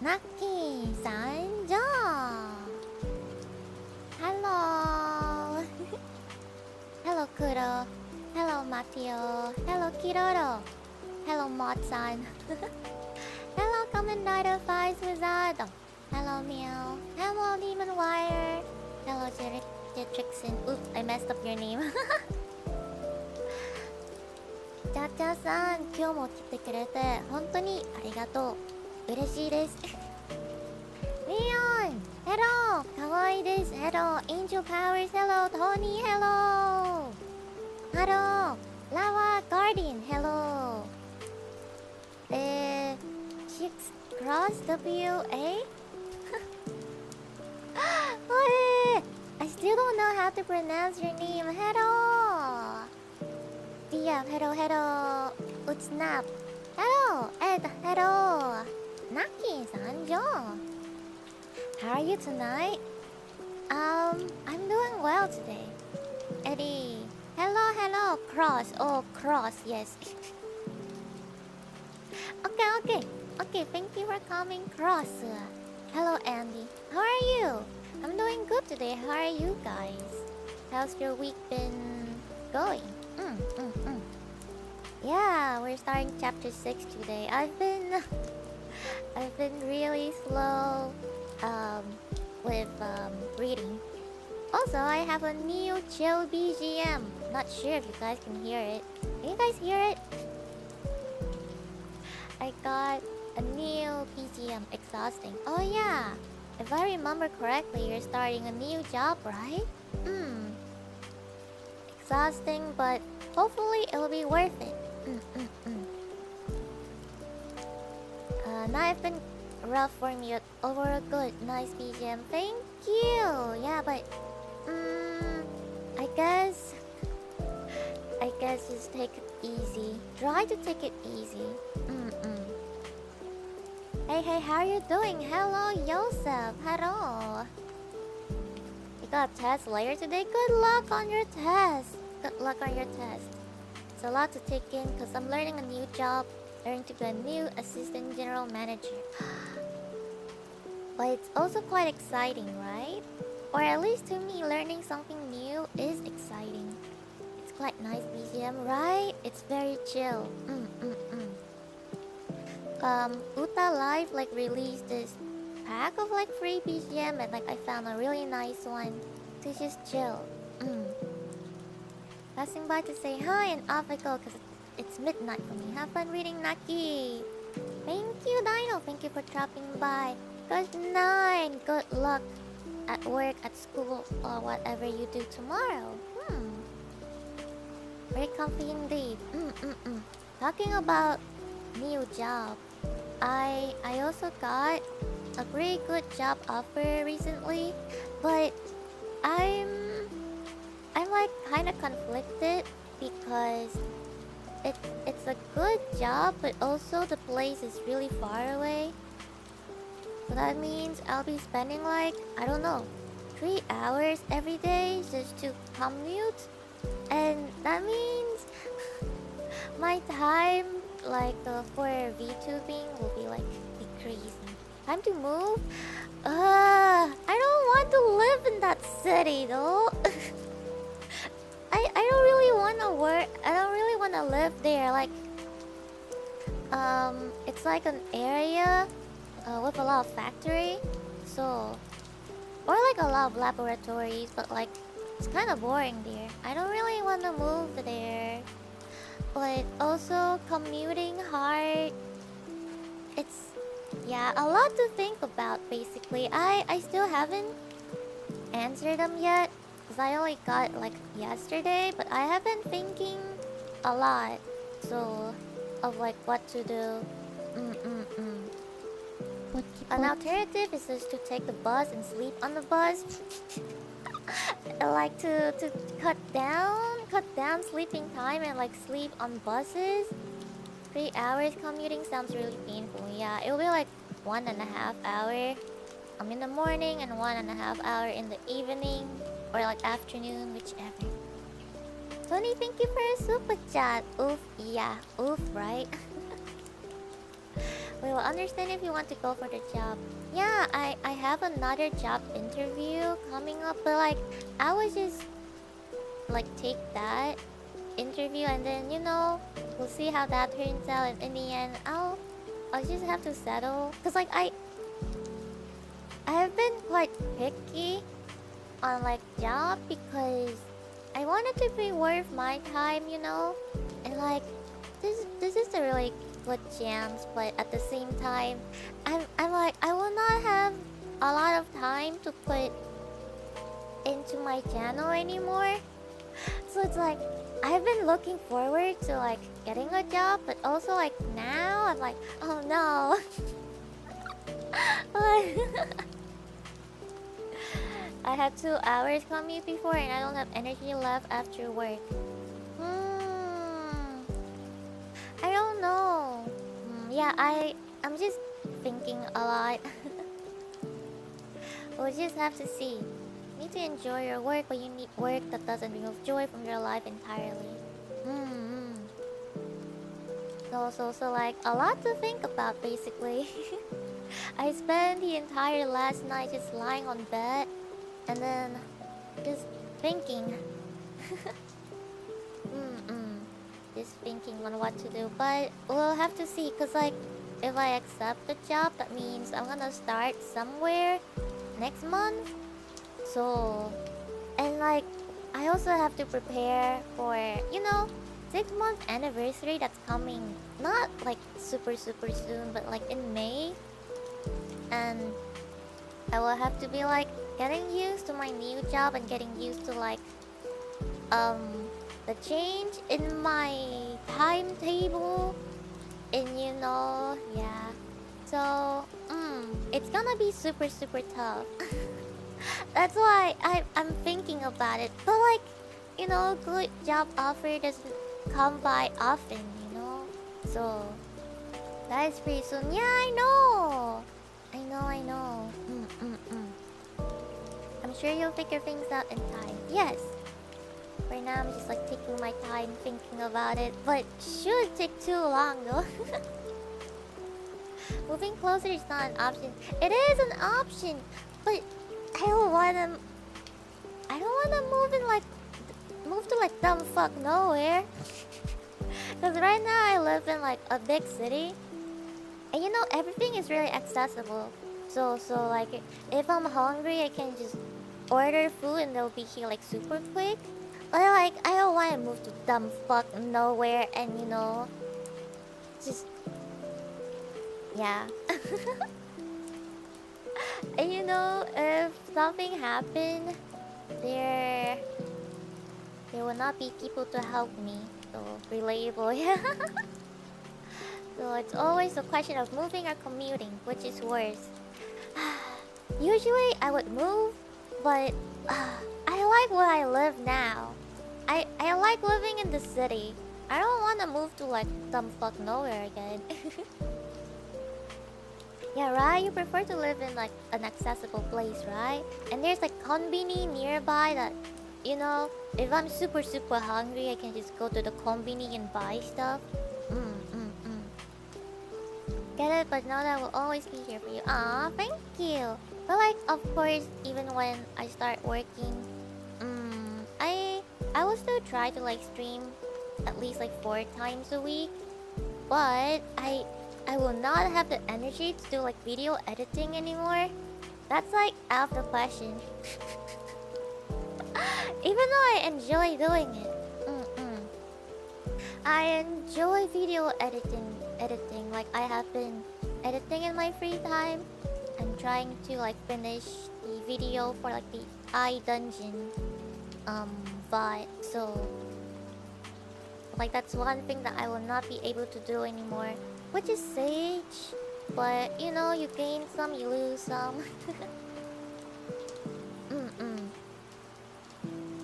Naki Sanjo. Hello. Hello Kuro. Hello Mateo. Hello Kiroro. Hello Motsan. Hello Commander Vice Wizard. Hello Meow. Hello Demon Wire. Hello Jetrixin. Oops, I messed up your name. ちゃちゃさん、今日も来てくれて本当にありがとう。嬉しいです。レオン、ヘロー、かわいいです。ヘロー、エンジェルパワーズ、ヘロー、トニー、ヘロー。ハロー、ラワー、ガーディン、ヘロー。シックス、クロス、WA? I still don't know how to pronounce your name. Hello. Yeah, hello. Utsnap. Hello, Ed, hello. Naki Sanjo. How are you tonight? I'm doing well today. Eddie. Hello. Cross. Oh, cross, yes. Okay, thank you for coming, Cross. Hello, Andy. How are you? I'm doing good today. How are you guys? How's your week been going? Yeah, we're starting chapter 6 today. I've been really slow with reading. Also, I have a new chill BGM. Not sure if you guys can hear it. Can you guys hear it? I got a new BGM. Exhausting. Oh yeah. If I remember correctly, you're starting a new job, right? Exhausting, but hopefully it'll be worth it. Now I've been rough for me over a good, nice BGM. Thank you. Yeah, but I guess just take it easy. Try to take it easy. Hey, how are you doing? Hello, Yosef. Hello. You got a test later today? Good luck on your test. It's a lot to take in because I'm learning a new job. Learning to be a new assistant general manager. But it's also quite exciting, right? Or at least to me, learning something new is exciting. It's quite nice BGM, right? It's very chill. Uta Live released this pack of free BGM and I found a really nice one to just chill. Passing by to say hi and off I go because it's midnight for me. Have fun reading, Naki. Thank you, Dino. Thank you for dropping by. Good night. Good luck at work, at school, or whatever you do tomorrow. Very comfy indeed. Talking about new job, I also got a pretty good job offer recently, but I'm kind of conflicted because it's a good job, but also the place is really far away. So that means I'll be spending I don't know, 3 hours every day just to commute, and that means my time for VTubing will be decreasing. Time to move. I don't want to live in that city though. I don't really want to work. I don't really want to live there. It's like an area with a lot of factory, so or a lot of laboratories, but it's kind of boring there. I don't really want to move there. But also commuting hard. It's a lot to think about basically. I still haven't answered them yet because I only got yesterday, but I have been thinking a lot of what to do. An alternative is just to take the bus and sleep on the bus. I like to cut down sleeping time and sleep on buses. 3 hours commuting sounds really painful. Yeah, it'll be 1.5 hour in the morning and 1.5 hour in the evening or afternoon, whichever. Tony, thank you for a super chat. Oof, yeah, oof, right? We will understand if you want to go for the job. Yeah, I have another job interview coming up, but like I would just like take that interview and then we'll see how that turns out, and in the end I'll just have to settle. Cause like I have been quite picky on like job because I want it to be worth my time, and like this is a really good chance, but at the same time I'm like I will not have a lot of time to put into my channel anymore. So it's like I've been looking forward to like getting a job, but also like now I'm like, oh no. I had 2 hours commute before and I don't have energy left after work. I don't know. Yeah, I'm just thinking a lot. We'll just have to see. You need to enjoy your work, but you need work that doesn't remove joy from your life entirely. So like a lot to think about basically. I spent the entire last night just lying on bed and then just thinking. Just thinking on what to do, but we'll have to see, cause like if I accept the job, that means I'm gonna start somewhere next month. So, and like I also have to prepare for 6-month anniversary that's coming, not like super soon, but like in May. And I will have to be like getting used to my new job and getting used to like the change in my timetable, and yeah. So it's gonna be super tough. That's why I'm thinking about it. But like good job offer doesn't come by often, so that is pretty soon. Yeah, I know. I'm sure you'll figure things out in time. Yes. Right now I'm just like taking my time thinking about it, but should take too long though. Moving closer is not an option. It is an option, but I don't wanna move to like dumb fuck nowhere. Cause right now I live in like a big city, and everything is really accessible. So like if I'm hungry, I can just order food and they'll be here like super quick. But like I don't want to move to dumb fuck nowhere and just yeah. And if something happened, there will not be people to help me. So relatable, yeah. So it's always a question of moving or commuting, which is worse. Usually I would move, but I like where I live now. I like living in the city. I don't want to move to like some fuck nowhere again. Yeah, right? You prefer to live in like an accessible place, right? And there's like konbini nearby that, if I'm super hungry, I can just go to the konbini and buy stuff. Get it? But now that I will always be here for you. Aw, thank you. But like, of course, even when I start working, I will still try to like stream at least like 4 times a week. But I will not have the energy to do like video editing anymore. That's like out of the question. Even though I enjoy doing it. I enjoy video editing. Like I have been editing in my free time. I'm trying to like finish the video for like the dungeon VOD. So like that's one thing that I will not be able to do anymore, which is Sage. But you gain some, you lose some.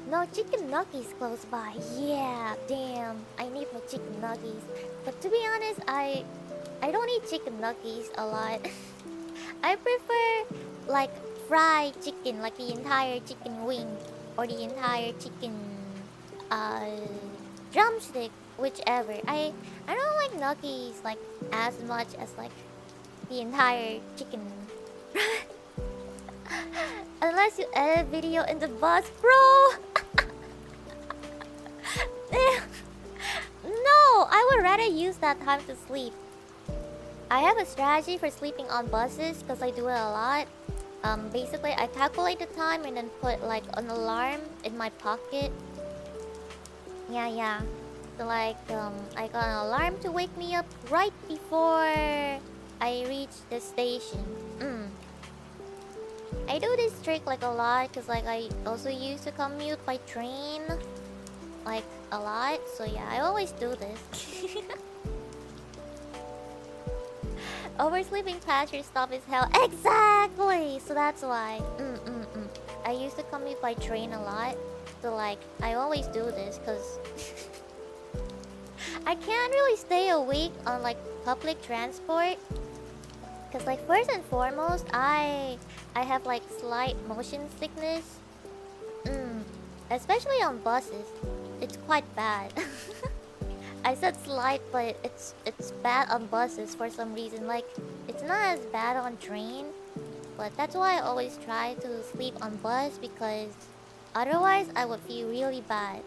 No chicken nuggies close by. Yeah, damn. I need my chicken nuggies. But to be honest, I don't eat chicken nuggies a lot. I prefer like fried chicken, like the entire chicken wing or the entire chicken drumstick, whichever. I don't like nuggies like as much as like the entire chicken. Unless you edit video in the bus, bro. No, I would rather use that time to sleep. I have a strategy for sleeping on buses because I do it a lot. Basically, I calculate the time and then put like an alarm in my pocket. Yeah. So like, I got an alarm to wake me up right before I reach the station. I do this trick like a lot because like I also used to commute by train like a lot. So yeah, I always do this. Oversleeping past your stop is hell. Exactly! So that's why. I used to commute by train a lot. So like, I always do this because I can't really stay awake on like public transport. Because like first and foremost, I have like slight motion sickness. Especially on buses. It's quite bad. I said slight, but it's bad on buses for some reason. Like, it's not as bad on train, but that's why I always try to sleep on bus because otherwise I would feel really bad.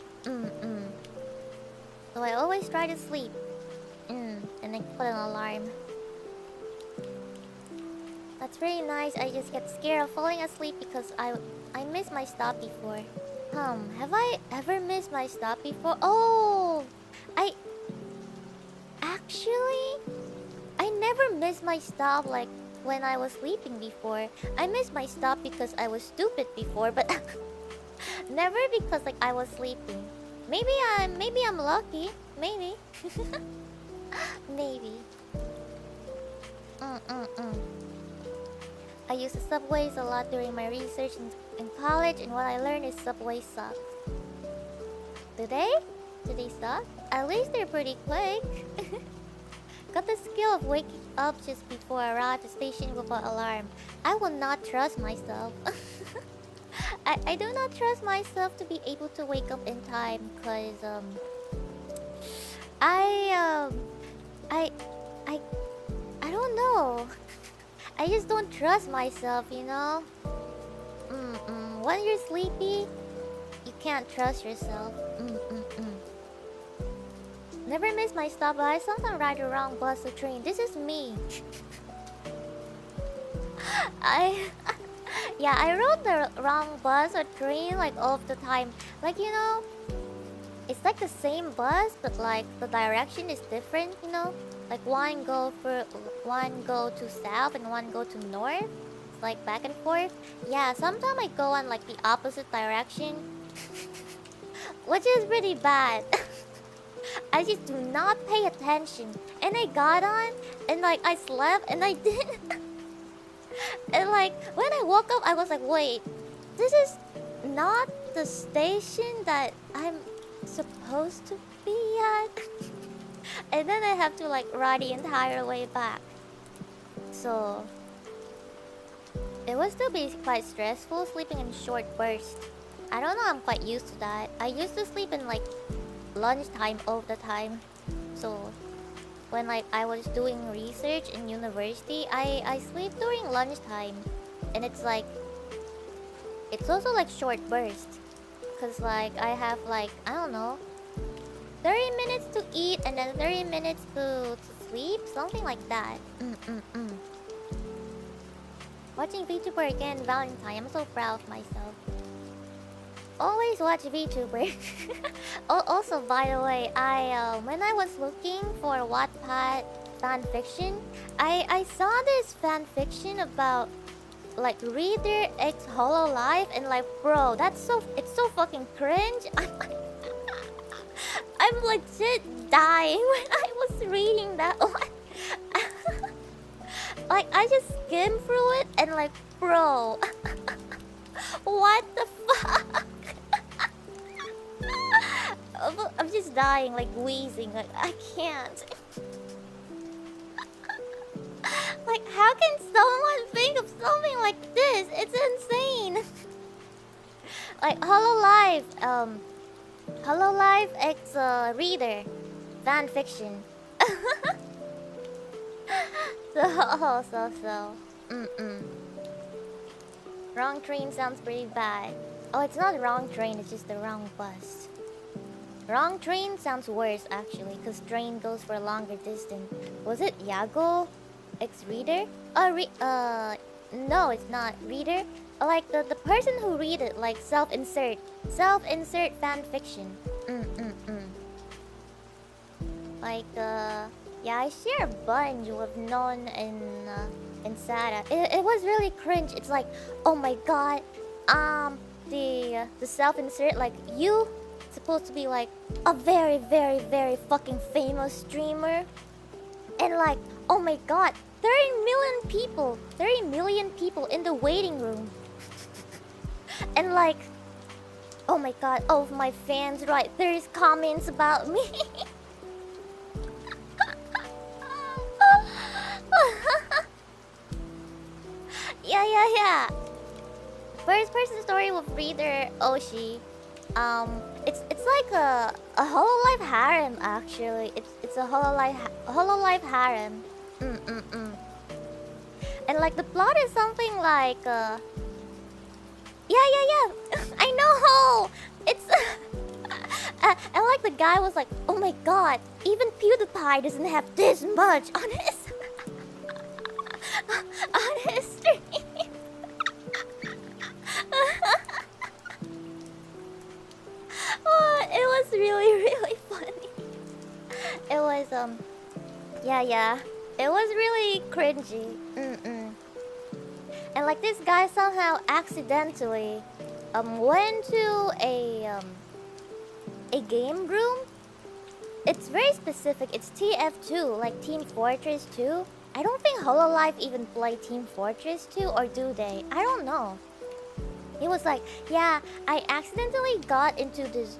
So I always try to sleep. And then put an alarm. That's very nice. I just get scared of falling asleep because I missed my stop before. Have I ever missed my stop before? Oh! I never missed my stop like when I was sleeping before. I missed my stop because I was stupid before, but never because like I was sleeping. Maybe I'm lucky. Maybe. Maybe. I used the subways a lot during my research in college, and what I learned is subways suck. Do they? Do they suck? At least they're pretty quick. Got the skill of waking up just before I arrive at the station without alarm. I will not trust myself. I do not trust myself to be able to wake up in time, cause I don't know. I just don't trust myself, you know? When you're sleepy, you can't trust yourself. Never miss my stop, but I sometimes ride the wrong bus or train. This is me. Yeah, I rode the wrong bus or train like all of the time. Like, you know, it's like the same bus, but like the direction is different, you know? Like one go to south and one go to north. It's like back and forth. Yeah, sometimes I go on like the opposite direction. Which is pretty bad. I just do not pay attention. And I got on and like I slept and I didn't. And like when I woke up I was like, wait, this is not the station that I'm supposed to be at. And then I have to like ride the entire way back. So it was still be quite stressful sleeping in short bursts. I don't know, I'm quite used to that. I used to sleep in like lunchtime all the time. So when like I was doing research in university, I sleep during lunchtime. And it's like, it's also like short bursts. Cause like I have like, I don't know, 30 minutes to eat and then 30 minutes to sleep. Something like that. Watching VTuber again, Valentine. I'm so proud of myself. Always watch VTuber. Also, by the way, when I was looking for Wattpad fanfiction, I saw this fanfiction about like Reader X Hololive, and like, bro, it's so fucking cringe. I'm legit dying when I was reading that one. Like, I just skimmed through it and like, bro, what the fuck? I'm just dying, like wheezing. Like, I can't. Like, how can someone think of something like this? It's insane. Like, Hololive X Reader fanfiction. So. Wrong train sounds pretty bad. Oh, it's not the wrong train, it's just the wrong bus. Wrong train sounds worse actually, because train goes for a longer distance. Was it Yago? Ex-reader? No, it's not. Reader? Like the person who read it, like self-insert. Self-insert fanfiction. Like, yeah, I share a bunch with Non and Sara. It was really cringe. It's like, oh my god, the self-insert, like, you supposed to be like a very, very, very fucking famous streamer. And like, oh my god, 30 million people in the waiting room. And like, oh my god, all of my fans write there's comments about me. Yeah. First person story with reader Oshi. It's like a hololive harem actually. It's a hololive harem. And like the plot is something like yeah. I know. It's and like the guy was like, oh my god, even PewDiePie doesn't have this much on his on his stream. Oh, it was really funny. It was yeah. It was really cringy. And like this guy somehow accidentally went to a game room. It's very specific. It's TF2, like Team Fortress 2. I don't think Hololive even play Team Fortress 2, or do they? I don't know. He was like, yeah, I accidentally got into this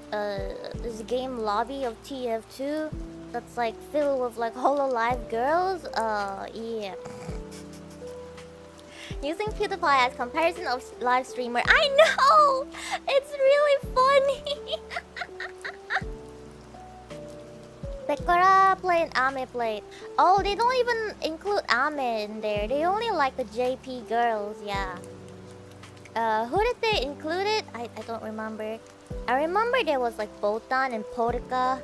game lobby of TF2 that's like filled with like Hololive girls. Yeah. Using PewDiePie as comparison of live streamer. I know! It's really funny! Pekora play and Ame played. Oh, they don't even include Ame in there. They only like the JP girls, yeah. Who did they include it? I don't remember. I remember there was like Botan and Porika.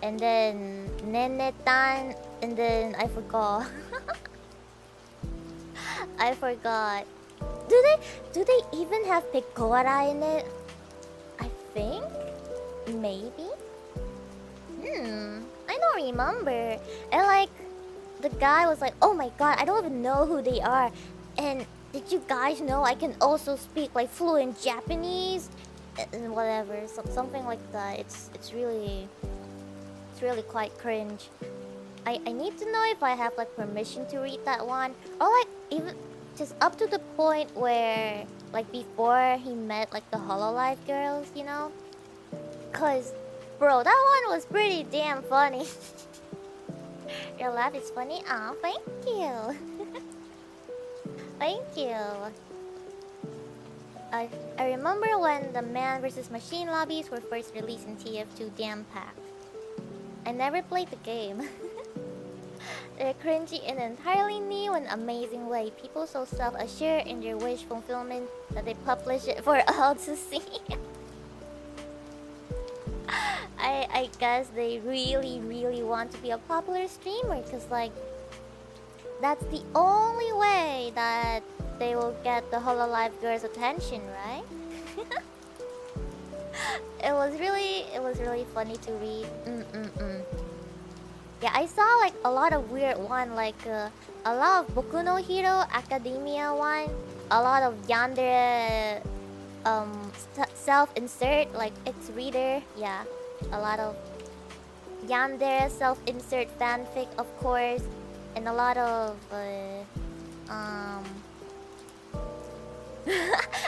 And then Nenetan. And then I forgot. I forgot. Do they even have Pekora in it? I think? Maybe? I don't remember. And like, the guy was like, oh my god, I don't even know who they are. And did you guys know I can also speak like fluent Japanese? And whatever, something like that. It's really quite cringe. I need to know if I have like permission to read that one. Or like even just up to the point where like before he met like the Hololive girls, you know? Cause bro, that one was pretty damn funny. Your laugh is funny? Aw, thank you. Thank you. I remember when the Man vs Machine lobbies were first released in TF2 Damn Pack. I never played the game. They're cringy in an entirely new and amazing way. People so self-assured in their wish fulfillment that they publish it for all to see. I guess they really want to be a popular streamer, because like that's the only way that they will get the Hololive girls' attention, right? It was really funny to read. Yeah, I saw like a lot of weird one, like a lot of Boku no Hero Academia one, a lot of Yandere self-insert, like ex-reader, yeah, a lot of Yandere self-insert fanfic, of course, and a lot of I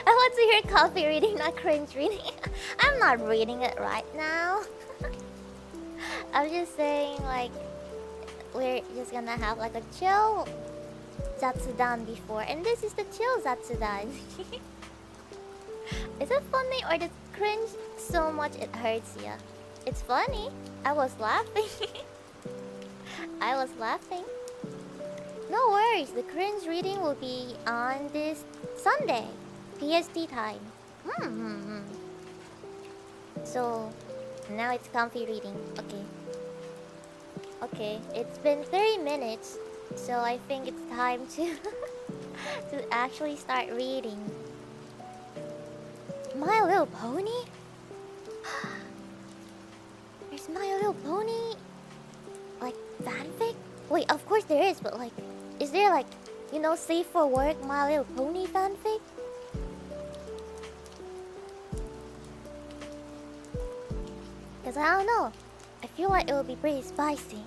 want to hear Coffee reading, not cringe reading. I'm not reading it right now. I'm just saying, like, we're just gonna have like a chill Zatsudan before, and this is the chill Zatsudan. Is it funny or does it cringe so much it hurts ya? It's funny. I was laughing. I was laughing. No worries, the cringe reading will be on this Sunday, PST time. So, now it's comfy reading. Okay. Okay, it's been 30 minutes, so I think it's time to to actually start reading. My Little Pony? There's My Little Pony, like, fanfic? Wait, of course there is, but like, is there like, you know, safe for work My Little Pony fanfic? Cause I don't know, I feel like it will be pretty spicy.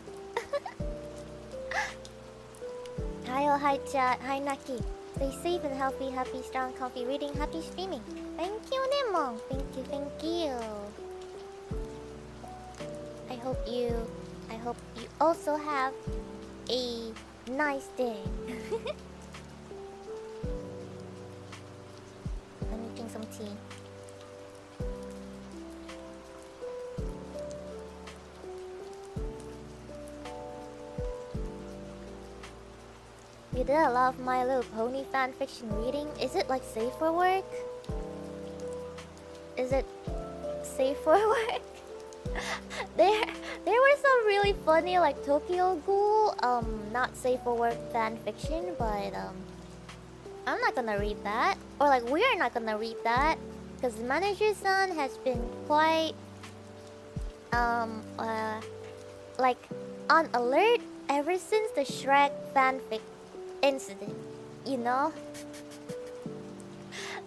Hi all, hi chat, hi Naki. Stay safe and healthy, happy, strong, comfy reading, happy streaming. Thank you, Nemo. Thank you. I hope you also have a nice day. Let me drink some tea. You did a lot of My Little Pony fanfiction reading. Is it like safe for work? Is it safe for work? There were some really funny like Tokyo Ghoul, not safe for work fanfiction, but I'm not gonna read that. Or like we're not gonna read that. Because the manager-san has been quite like on alert ever since the Shrek fanfic incident, you know?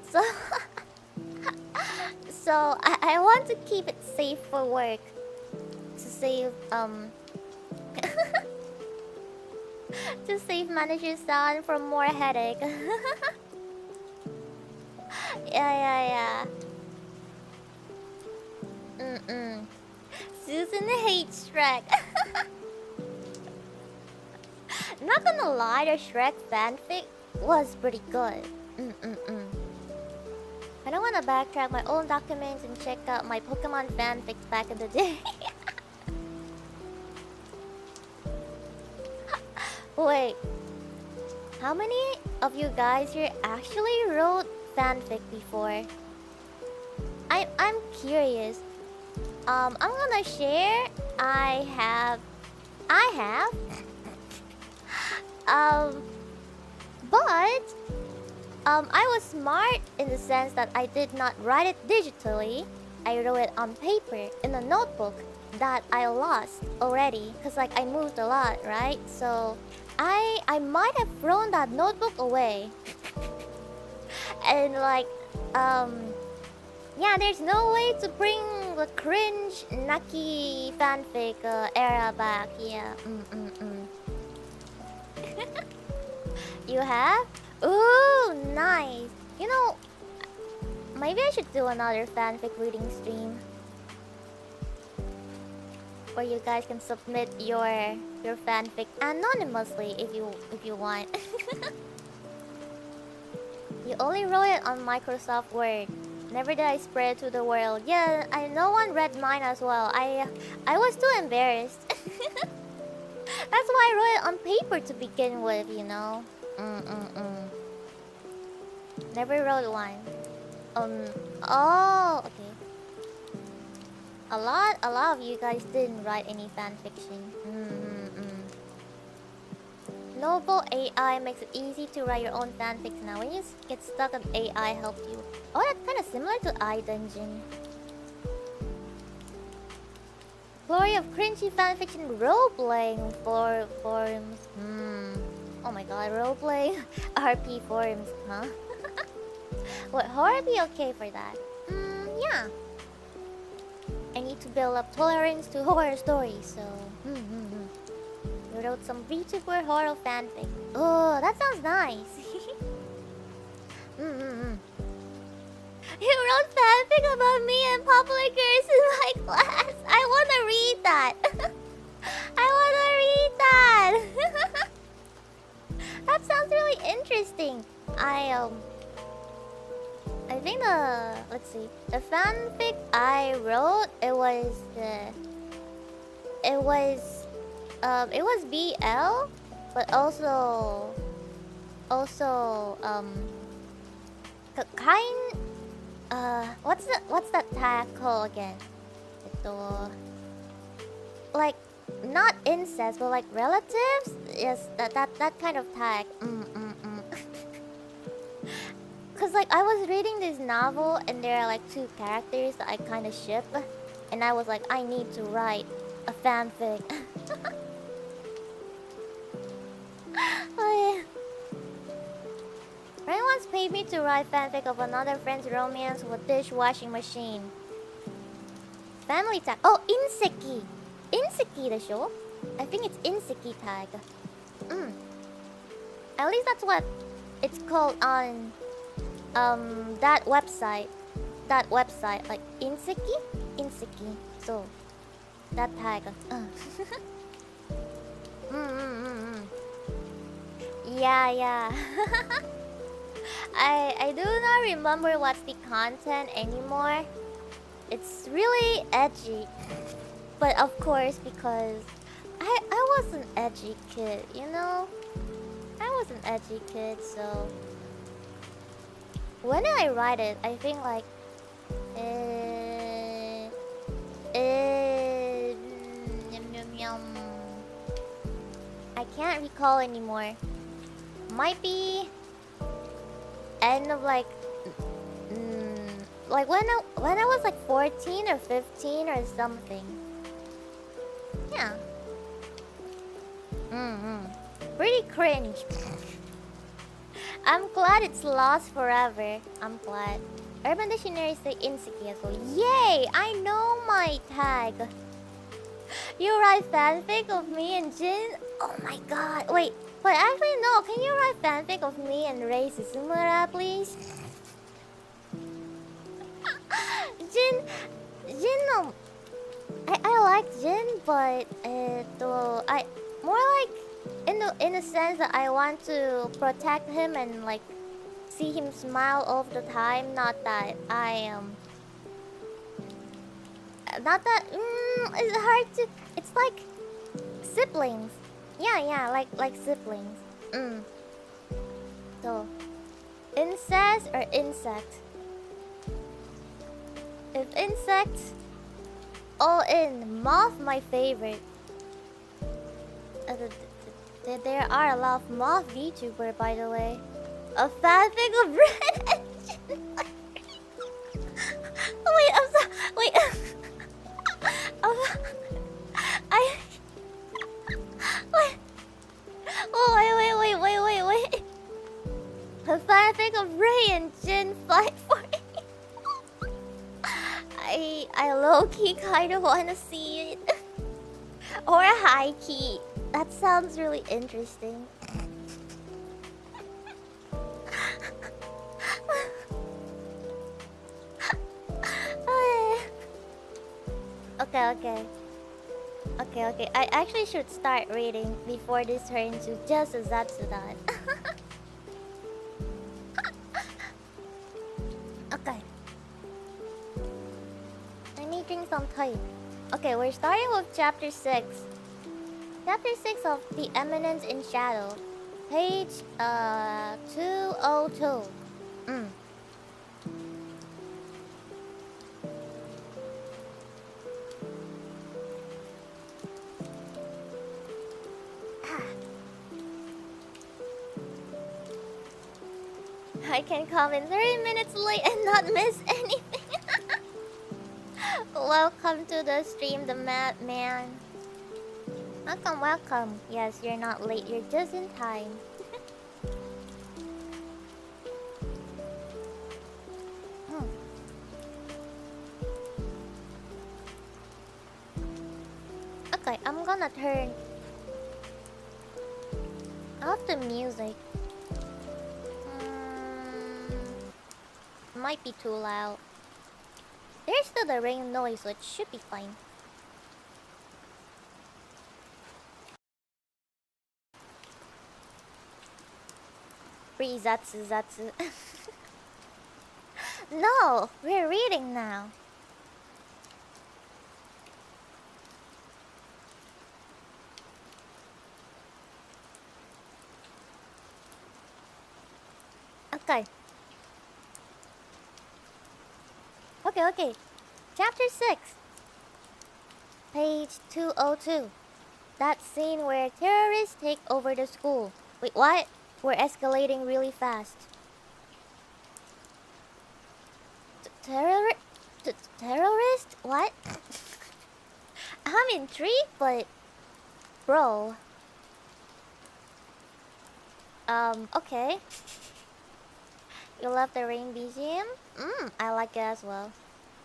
So I want to keep it safe for work to save to save manager-san from more headache. Yeah. Susan hates Shrek. Not gonna lie, the Shrek fanfic was pretty good. I don't wanna backtrack my own documents and check out my Pokemon fanfics back in the day. Wait, how many of you guys here actually wrote fanfic before? I'm curious. I'm gonna share. I have. But I was smart in the sense that I did not write it digitally. I wrote it on paper in a notebook that I lost already, cause like I moved a lot, right? So I might have thrown that notebook away. And like yeah, there's no way to bring the cringe Naki fanfic era back. Yeah. You have? Ooh, nice. You know, maybe I should do another fanfic reading stream where you guys can submit your fanfic anonymously if you want. You only wrote it on Microsoft Word. Never did I spread it to the world. Yeah, no one read mine as well. I was too embarrassed. That's why I wrote it on paper to begin with, you know. Never wrote one. Oh, okay. A lot of you guys didn't write any fanfiction. Noble AI makes it easy to write your own fanfics now. When you get stuck on AI helped you. Oh, that's kind of similar to iDungeon. Glory of cringy fanfiction role-playing forums. Oh my god, role-playing RP forums, huh? Would horror be okay for that? Yeah. I need to build up tolerance to horror stories, so... You wrote some VTuber horror fanfic. Oh, that sounds nice. You wrote fanfic about me and popular girls in my class. I wanna read that. That sounds really interesting. I think let's see, the fanfic I wrote, it was BL, but kind. What's that tag called again? Like not incest, but like relatives. Yes, that kind of tag. Cause like I was reading this novel and there are like two characters that I kind of ship, and I was like, I need to write a fanfic. Oh, yeah. Friend once paid me to write fanfic of another friend's romance with a dishwashing machine. Family tag. Oh, Inseki. Inseki the show. I think it's Inseki tag. At least that's what it's called on that website. That website, like Inseki? Inseki. So that tag. Yeah. I do not remember what's the content anymore. It's really edgy. But of course, because I was an edgy kid, you know? I was an edgy kid, so when I write it, I think like I can't recall anymore. Might be end of like when I was like 14 or 15 or something. Yeah. Pretty cringe. I'm glad it's lost forever. I'm glad. Urban Dictionary say Inseki as well. Yay! I know my tag. You write fanfic of me and Jin? Oh my god. Wait. But actually no. Can you write fanfic of me and Rei Suzumura, please? Jin, no. I like Jin, but I more like in a sense that I want to protect him and like see him smile all the time. Not that I am. Not that it's hard to. It's like siblings. Yeah, like siblings. So incest or insect? If insects, all in. Moth, my favorite. There are a lot of moth VTuber, by the way. A fanfic of Red Engine. Wait, I'm sorry. Wait. Wait. A fanfic of Ray and Jin fight for it. I low-key kind of want to see it. Or a high-key. That sounds really interesting. Okay. I actually should start reading before this turns to just a Zatsudan. Okay. Let me drink some tea. Okay, we're starting with chapter 6. Chapter 6 of The Eminence in Shadow. Page 202. I can come in 30 minutes late and not miss anything. Welcome to the stream, the madman. Welcome. Yes, you're not late, you're just in time. Okay, I'm gonna turn off the music. Might be too loud. There's still the rain noise, so it should be fine. Free Zatsu. No, we're reading now. Okay. Okay. Chapter 6. Page 202. That scene where terrorists take over the school. Wait, what? We're escalating really fast. Terror... Terrorist? What? I'm intrigued, but... Bro. Okay. You love the Rain BGM? I like it as well.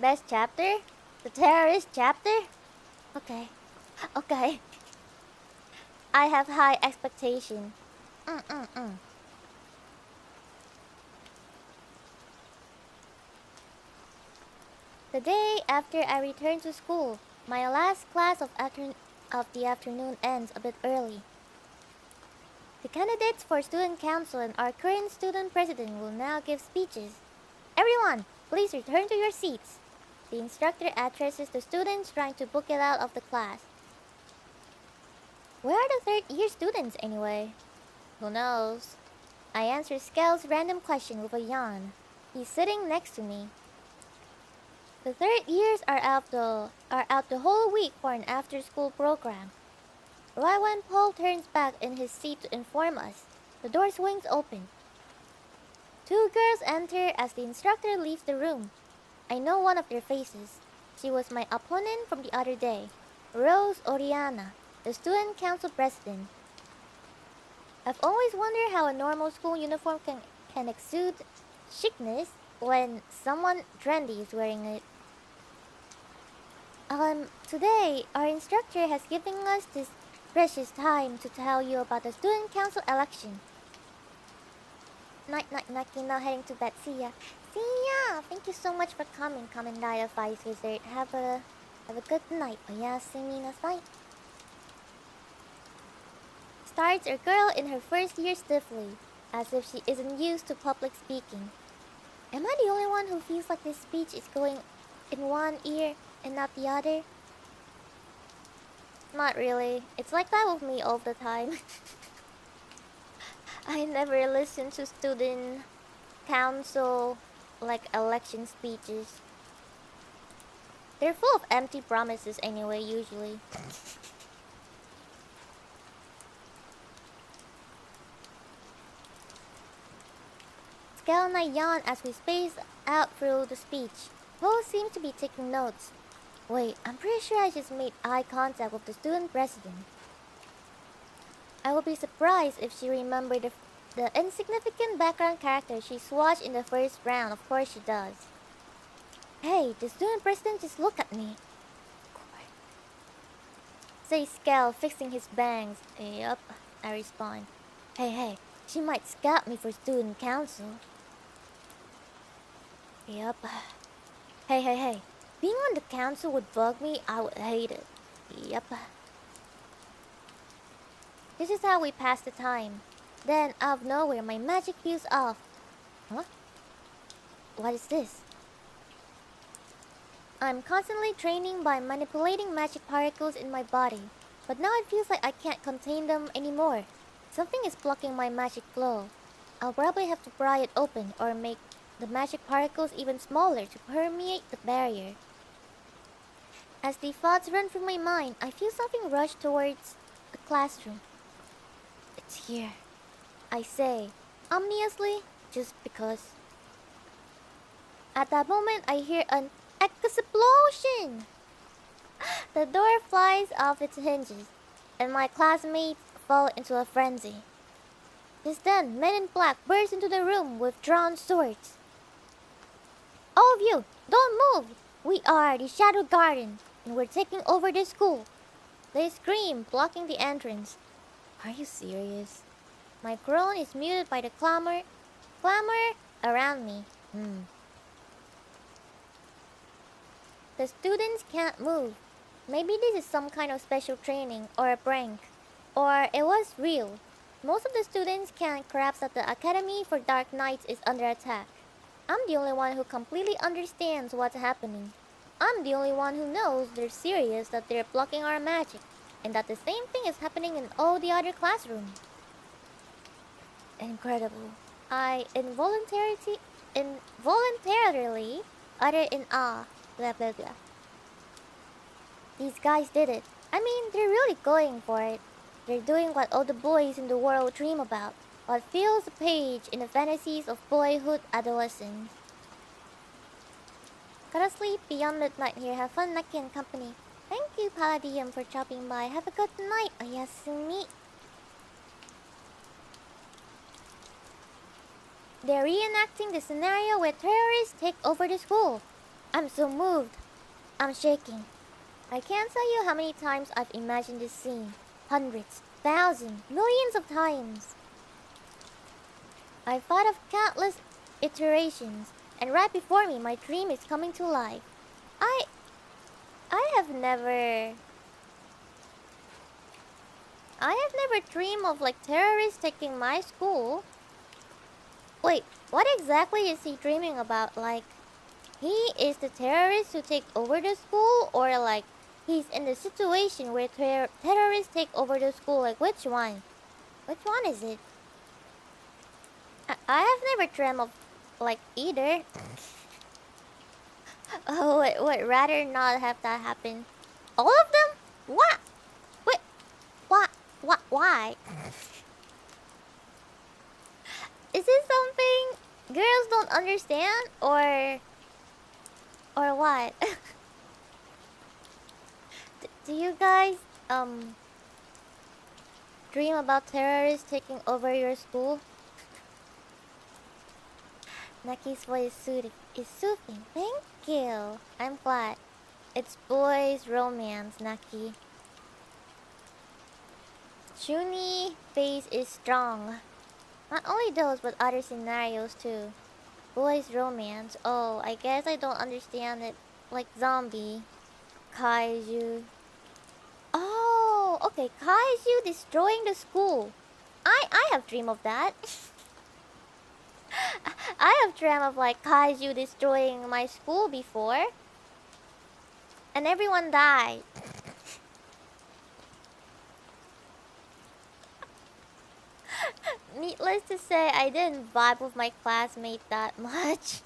Best chapter? The terrorist chapter? Okay. Okay. I have high expectation. The day after I return to school, my last class of the afternoon ends a bit early. The candidates for student council and our current student president will now give speeches. Everyone, please return to your seats. The instructor addresses the students trying to book it out of the class. Where are the third-year students anyway? Who knows? I answer Skel's random question with a yawn. He's sitting next to me. The third years are out the whole week for an after-school program. Right when Paul turns back in his seat to inform us, the door swings open. Two girls enter as the instructor leaves the room. I know one of their faces. She was my opponent from the other day, Rose Oriana, the student council president. I've always wondered how a normal school uniform can exude chicness when someone trendy is wearing it. Today, our instructor has given us this precious time to tell you about the student council election. Night, Naki, now heading to bed. See ya. Thank you so much for coming. Come and die of Vice Wizard. Have a good night. Oyasumi nasai. Starts a girl in her first year stiffly, as if she isn't used to public speaking. Am I the only one who feels like this speech is going in one ear and not the other? Not really. It's like that with me all the time. I never listen to student council, like election speeches. They're full of empty promises anyway, usually. Skel and I yawn as we space out through the speech. Paul seems to be taking notes. Wait, I'm pretty sure I just made eye contact with the student president. I will be surprised if she remembered the insignificant background character she swatched in the first round. Of course she does. Hey, the student president just looked at me. Says Skel, fixing his bangs. Yup, I respond. Hey, she might scout me for student council. Yup. Hey. Being on the council would bug me. I would hate it. Yup. This is how we pass the time. Then, out of nowhere, my magic feels off. Huh? What is this? I'm constantly training by manipulating magic particles in my body, but now it feels like I can't contain them anymore. Something is blocking my magic flow. I'll probably have to pry it open or make the magic particles even smaller to permeate the barrier. As the thoughts run through my mind, I feel something rush towards the classroom. It's here, I say, ominously, just because. At that moment, I hear an explosion! The door flies off its hinges, and my classmates fall into a frenzy. Just then, men in black burst into the room with drawn swords. All of you, don't move! We are the Shadow Garden, and we're taking over the school. They scream, blocking the entrance. Are you serious? My groan is muted by the clamor around me. The students can't move. Maybe this is some kind of special training or a prank. Or it was real. Most of the students can't grasp that the Academy for Dark Knights is under attack. I'm the only one who completely understands what's happening. I'm the only one who knows they're serious, that they're blocking our magic, and that the same thing is happening in all the other classrooms. Incredible. I involuntarily uttered in awe. Blah blah blah. These guys did it. I mean, they're really going for it. They're doing what all the boys in the world dream about. What fills a page in the fantasies of boyhood adolescence. Gotta sleep beyond midnight here. Have fun, Naki and company. Thank you, Palladium, for dropping by. Have a good night, Oyasumi. They're reenacting the scenario where terrorists take over the school. I'm so moved. I'm shaking. I can't tell you how many times I've imagined this scene. Hundreds, thousands, millions of times. I've thought of countless iterations, and right before me, my dream is coming to life. I have never dreamed of like terrorists taking my school. Wait, what exactly is he dreaming about? Like, he is the terrorist who take over the school, or like he's in the situation where terrorists take over the school? Like, which one? Which one is it? I have never dreamt of like either. Oh, would rather not have that happen. All of them? What? Wait, what? Why? Is this something girls don't understand, or what? Do you guys dream about terrorists taking over your school? Naki's voice is soothing. Thank you. I'm glad. It's boys' romance, Naki. Shuni face is strong. Not only those, but other scenarios too. Boys' romance. Oh, I guess I don't understand it. Like zombie. Kaiju. Oh, okay. Kaiju destroying the school. I have dreamed of that. I have dreamt of like kaiju destroying my school before. And everyone died. Needless to say, I didn't vibe with my classmate that much.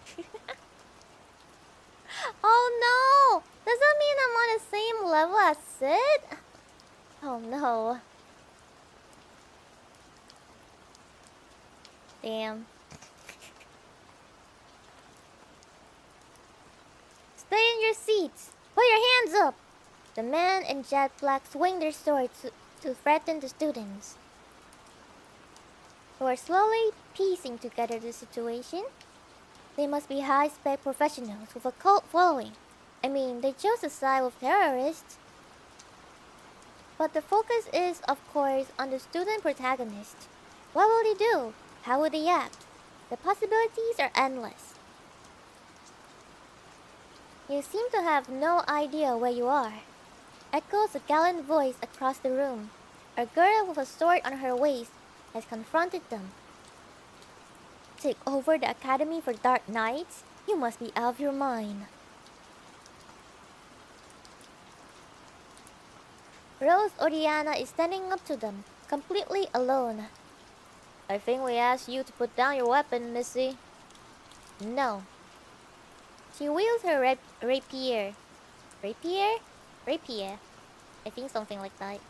Oh no! Does that mean I'm on the same level as Sid? Oh no. Damn. Stay in your seats! Put your hands up! The men in jet black swing their swords to threaten the students, who are slowly piecing together the situation. They must be high-spec professionals with a cult following. I mean, they chose to side with terrorists. But the focus is, of course, on the student protagonist. What will they do? How will they act? The possibilities are endless. You seem to have no idea where you are, echoes a gallant voice across the room. A girl with a sword on her waist has confronted them. Take over the Academy for Dark Knights? You must be out of your mind. Rose Oriana is standing up to them, completely alone. I think we asked you to put down your weapon, Missy. No. She wields her rapier. Rapier? Rapier. I think something like that.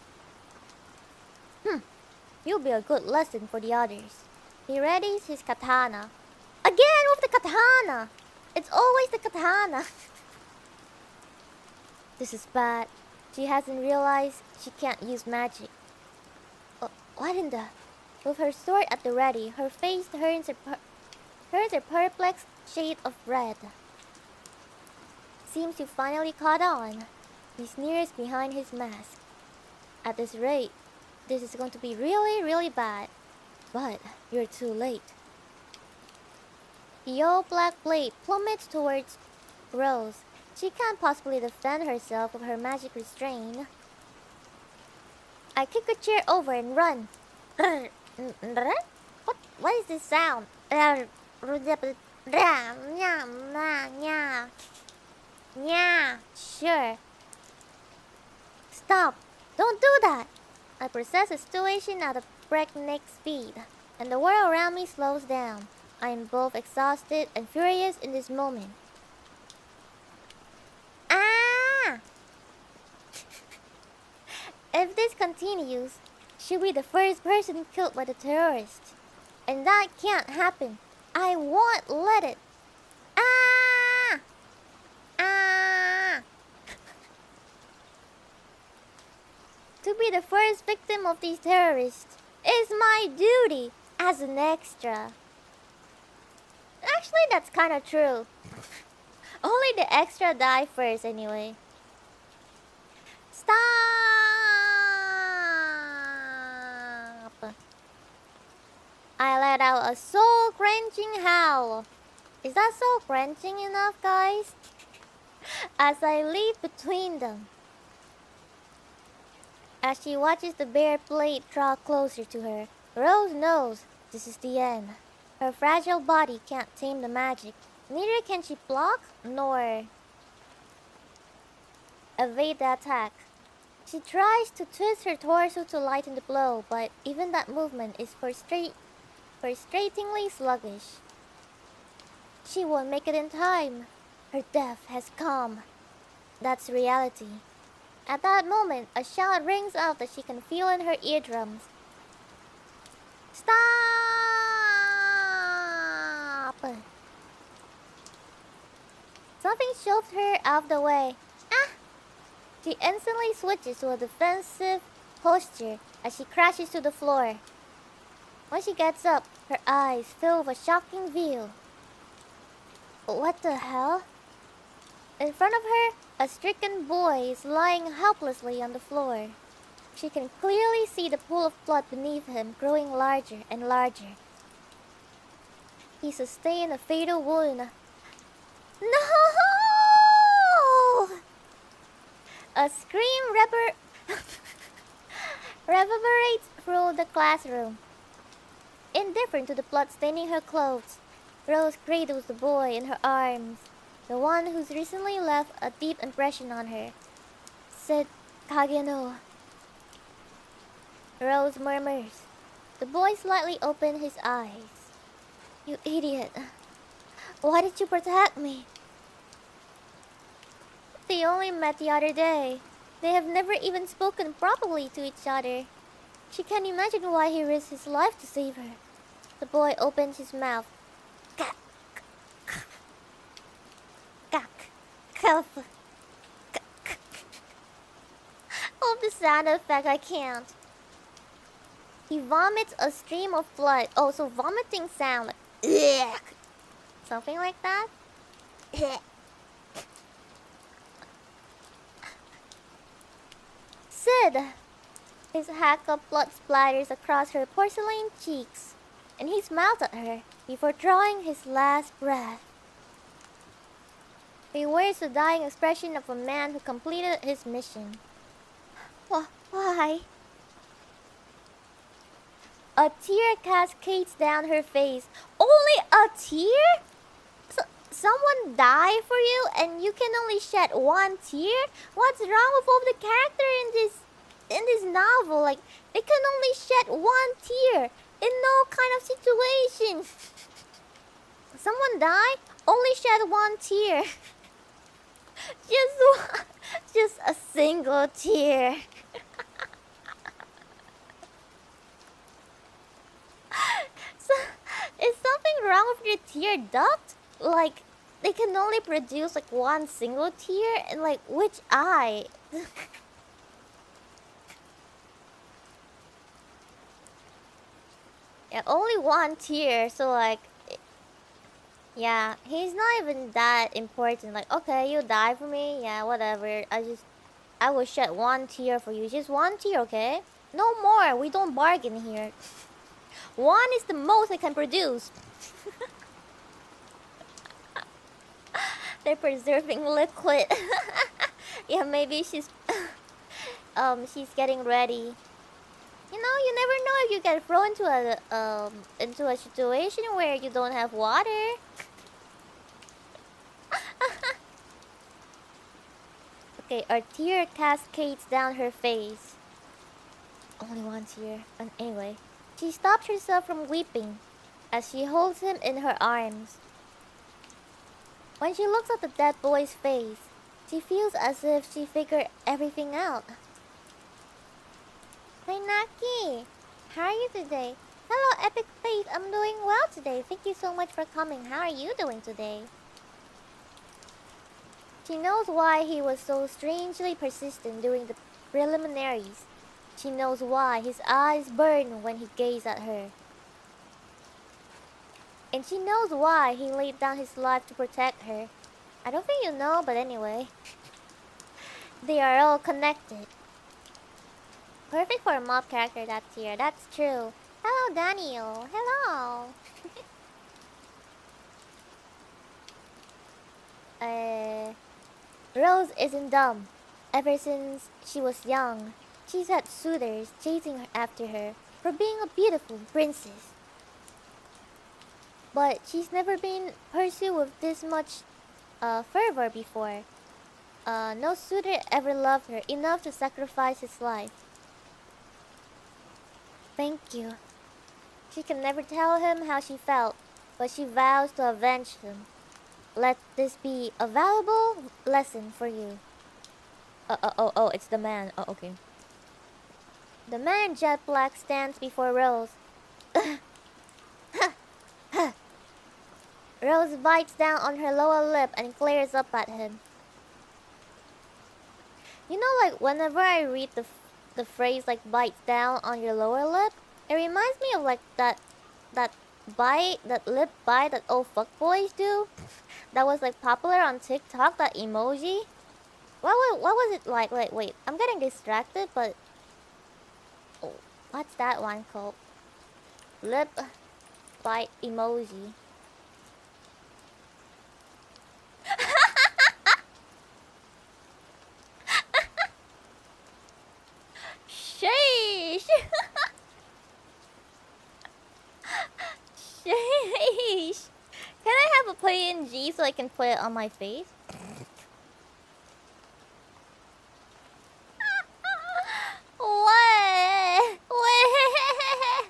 You'll be a good lesson for the others. He readies his katana. Again with the katana! It's always the katana. This is bad. She hasn't realized she can't use magic. What in the... With her sword at the ready, her face turns a perplexed shade of red. Seems to finally caught on. He sneers behind his mask. At this rate, this is going to be really, really bad. But you're too late. The old black blade plummets towards Rose. She can't possibly defend herself with her magic restraint. I kick a chair over and run. What is this sound? Sure. Stop! Don't do that! I process the situation at a breakneck speed. and the world around me slows down. I am both exhausted and furious in this moment. Ah! If this continues, she'll be the first person killed by the terrorists. And that can't happen. I won't let it. Ah! Ah! To be the first victim of these terrorists is my duty as an extra. Actually, that's kind of true. Only the extra die first anyway. Stop! I let out a soul-clenching howl. Is that soul-clenching enough, guys? As I leap between them. As she watches the bare blade draw closer to her, Rose knows this is the end. Her fragile body can't tame the magic. Neither can she block nor evade the attack. She tries to twist her torso to lighten the blow, but even that movement is frustratingly sluggish. She won't make it in time. Her death has come. That's reality. At that moment, a shout rings out that she can feel in her eardrums. Stop! Something shoved her out of the way. Ah! She instantly switches to a defensive posture as she crashes to the floor. When she gets up, her eyes fill with a shocking view. What the hell? In front of her, a stricken boy is lying helplessly on the floor. She can clearly see the pool of blood beneath him growing larger and larger. He sustained a fatal wound. No! A scream reverberates through the classroom. Indifferent to the blood staining her clothes, Rose cradles the boy in her arms, the one who's recently left a deep impression on her. Said Kageno. Rose murmurs. The boy slightly opened his eyes. You idiot. Why did you protect me? They only met the other day. They have never even spoken properly to each other. She can't imagine why he risked his life to save her. The boy opens his mouth. Gak. Gak. Cuff. Of the sound effect, I can't. He vomits a stream of blood. Oh, so vomiting sound. Like, something like that? Sid! His hack of blood splatters across her porcelain cheeks, and he smiles at her before drawing his last breath. He wears the dying expression of a man who completed his mission. Why? A tear cascades down her face. Only a tear? Someone died for you and you can only shed one tear? What's wrong with all the characters in this novel? Like, they can only shed one tear in no kind of situation. Someone died? Only shed one tear. Just a single tear. So, is something wrong with your tear duct? Like, they can only produce like one single tear, and like which eye? Yeah, only one tear. So like, yeah, he's not even that important. Like, okay, you die for me. Yeah, whatever. I will shed one tear for you. Just one tear, okay? No more. We don't bargain here. One is the most I can produce. They're preserving liquid. Yeah, maybe she's getting ready. You know, you never know if you get thrown into a situation where you don't have water. Okay, a tear cascades down her face. Only one tear. Anyway, She stops herself from weeping as she holds him in her arms. When she looks at the dead boy's face, she feels as if she figured everything out. Hey Naki! How are you today? Hello Epic Faith, I'm doing well today. Thank you so much for coming. How are you doing today? She knows why he was so strangely persistent during the preliminaries. She knows why his eyes burn when he gazed at her. And she knows why he laid down his life to protect her. I don't think you know, but anyway. They are all connected. Perfect for a mob character that tier, that's true. Hello Daniel, hello! Rose isn't dumb. Ever since she was young, she's had suitors chasing after her for being a beautiful princess. But she's never been pursued with this much fervor before. No suitor ever loved her enough to sacrifice his life. Thank you. She can never tell him how she felt, but she vows to avenge him. Let this be a valuable lesson for you. Oh, it's the man. Oh, okay. The man in jet black stands before Rose. Rose bites down on her lower lip and glares up at him. You know, like, whenever I read the phrase, like, bites down on your lower lip, it reminds me of, like, that lip bite that old fuckboys do. That was, like, popular on TikTok, that emoji. What was it like? Wait, I'm getting distracted, but... Oh, what's that one called? Lip bite emoji. Sheesh! Sheesh! Can I have a PNG so I can put it on my face? What? What?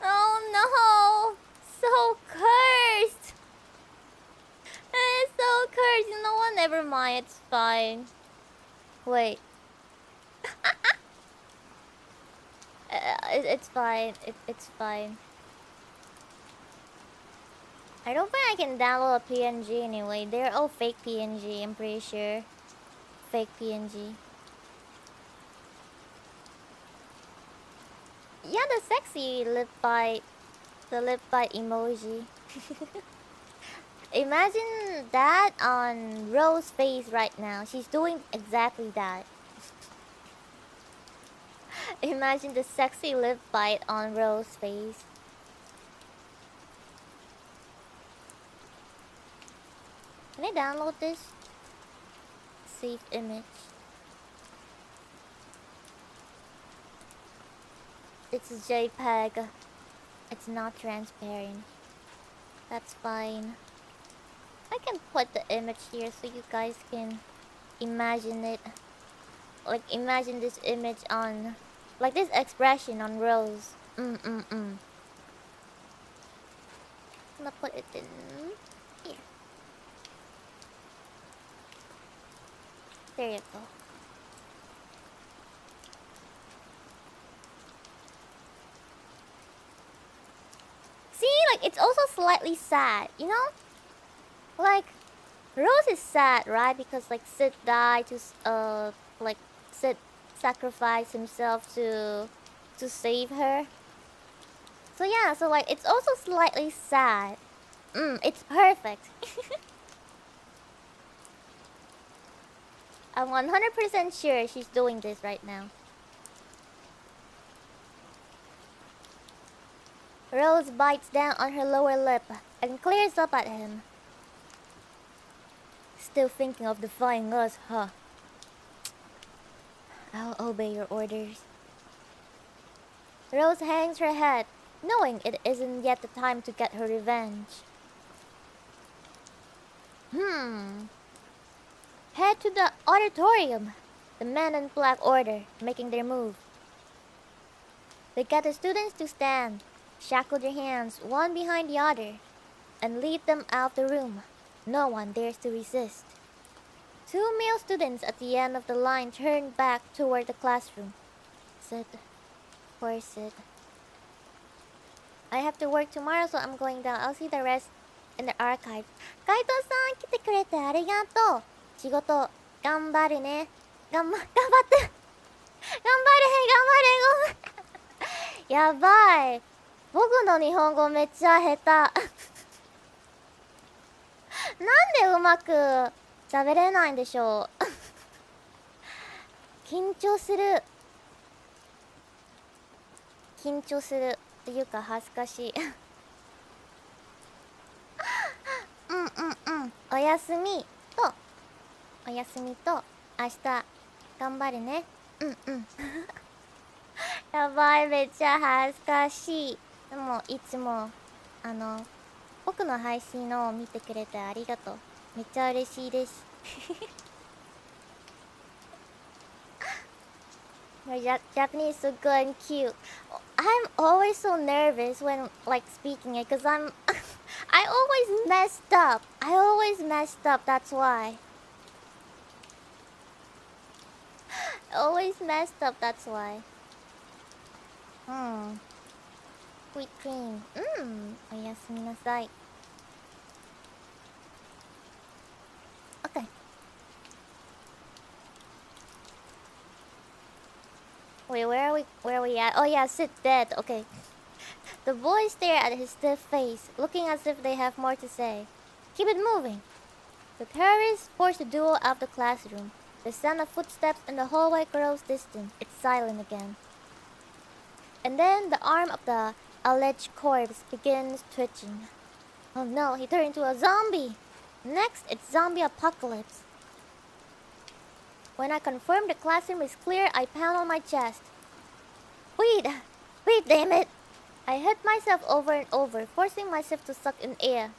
Oh no! So cursed! It's so cursed. You know what? Never mind. It's fine. Wait. It's fine. It's fine. I don't think I can download a PNG anyway. They're all fake PNG, I'm pretty sure. Fake PNG. Yeah, the sexy lip bite. The lip bite emoji. Imagine that on Rose's face right now. She's doing exactly that. Imagine the sexy lip bite on Rose's face. Can I download this? Save image. It's a JPEG. It's not transparent. That's fine. I can put the image here so you guys can imagine it. Like, imagine this image on... Like, this expression on Rose. I'm gonna put it in... Here. There you go. See, like, it's also slightly sad, you know? Like, Rose is sad, right? Because, like, Sid died to, like, Sid sacrificed himself to save her. So yeah, so like, it's also slightly sad. It's perfect. I'm 100% sure she's doing this right now. Rose bites down on her lower lip and glares up at him. Still thinking of defying us, huh? I'll obey your orders. Rose hangs her head, knowing it isn't yet the time to get her revenge. Head to the auditorium. The men in black order, making their move. They get the students to stand, shackle their hands one behind the other, and lead them out of the room. No one dares to resist. Two male students at the end of the line turned back toward the classroom. Sid, poor Sid. I have to work tomorrow, so I'm going down. I'll see the rest in the archive. カイトさん来てくれてありがとう。仕事頑張るね。頑張って。頑張れ、ごめん。やばい。僕の日本語めっちゃ下手。なんでうまく喋れないんでしょう。緊張するっていうか恥ずかしい。おやすみと明日頑張るね。やばい、めっちゃ恥ずかしい。でもいつも僕の配信を見てくれてありがとう。めっちゃ嬉しいです。Your Japanese is so good and cute. I'm always so nervous when like speaking it because I always messed up. That's why. Always messed up. That's why. Sweet dream. おやすみなさい。Okay. Wait, where are we at? Oh yeah, sit dead. Okay. The boys stare at his stiff face, looking as if they have more to say. Keep it moving. The terrorists force the duo out of the classroom. The sound of footsteps in the hallway grows distant. It's silent again. And then the arm of the alleged corpse begins twitching. Oh no, he turned into a zombie! Next, it's zombie apocalypse. When I confirm the classroom is clear, I pound on my chest. Wait, damn it! I hit myself over and over, forcing myself to suck in air.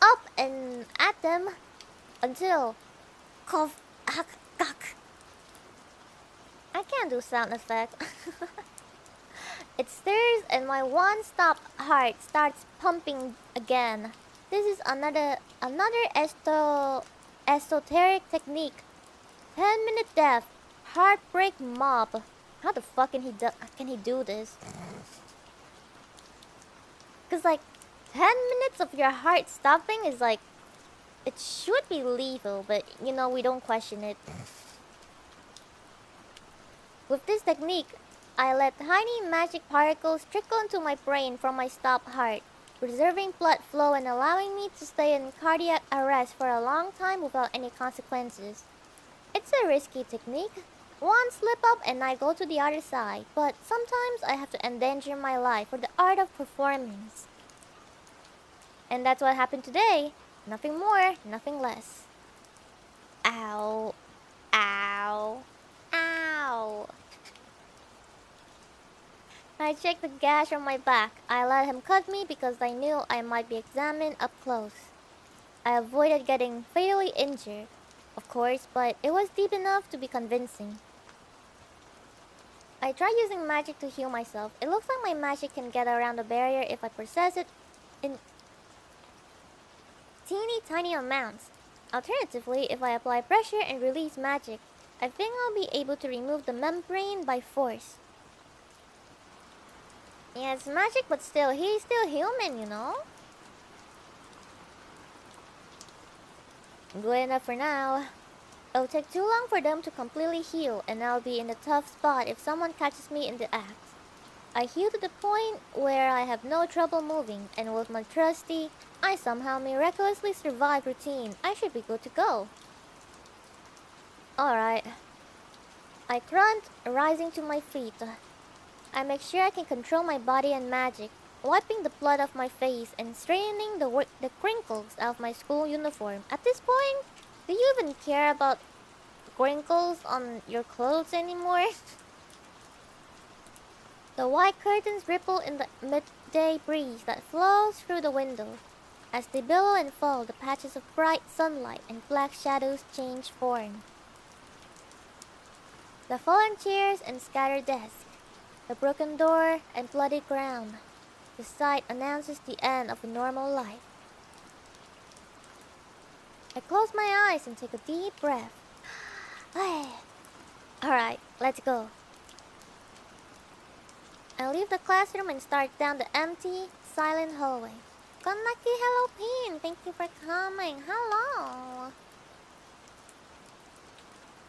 Up and at them until cough, hack, gawk. I can't do sound effect. It stirs and my one-stop heart starts pumping again. This is another esoteric technique. 10-minute death, heartbreak mob. How the fuck can he do this? Cause like 10 minutes of your heart stopping is like, it should be lethal, but you know, we don't question it. With this technique, I let tiny magic particles trickle into my brain from my stopped heart, preserving blood flow and allowing me to stay in cardiac arrest for a long time without any consequences. It's a risky technique. One slip up and I go to the other side, but sometimes I have to endanger my life for the art of performance. And that's what happened today. Nothing more, nothing less. Ow. Ow. Ow. I checked the gash on my back. I let him cut me because I knew I might be examined up close. I avoided getting fatally injured, of course, but it was deep enough to be convincing. I tried using magic to heal myself. It looks like my magic can get around the barrier if I process it in teeny tiny amounts. Alternatively, if I apply pressure and release magic, I think I'll be able to remove the membrane by force. Yeah, it's magic, but still, he's still human, you know? Good enough for now. It'll take too long for them to completely heal, and I'll be in a tough spot if someone catches me in the act. I heal to the point where I have no trouble moving, and with my trusty, I somehow miraculously survive routine, I should be good to go. Alright. I grunt, rising to my feet. I make sure I can control my body and magic, wiping the blood off my face and straightening the crinkles out of my school uniform. At this point, do you even care about crinkles on your clothes anymore? The white curtains ripple in the midday breeze that flows through the window. As they billow and fall, the patches of bright sunlight and black shadows change form. The The fallen chairs and scattered desks, the broken door and bloody ground. The sight announces the end of a normal life. I close my eyes and take a deep breath. Alright, let's go. I leave the classroom and start down the empty, silent hallway. Naki, hello Pin, thank you for coming. Hello.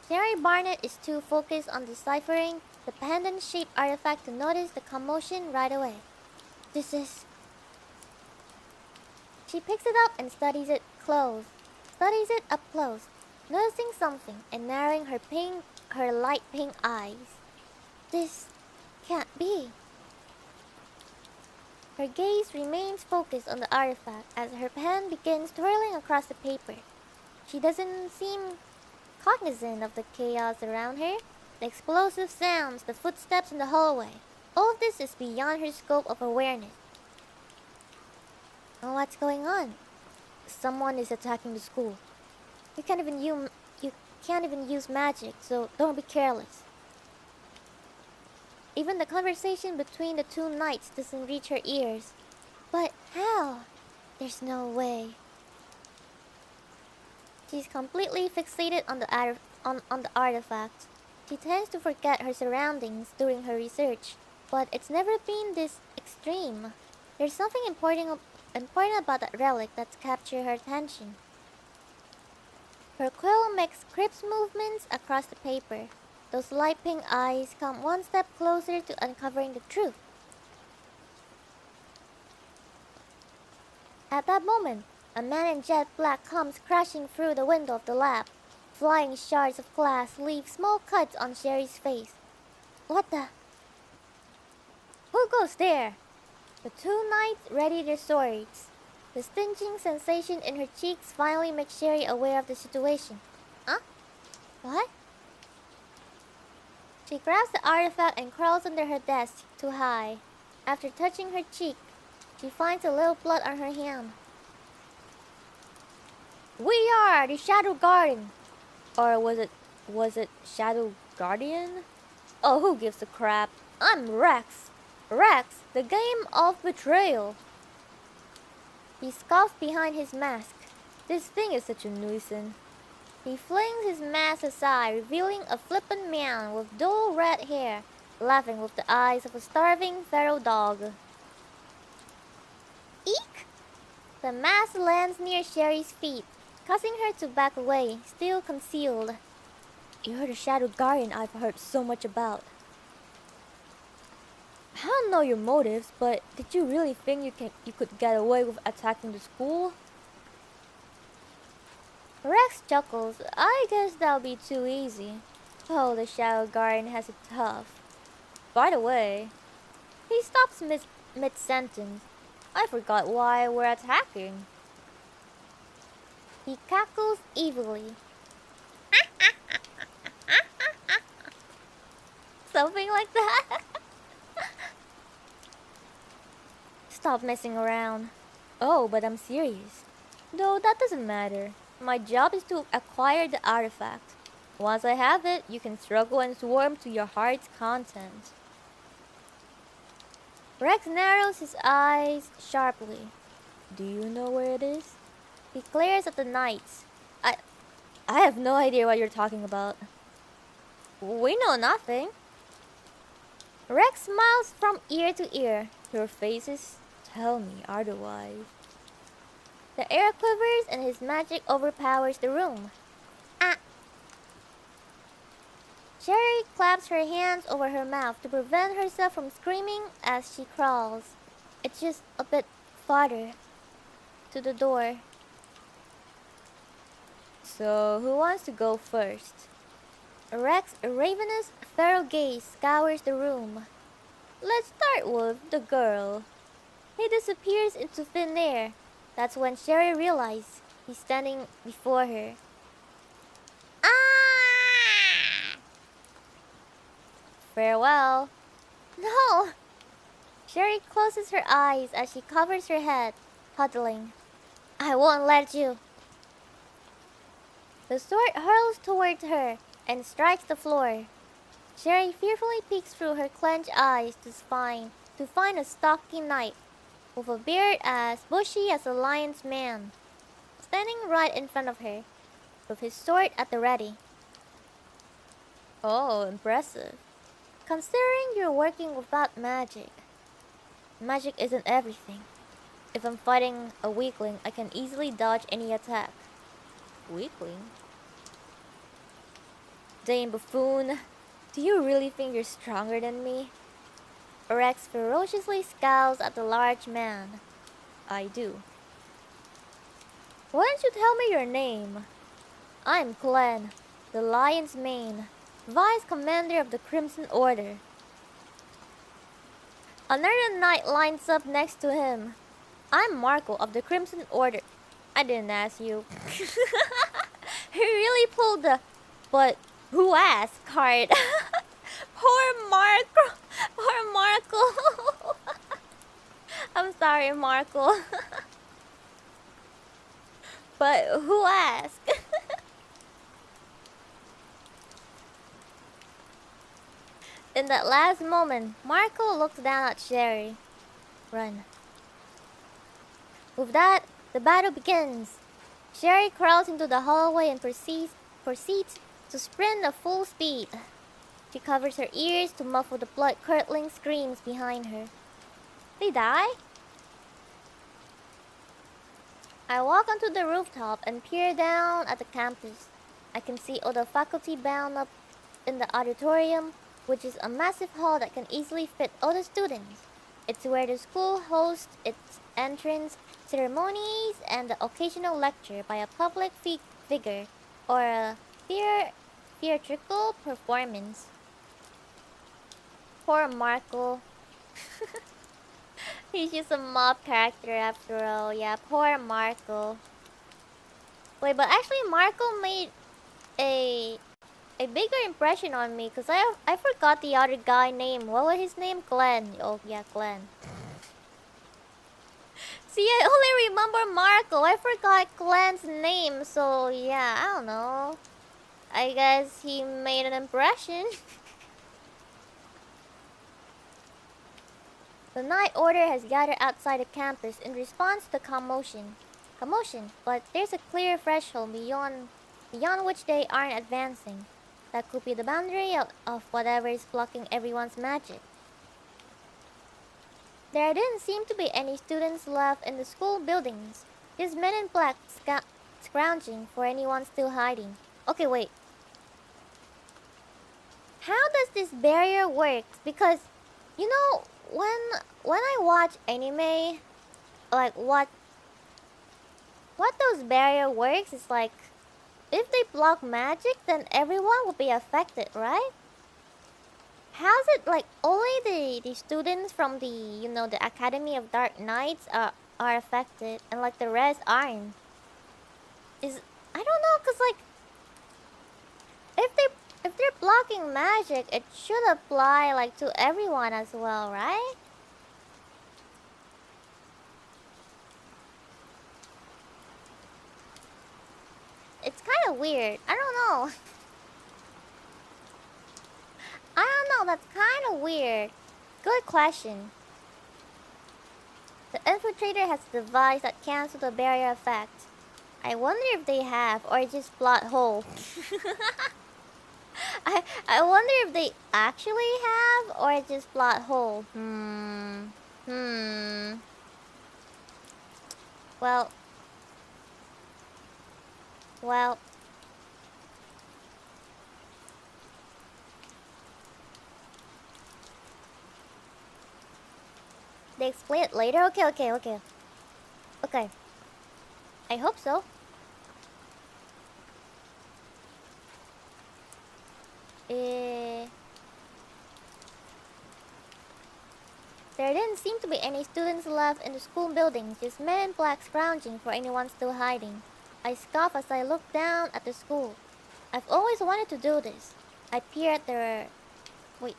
Jerry Barnett is too focused on deciphering the pendant-shaped artifact to notice the commotion right away. This is... She picks it up and studies it up close, noticing something and narrowing her light pink eyes. This can't be. Her gaze remains focused on the artifact as her pen begins twirling across the paper. She doesn't seem cognizant of the chaos around her, the explosive sounds, the footsteps in the hallway. All of this is beyond her scope of awareness. Oh, what's going on? Someone is attacking the school. You can't even use magic, so don't be careless. Even the conversation between the two knights doesn't reach her ears. But how? There's no way. She's completely fixated on the artifact. She tends to forget her surroundings during her research, but it's never been this extreme. There's something important about that relic that's captured her attention. Her quill makes crisp movements across the paper. Those light pink eyes come one step closer to uncovering the truth. At that moment, a man in jet black comes crashing through the window of the lab. Flying shards of glass leave small cuts on Sherry's face. What the? Who goes there? The two knights ready their swords. The stinging sensation in her cheeks finally makes Sherry aware of the situation. Huh? What? She grabs the artifact and crawls under her desk to hide. After touching her cheek, she finds a little blood on her hand. We are the Shadow Garden! Or was it Shadow Guardian? Oh, who gives a crap? I'm Rex! Rex, the game of betrayal! He scoffs behind his mask. This thing is such a nuisance. He flings his mask aside, revealing a flippant man with dull red hair, laughing with the eyes of a starving feral dog. Eek! The mask lands near Sherry's feet, causing her to back away, still concealed. You're the Shadow Guardian I've heard so much about. I don't know your motives, but did you really think you could get away with attacking the school? Rex chuckles. I guess that'll be too easy. Oh, the Shadow Guardian has it tough. By the way, he stops mid-sentence. I forgot why we're attacking. He cackles evilly. Something like that. Stop messing around. Oh, but I'm serious. Though that doesn't matter. My job is to acquire the artifact. Once I have it, you can struggle and swarm to your heart's content. Rex narrows his eyes sharply. Do you know where it is? He glares at the knights. I have no idea what you're talking about. We know nothing. Rex smiles from ear to ear. Your faces tell me otherwise. The air quivers and his magic overpowers the room. Ah! Sherry claps her hands over her mouth to prevent herself from screaming as she crawls. It's just a bit farther to the door. So, who wants to go first? Rex's ravenous, feral gaze scours the room. Let's start with the girl. He disappears into thin air. That's when Sherry realizes he's standing before her. Ah! Farewell. No! Sherry closes her eyes as she covers her head, huddling. I won't let you. The sword hurls towards her and strikes the floor. Sherry fearfully peeks through her clenched eyes to find a stocky knight with a beard as bushy as a lion's mane, standing right in front of her, with his sword at the ready. Oh, impressive. Considering you're working without magic. Magic isn't everything. If I'm fighting a weakling, I can easily dodge any attack. Weakling? Dame buffoon, do you really think you're stronger than me? Rex ferociously scowls at the large man. I do. Why don't you tell me your name? I'm Glenn, the Lion's Mane, Vice Commander of the Crimson Order. Another knight lines up next to him. I'm Marco of the Crimson Order. I didn't ask you. He really pulled the "but who asked" card. Poor Marco. Poor Marco. I'm sorry, Marco. But who asked? In that last moment, Marco looks down at Sherry. Run. With that, the battle begins. Sherry crawls into the hallway and proceeds to sprint at full speed. She covers her ears to muffle the blood-curdling screams behind her. They die? I walk onto the rooftop and peer down at the campus. I can see all the faculty bound up in the auditorium, which is a massive hall that can easily fit all the students. It's where the school hosts its entrance ceremonies and the occasional lecture by a public figure or a theatrical performance. Poor Marco. He's just a mob character after all. Yeah, poor Marco. Wait, but actually Marco made a bigger impression on me because I forgot the other guy name. What was his name? Glenn. Oh yeah, Glenn. See, I only remember Marco. I forgot Glenn's name. So yeah, I don't know. I guess he made an impression. The Night Order has gathered outside the campus in response to the commotion. But there's a clear threshold beyond which they aren't advancing. That could be the boundary of whatever is blocking everyone's magic. There didn't seem to be any students left in the school buildings. Just men in black scrounging for anyone still hiding. Okay, wait. How does this barrier work? Because, you know, when I watch anime, like what those barrier works is like, if they block magic, then everyone will be affected, right? How's it like only the students from the Academy of Dark Knights are affected and like the rest aren't? I don't know, cause like if they're blocking magic, it should apply like to everyone as well, right? It's kind of weird. I don't know. I don't know. That's kind of weird. Good question. The infiltrator has a device that cancels the barrier effect. I wonder if they have or just plot hole. I wonder if they actually have or just plot hole. Well. They explain it later? Okay. I hope so. There didn't seem to be any students left in the school buildings, just men in black scrounging for anyone still hiding. I scoff as I look down at the school. I've always wanted to do this. I peer at the... Wait.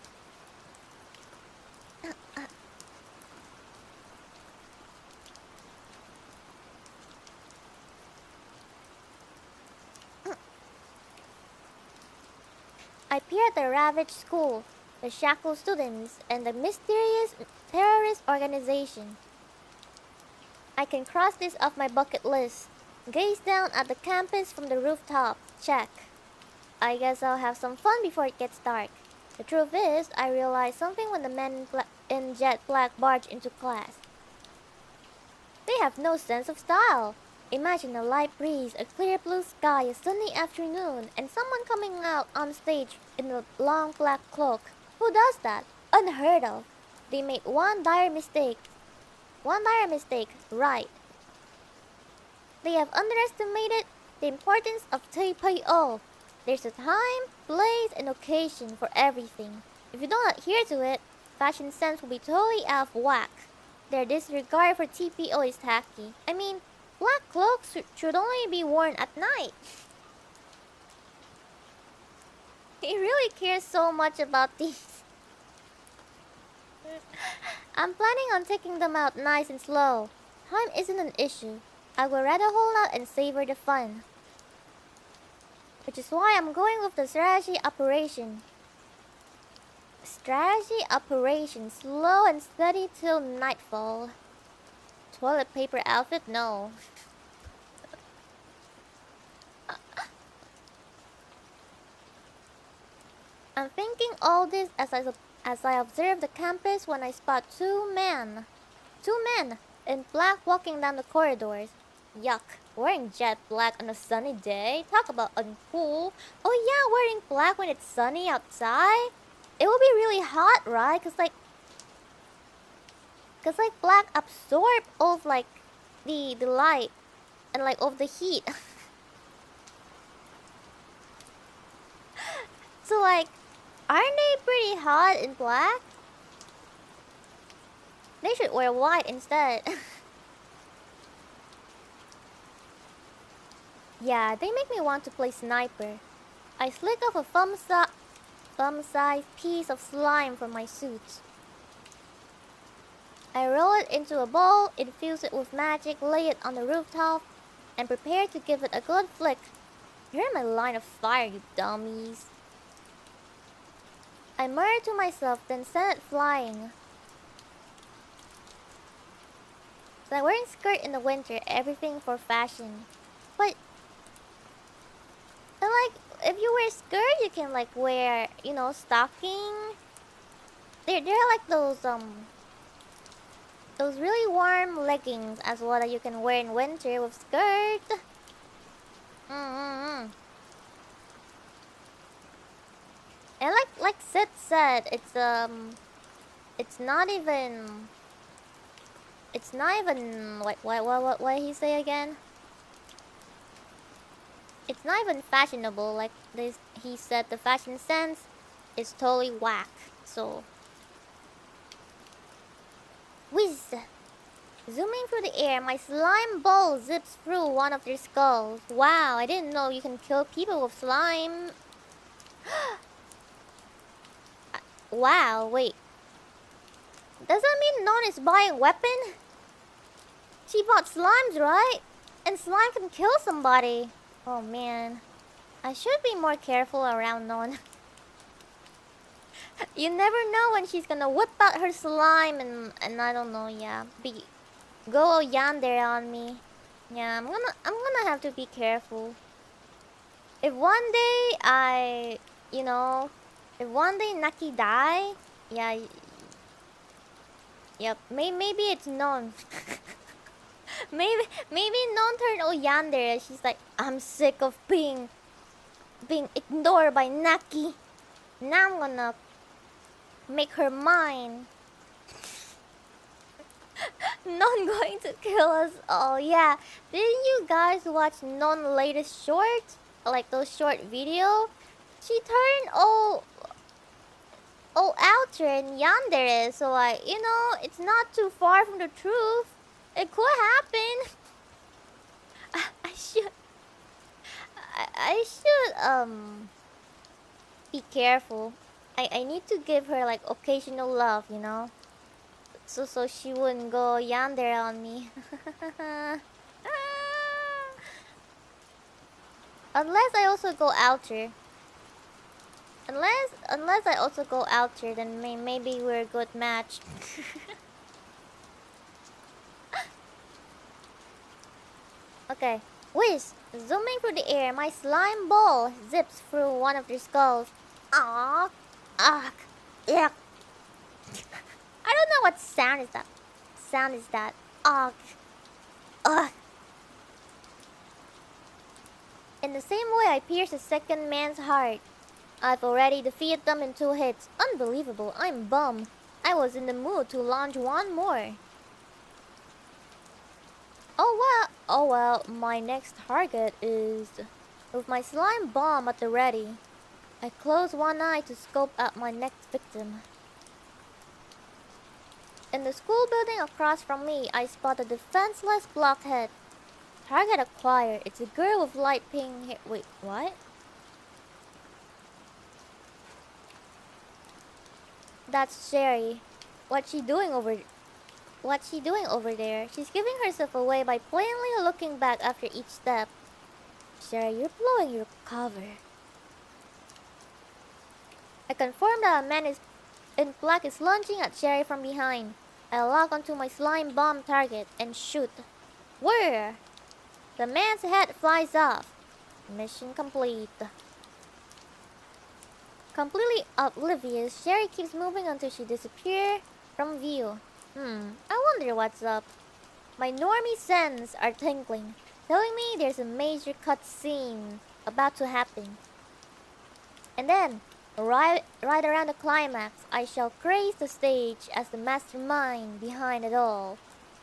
I peer at the ravaged school, the shackled students, and the mysterious terrorist organization. I can cross this off my bucket list. Gaze down at the campus from the rooftop. Check. I guess I'll have some fun before it gets dark. The truth is, I realized something when the men in jet black barged into class. They have no sense of style. Imagine a light breeze, a clear blue sky, a sunny afternoon, and someone coming out on stage in a long black cloak. Who does that? Unheard of. They made one dire mistake. Right. They have underestimated the importance of TPO. There's a time, place, and occasion for everything. If you don't adhere to it, fashion sense will be totally out of whack. Their disregard for TPO is tacky. I mean, black cloaks should only be worn at night. He really cares so much about these. I'm planning on taking them out nice and slow. Time isn't an issue. I would rather hold out and savor the fun. Which is why I'm going with the strategy operation. Strategy operation, slow and steady till nightfall. Toilet paper outfit? No. I'm thinking all this as I observe the campus when I spot two men in black walking down the corridors. Yuck, wearing jet black on a sunny day? Talk about uncool. Oh yeah, wearing black when it's sunny outside? It will be really hot, right? Cause black absorb all of like the light and like all of the heat. So like, aren't they pretty hot in black? They should wear white instead. Yeah, they make me want to play sniper. I slick off a thumb-sized piece of slime from my suit. I roll it into a bowl, infuse it with magic, lay it on the rooftop, and prepare to give it a good flick. You're in my line of fire, you dummies. I murmur to myself, then send it flying. Like wearing skirt in the winter, everything for fashion. But like, if you wear skirt, you can like wear, you know, stocking. They're like those really warm leggings as well that you can wear in winter with skirt. And like Sid said, it's not even what did he say again? It's not even fashionable. Like this, he said the fashion sense is totally whack. So, whiz! Zooming through the air, my slime ball zips through one of their skulls. Wow, I didn't know you can kill people with slime. Wow, wait. Does that mean Non is buying a weapon? She bought slimes, right? And slime can kill somebody. Oh man. I should be more careful around Non. You never know when she's gonna whip out her slime and I don't know, yeah. Go yandere on me. Yeah, I'm gonna have to be careful. If one day if one day Naki die, yeah, yep, maybe it's Non. maybe Non turned yandere. She's like, I'm sick of being ignored by Naki. Now I'm gonna make her mine. Non going to kill us all. Yeah, didn't you guys watch Non latest short? Like those short video? She turned all outer and yandere, so like, you know, it's not too far from the truth. It could happen. I should be careful. I need to give her like occasional love, you know, so she wouldn't go yandere on me. Unless I also go outer. Unless I also go out here, then maybe we're a good match. Okay. Whiz! Zooming through the air, my slime ball zips through one of their skulls. Aww. Ugh. Yuck. I don't know what sound is that. Ugh. Ugh. In the same way I pierce a second man's heart. I've already defeated them in 2 hits. Unbelievable, I'm bummed. I was in the mood to launch one more. Oh well, my next target is... With my slime bomb at the ready, I close one eye to scope out my next victim. In the school building across from me, I spot a defenseless blockhead. Target acquired. It's a girl with light pink hair. Wait, what? That's Sherry. What's she doing over there? She's giving herself away by plainly looking back after each step. Sherry, you're blowing your cover. I confirm that a man in black is lunging at Sherry from behind. I lock onto my slime bomb target and shoot. Where? The man's head flies off. Mission complete. Completely oblivious, Sherry keeps moving until she disappears from view. I wonder what's up. My normie senses are tingling, telling me there's a major cutscene about to happen. And then, right around the climax, I shall grace the stage as the mastermind behind it all.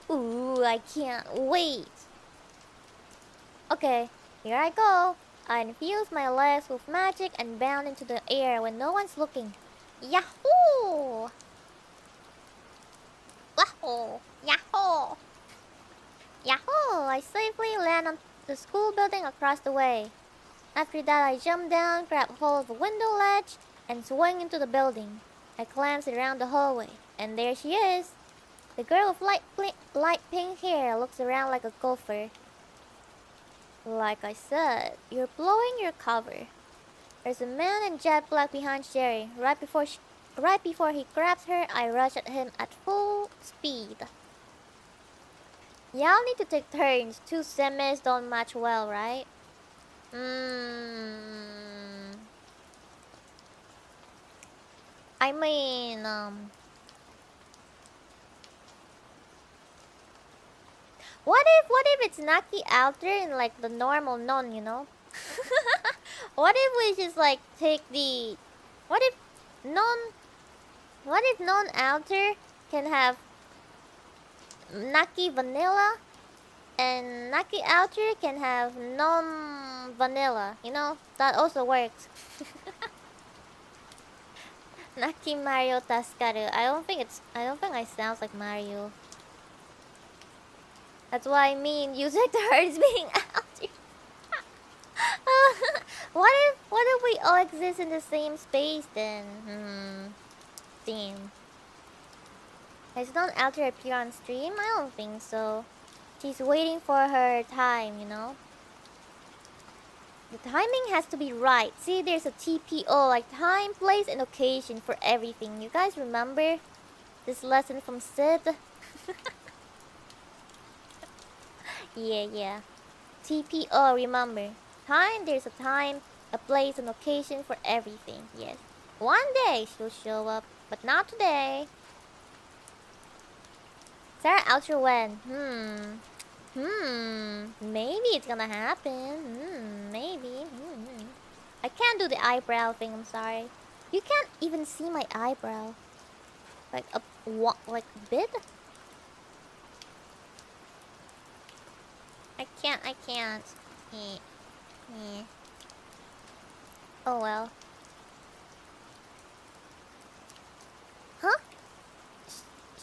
Ooh, I can't wait. Okay, here I go. I infuse my legs with magic and bound into the air when no one's looking. Yahoo! Wahoo! Yahoo! Yahoo! I safely land on the school building across the way. After that, I jump down, grab hold of a window ledge, and swing into the building. I glance around the hallway, and there she is. The girl with light pink hair looks around like a gopher. Like I said, you're blowing your cover. There's a man in jet black behind Sherry. Right before he grabs her, I rush at him at full speed. Y'all need to take turns. 2 semis don't match well, right? I mean, What if it's Naki out there in like the normal non, you know? What if we just like take the... What if non outer can have Naki vanilla and Naki outer can have non vanilla, you know? That also works. Naki Mario Tascaru. I don't think I sounds like Mario. That's what I mean. Using the words being out here. What if we all exist in the same space then? Damn. Has non alter appear on stream? I don't think so. She's waiting for her time, you know? The timing has to be right. See, there's a TPO, like time, place, and occasion for everything. You guys remember this lesson from Sid? Yeah. TPO, remember. Time, there's a time, a place, an occasion for everything. Yes. One day she'll show up, but not today. Sara Outer when? Maybe it's gonna happen. Maybe. I can't do the eyebrow thing, I'm sorry. You can't even see my eyebrow. Like a bit? I can't. Oh well. Huh?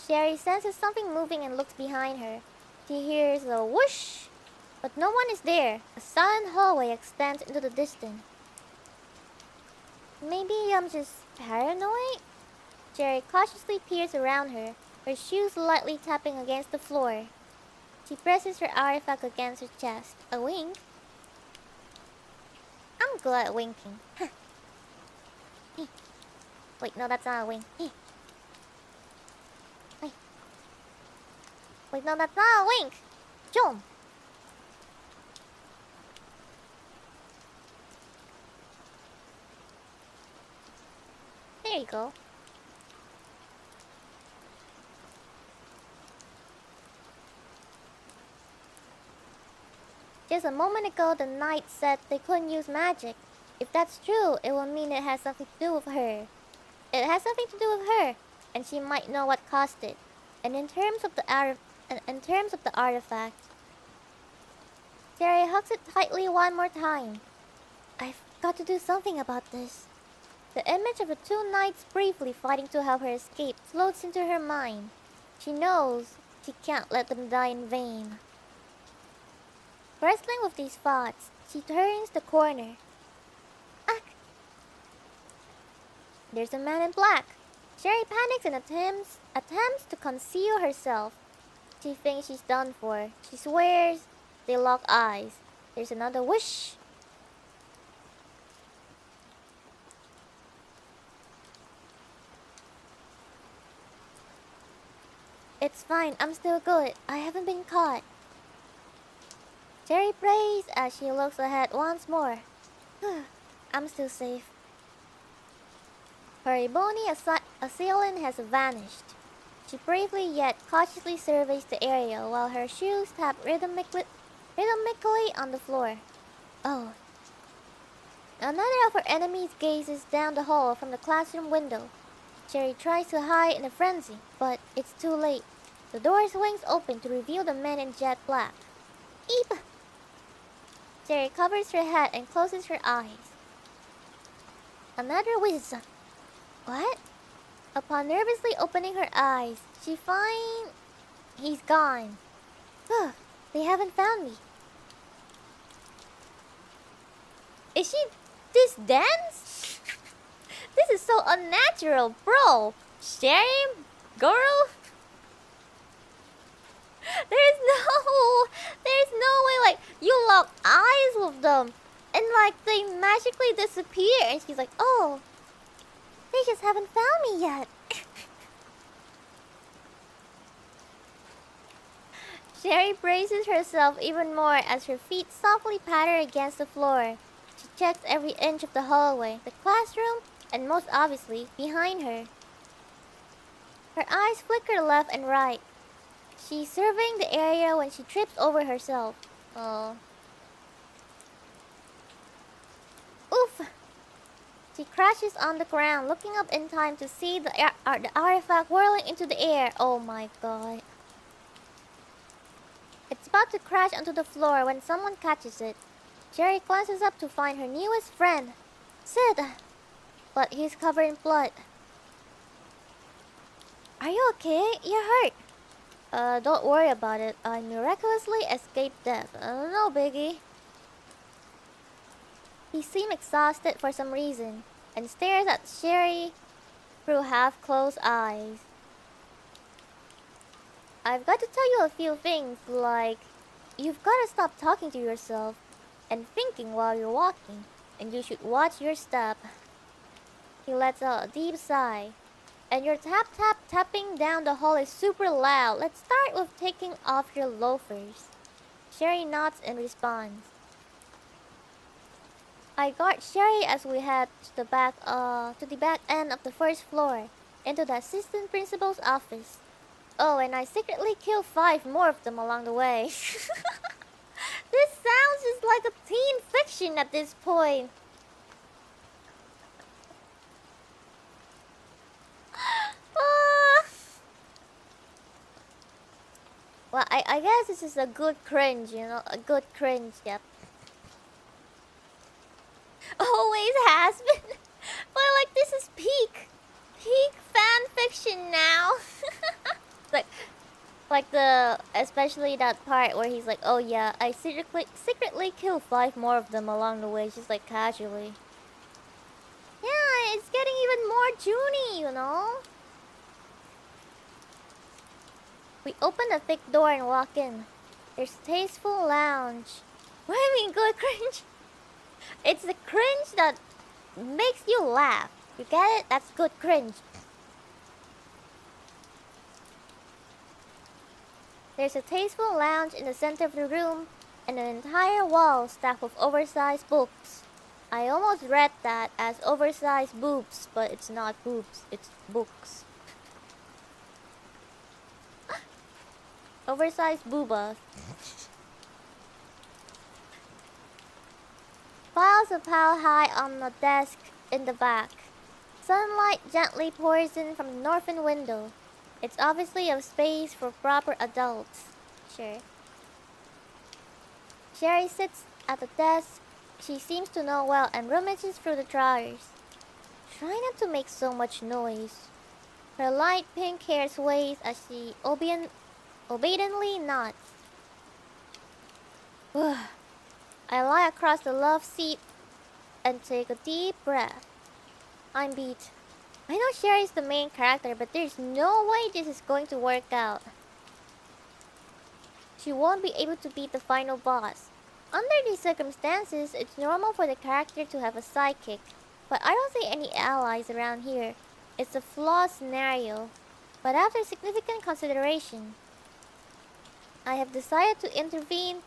Sherry senses something moving and looks behind her. She hears a whoosh, but no one is there. A silent hallway extends into the distance. Maybe I'm just paranoid? Sherry cautiously peers around her, her shoes lightly tapping against the floor. She presses her artifact against her chest. A wink? I'm good at winking. Wait, no, that's not a wing. Wait, no, that's not a wink. Jump. There you go. Just a moment ago, the knight said they couldn't use magic. If that's true, it will mean it has something to do with her. It has something to do with her, and she might know what caused it. And in terms of the artifact, Jerry hugs it tightly one more time. I've got to do something about this. The image of the two knights briefly fighting to help her escape floats into her mind. She knows she can't let them die in vain. Wrestling with these thoughts, she turns the corner. Ah! There's a man in black. Sherry panics and attempts to conceal herself. She thinks she's done for. She swears. They lock eyes. There's another whoosh. It's fine, I'm still good. I haven't been caught. Sherry prays as she looks ahead once more. I'm still safe. Her ebony assailant has vanished. She bravely yet cautiously surveys the area while her shoes tap rhythmically on the floor. Oh. Another of her enemies gazes down the hall from the classroom window. Sherry tries to hide in a frenzy, but it's too late. The door swings open to reveal the man in jet black. Eep! Sherry covers her head and closes her eyes. Another whiz. What? Upon nervously opening her eyes, she finds he's gone. They haven't found me. Is she this dense? This is so unnatural, bro. Sherry, girl. There's no way, like, you lock eyes with them and like they magically disappear and she's like, oh, they just haven't found me yet. Sherry braces herself even more as her feet softly patter against the floor. She checks every inch of the hallway, the classroom, and most obviously, behind her. Her eyes flicker left and right. She's surveying the area when she trips over herself. Oh. Oof! She crashes on the ground, looking up in time to see the artifact whirling into the air. Oh my god. It's about to crash onto the floor when someone catches it. Jerry glances up to find her newest friend, Sid. But he's covered in blood. Are you okay? You're hurt. Don't worry about it. I miraculously escaped death. No biggie. He seemed exhausted for some reason and stares at Sherry through half-closed eyes. I've got to tell you a few things, like you've got to stop talking to yourself and thinking while you're walking, and you should watch your step. He lets out a deep sigh. And your tapping down the hall is super loud. Let's start with taking off your loafers. Sherry nods in response. I guard Sherry as we head to the back end of the first floor, into the assistant principal's office. Oh, and I secretly kill 5 more of them along the way. This sounds just like a teen fiction at this point. Well, I guess this is a good cringe, you know? A good cringe, yep. Always has been. But like, this is peak fan fiction now. like the, especially that part where he's like, oh yeah, I secretly kill 5 more of them along the way, just like casually. Yeah, it's getting even more Junie, you know? We open the thick door and walk in. There's a tasteful lounge. What do you mean good cringe? It's the cringe that makes you laugh. You get it? That's good cringe. There's a tasteful lounge in the center of the room and an entire wall stacked with oversized books. I almost read that as oversized boobs, but it's not boobs, it's books. Oversized boobas. Files are piled high on the desk in the back. Sunlight gently pours in from the northern window. It's obviously a space for proper adults. Sure. Sherry sits at the desk she seems to know well and rummages through the drawers. Try not to make so much noise. Her light pink hair sways as she obediently nods. I lie across the love seat and take a deep breath. I'm beat. I know Sherry's the main character, but there's no way this is going to work out. She won't be able to beat the final boss. Under these circumstances, it's normal for the character to have a sidekick, but I don't see any allies around here. It's a flawed scenario, but after significant consideration, I have decided to intervene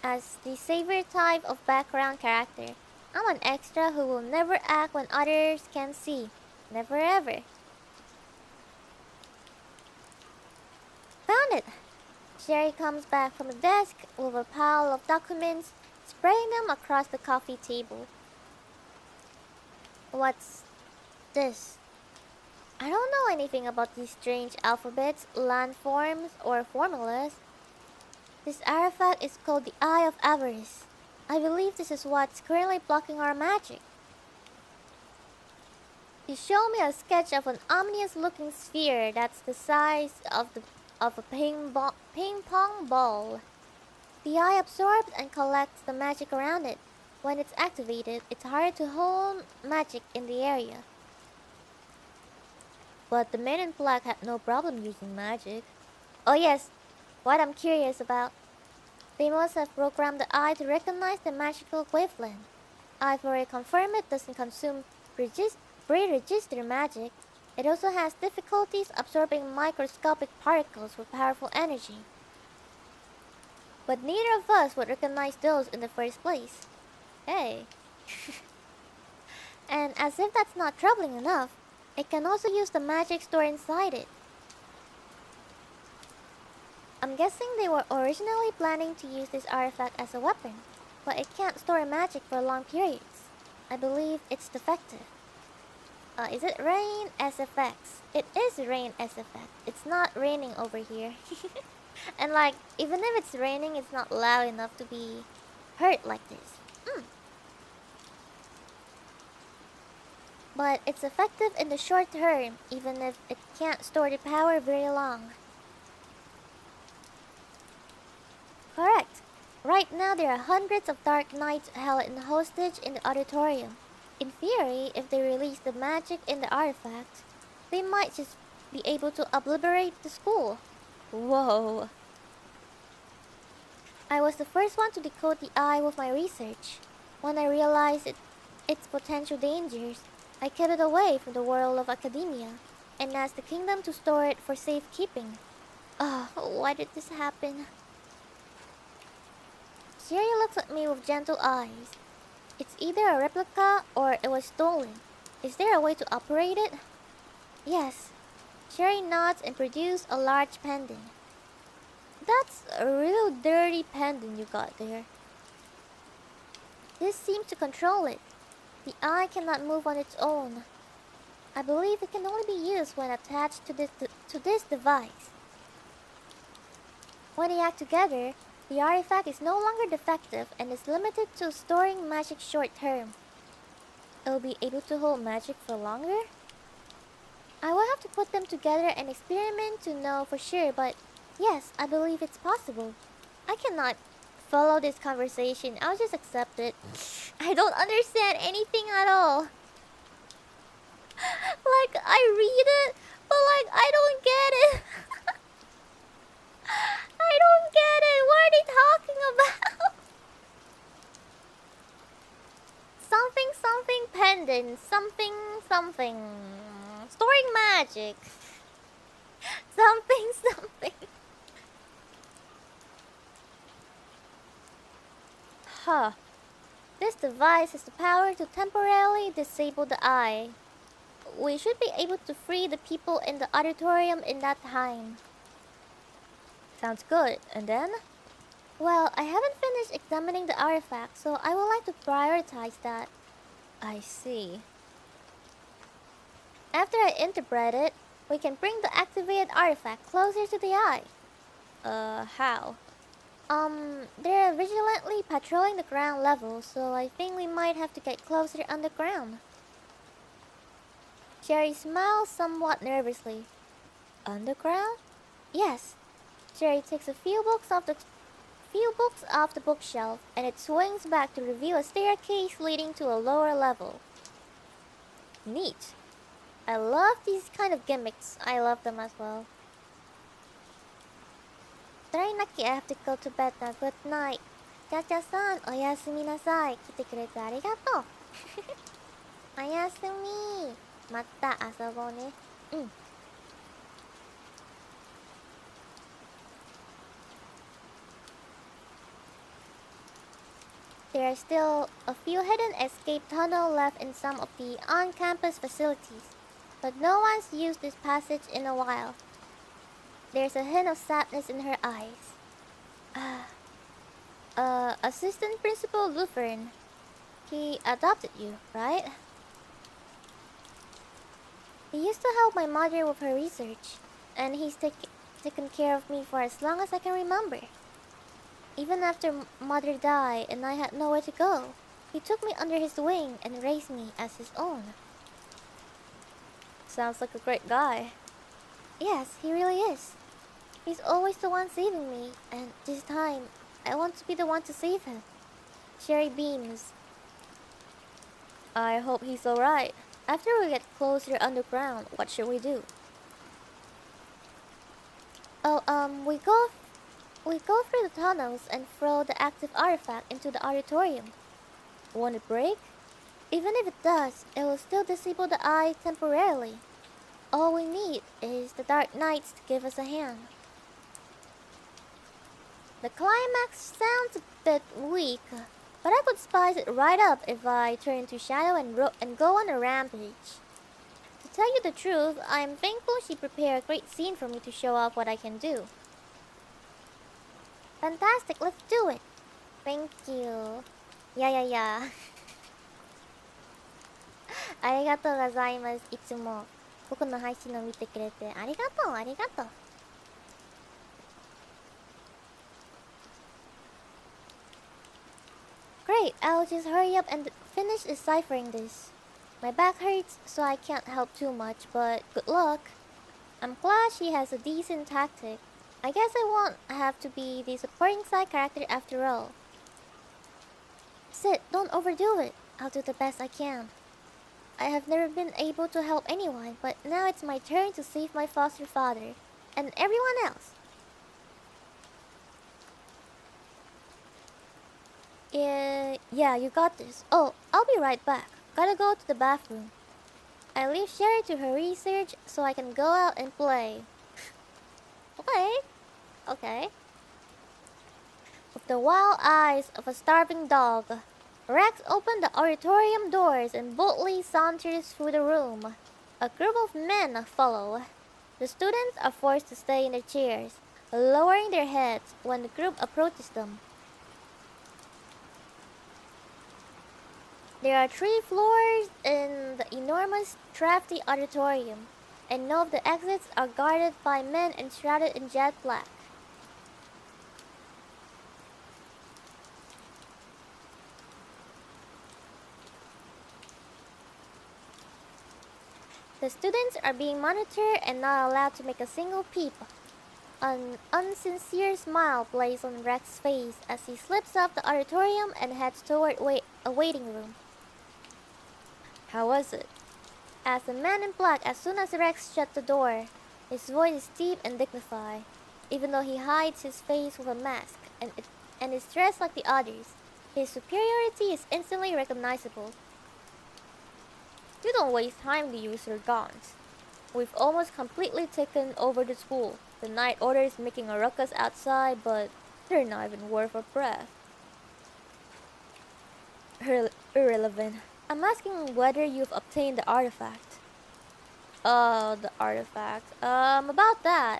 as the savior type of background character. I'm an extra who will never act when others can see. Never ever. Found it! Sherry comes back from the desk with a pile of documents, spraying them across the coffee table. What's this? I don't know anything about these strange alphabets, landforms, or formulas. This artifact is called the Eye of Avarice. I believe this is what's currently blocking our magic. You show me a sketch of an ominous-looking sphere that's the size of a ping pong ball. The eye absorbs and collects the magic around it. When it's activated, it's harder to hold magic in the area. But the men in black had no problem using magic. Oh yes, what I'm curious about. They must have programmed the eye to recognize the magical wavelength. I've already confirmed it doesn't consume pre-register magic. It also has difficulties absorbing microscopic particles with powerful energy. But neither of us would recognize those in the first place. Hey. And as if that's not troubling enough, it can also use the magic stored inside it. I'm guessing they were originally planning to use this artifact as a weapon, but it can't store magic for long periods. I believe it's defective. Is it rain SFX? It is rain SFX. It's not raining over here. And like, even if it's raining, it's not loud enough to be heard like this. But it's effective in the short term, even if it can't store the power very long. Correct. Right now there are hundreds of Dark Knights held in hostage in the auditorium. In theory, if they release the magic in the artifact, they might just be able to obliterate the school. Whoa. I was the first one to decode the eye with my research. When I realized its potential dangers, I kept it away from the world of academia and asked the kingdom to store it for safekeeping. Why did this happen? Sherry looks at me with gentle eyes. It's either a replica or it was stolen. Is there a way to operate it? Yes. Sherry nods and produces a large pendant. That's a real dirty pendant you got there. This seems to control it. The eye cannot move on its own. I believe it can only be used when attached to this device. When they act together, the artifact is no longer defective and is limited to storing magic short term. It will be able to hold magic for longer? I will have to put them together and experiment to know for sure, but yes, I believe it's possible. I cannot follow this conversation. I'll just accept it. I don't understand anything at all. Like, I read it, but like, I don't get it. I don't get it. What are they talking about? Something pendant. Something. something. Storing magic. Something, something. Huh. This device has the power to temporarily disable the eye. We should be able to free the people in the auditorium in that time. Sounds good. And then? Well, I haven't finished examining the artifact, so I would like to prioritize that. I see. After I interpret it, we can bring the activated artifact closer to the eye. How? They're vigilantly patrolling the ground level, so I think we might have to get closer underground. Cherry smiles somewhat nervously. Underground? Yes. Cherry takes a few books off the bookshelf, and it swings back to reveal a staircase leading to a lower level. Neat. I love these kind of gimmicks. I love them as well. Sorry, Naki, I have to go to bed now. Good night. ちゃちゃさん、おやすみなさい。来てくれてありがとう。おやすみ。また遊ぼうね。うん。There are still a few hidden escape tunnels left in some of the on-campus facilities, but no one's used this passage in a while. There's a hint of sadness in her eyes. Assistant Principal Lufern. He adopted you, right? He used to help my mother with her research, and he's taken care of me for as long as I can remember. Even after mother died and I had nowhere to go, he took me under his wing and raised me as his own. Sounds like a great guy. Yes, he really is. He's always the one saving me, and this time, I want to be the one to save him. Cherry beams. I hope he's alright. After we get closer underground, what should we do? Oh, we go through the tunnels and throw the active artifact into the auditorium. Won't it break? Even if it does, it will still disable the eye temporarily. All we need is the Dark Knights to give us a hand. The climax sounds a bit weak, but I could spice it right up if I turn to Shadow and go on a rampage. To tell you the truth, I am thankful she prepared a great scene for me to show off what I can do. Fantastic, let's do it. Thank you. Yeah. ありがとうございます。いつも僕の配信を見てくれてありがとう、ありがとう。Great, I'll just hurry up and finish deciphering this. My back hurts, so I can't help too much, but good luck. I'm glad she has a decent tactic. I guess I won't have to be the supporting side character after all. Sit, don't overdo it. I'll do the best I can. I have never been able to help anyone, but now it's my turn to save my foster father, and everyone else. Yeah, you got this. Oh, I'll be right back. Gotta go to the bathroom. I leave Sherry to her research so I can go out and play. Okay. With the wild eyes of a starving dog, Rex opened the auditorium doors and boldly saunters through the room. A group of men follow. The students are forced to stay in their chairs, lowering their heads when the group approaches them. There are 3 floors in the enormous, drafty auditorium, and none of the exits are guarded by men enshrouded in jet black. The students are being monitored and not allowed to make a single peep. An unsincere smile plays on Rex's face as he slips off the auditorium and heads toward a waiting room. How was it? Asked the man in black as soon as Rex shut the door. His voice is deep and dignified, even though he hides his face with a mask and is dressed like the others. His superiority is instantly recognizable. You don't waste time to use your guns. We've almost completely taken over the school. The Night Order is making a ruckus outside, but they're not even worth a breath. Irrelevant. I'm asking whether you've obtained the artifact. The artifact. About that.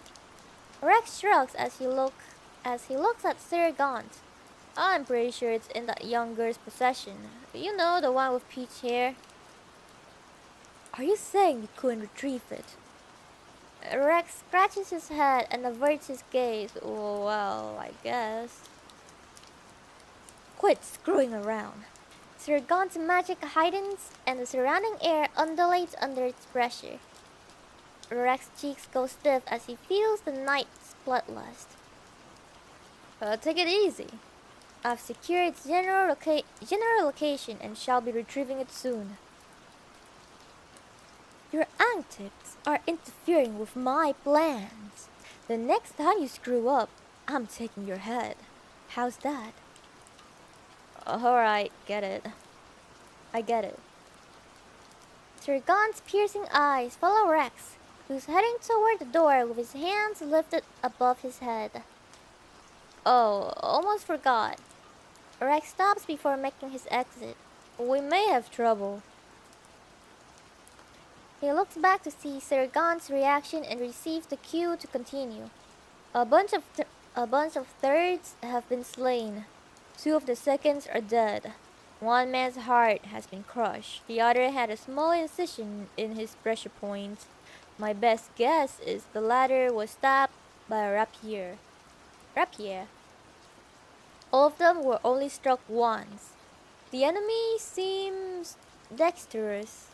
Rex shrugs as he looks at Sir Gaunt. I'm pretty sure it's in that young girl's possession. You know, the one with peach hair. Are you saying you couldn't retrieve it? Rex scratches his head and averts his gaze. Well, I guess. Quit screwing around. Sir Gaunt's magic heightens and the surrounding air undulates under its pressure. Rex's cheeks go stiff as he feels the night's bloodlust. Take it easy. I've secured its general location and shall be retrieving it soon. Your antics are interfering with my plans. The next time you screw up, I'm taking your head. How's that? Alright, get it. I get it. Sir Gaunt's piercing eyes follow Rex, who's heading toward the door with his hands lifted above his head. Oh, almost forgot. Rex stops before making his exit. We may have trouble. He looks back to see Sir Gaunt's reaction and receives the cue to continue. A bunch of thirds have been slain. 2 of the seconds are dead. One man's heart has been crushed. The other had a small incision in his pressure point. My best guess is the latter was stabbed by a rapier. All of them were only struck once. The enemy seems dexterous,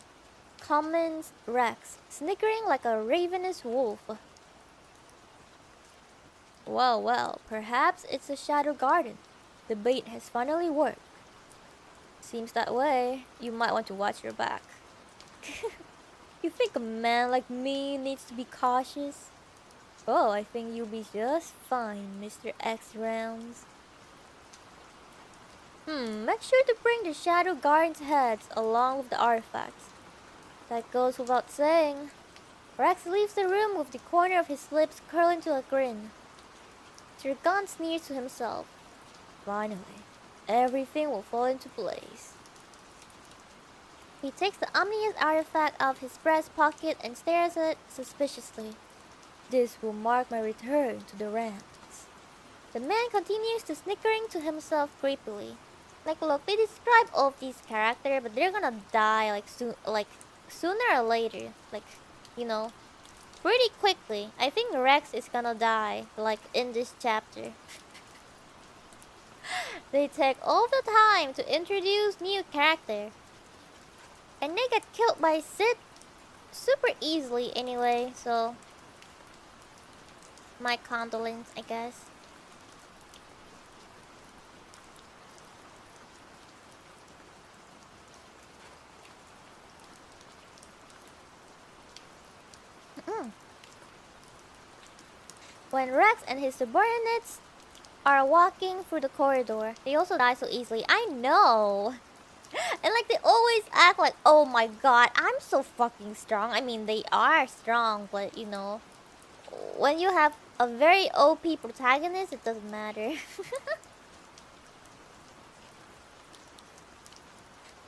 comments Rex, snickering like a ravenous wolf. Well, perhaps it's a shadow garden. The bait has finally worked. Seems that way. You might want to watch your back. You think a man like me needs to be cautious? Oh, I think you'll be just fine, Mr. X Rounds. Make sure to bring the Shadow Guardian's heads along with the artifacts. That goes without saying. Rex leaves the room with the corner of his lips curling to a grin. Sir Gaunt sneers to himself. Finally, everything will fall into place. He takes the ominous artifact out of his breast pocket and stares at it suspiciously. This will mark my return to the ranks. The man continues to snickering to himself creepily. Like, look, they describe all of these characters, but they're gonna die sooner or later. Like, you know, pretty quickly. I think Rex is gonna die, like, in this chapter. They take all the time to introduce new character. And they get killed by Sid super easily anyway, so my condolence, I guess. When Rex and his subordinates are walking through the corridor, they also die so easily. I know! And like they always act like, oh my god, I'm so fucking strong. I mean, they are strong, but you know, when you have a very OP protagonist, it doesn't matter.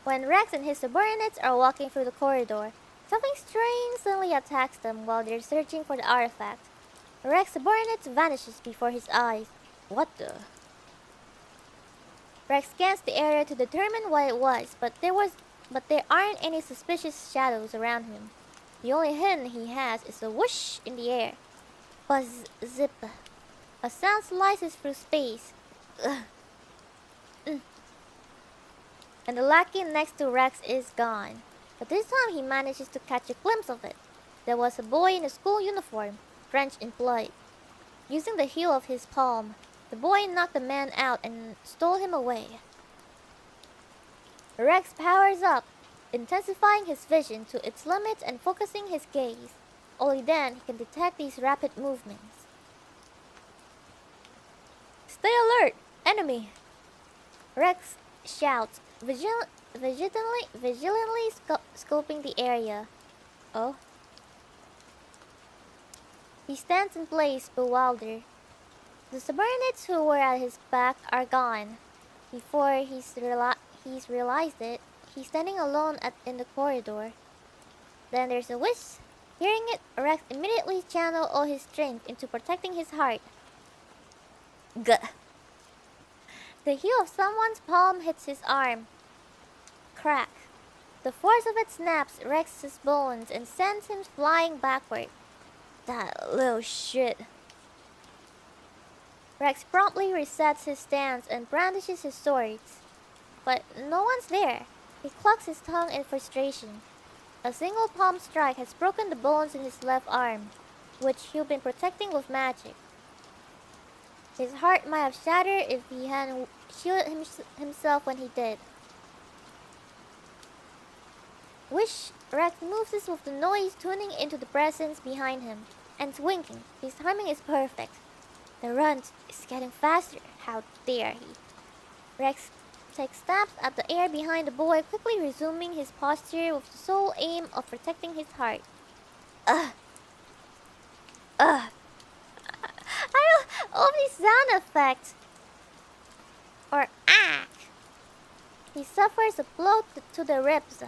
When Rex and his subordinates are walking through the corridor, something strange suddenly attacks them while they're searching for the artifact. Rex's subordinate vanishes before his eyes. What the? Rex scans the area to determine what it was, but there aren't any suspicious shadows around him. The only hint he has is a whoosh in the air. Buzz, zip. A sound slices through space. And the lackey next to Rex is gone. But this time he manages to catch a glimpse of it. There was a boy in a school uniform, drenched in blood. Using the heel of his palm, the boy knocked the man out and stole him away. Rex powers up, intensifying his vision to its limits and focusing his gaze. Only then he can detect these rapid movements. Stay alert! Enemy! Rex shouts, vigilantly scoping the area. Oh. He stands in place, bewildered. The subordinates who were at his back are gone. Before he's realized it, he's standing alone in the corridor. Then there's a whiz. Hearing it, Rex immediately channeled all his strength into protecting his heart. Gah! The heel of someone's palm hits his arm. Crack. The force of it snaps Rex's bones and sends him flying backward. That little shit. Rex promptly resets his stance and brandishes his swords. But no one's there. He clucks his tongue in frustration. A single palm strike has broken the bones in his left arm, which he'd been protecting with magic. His heart might have shattered if he hadn't shielded himself when he did. Wish Rex moves this with the noise tuning into the presence behind him, and winking. His timing is perfect. The run is getting faster. How dare he? Rex takes stabs at the air behind the boy, quickly resuming his posture with the sole aim of protecting his heart. I don't... all these sound effects. Or ah! He suffers a blow to the ribs.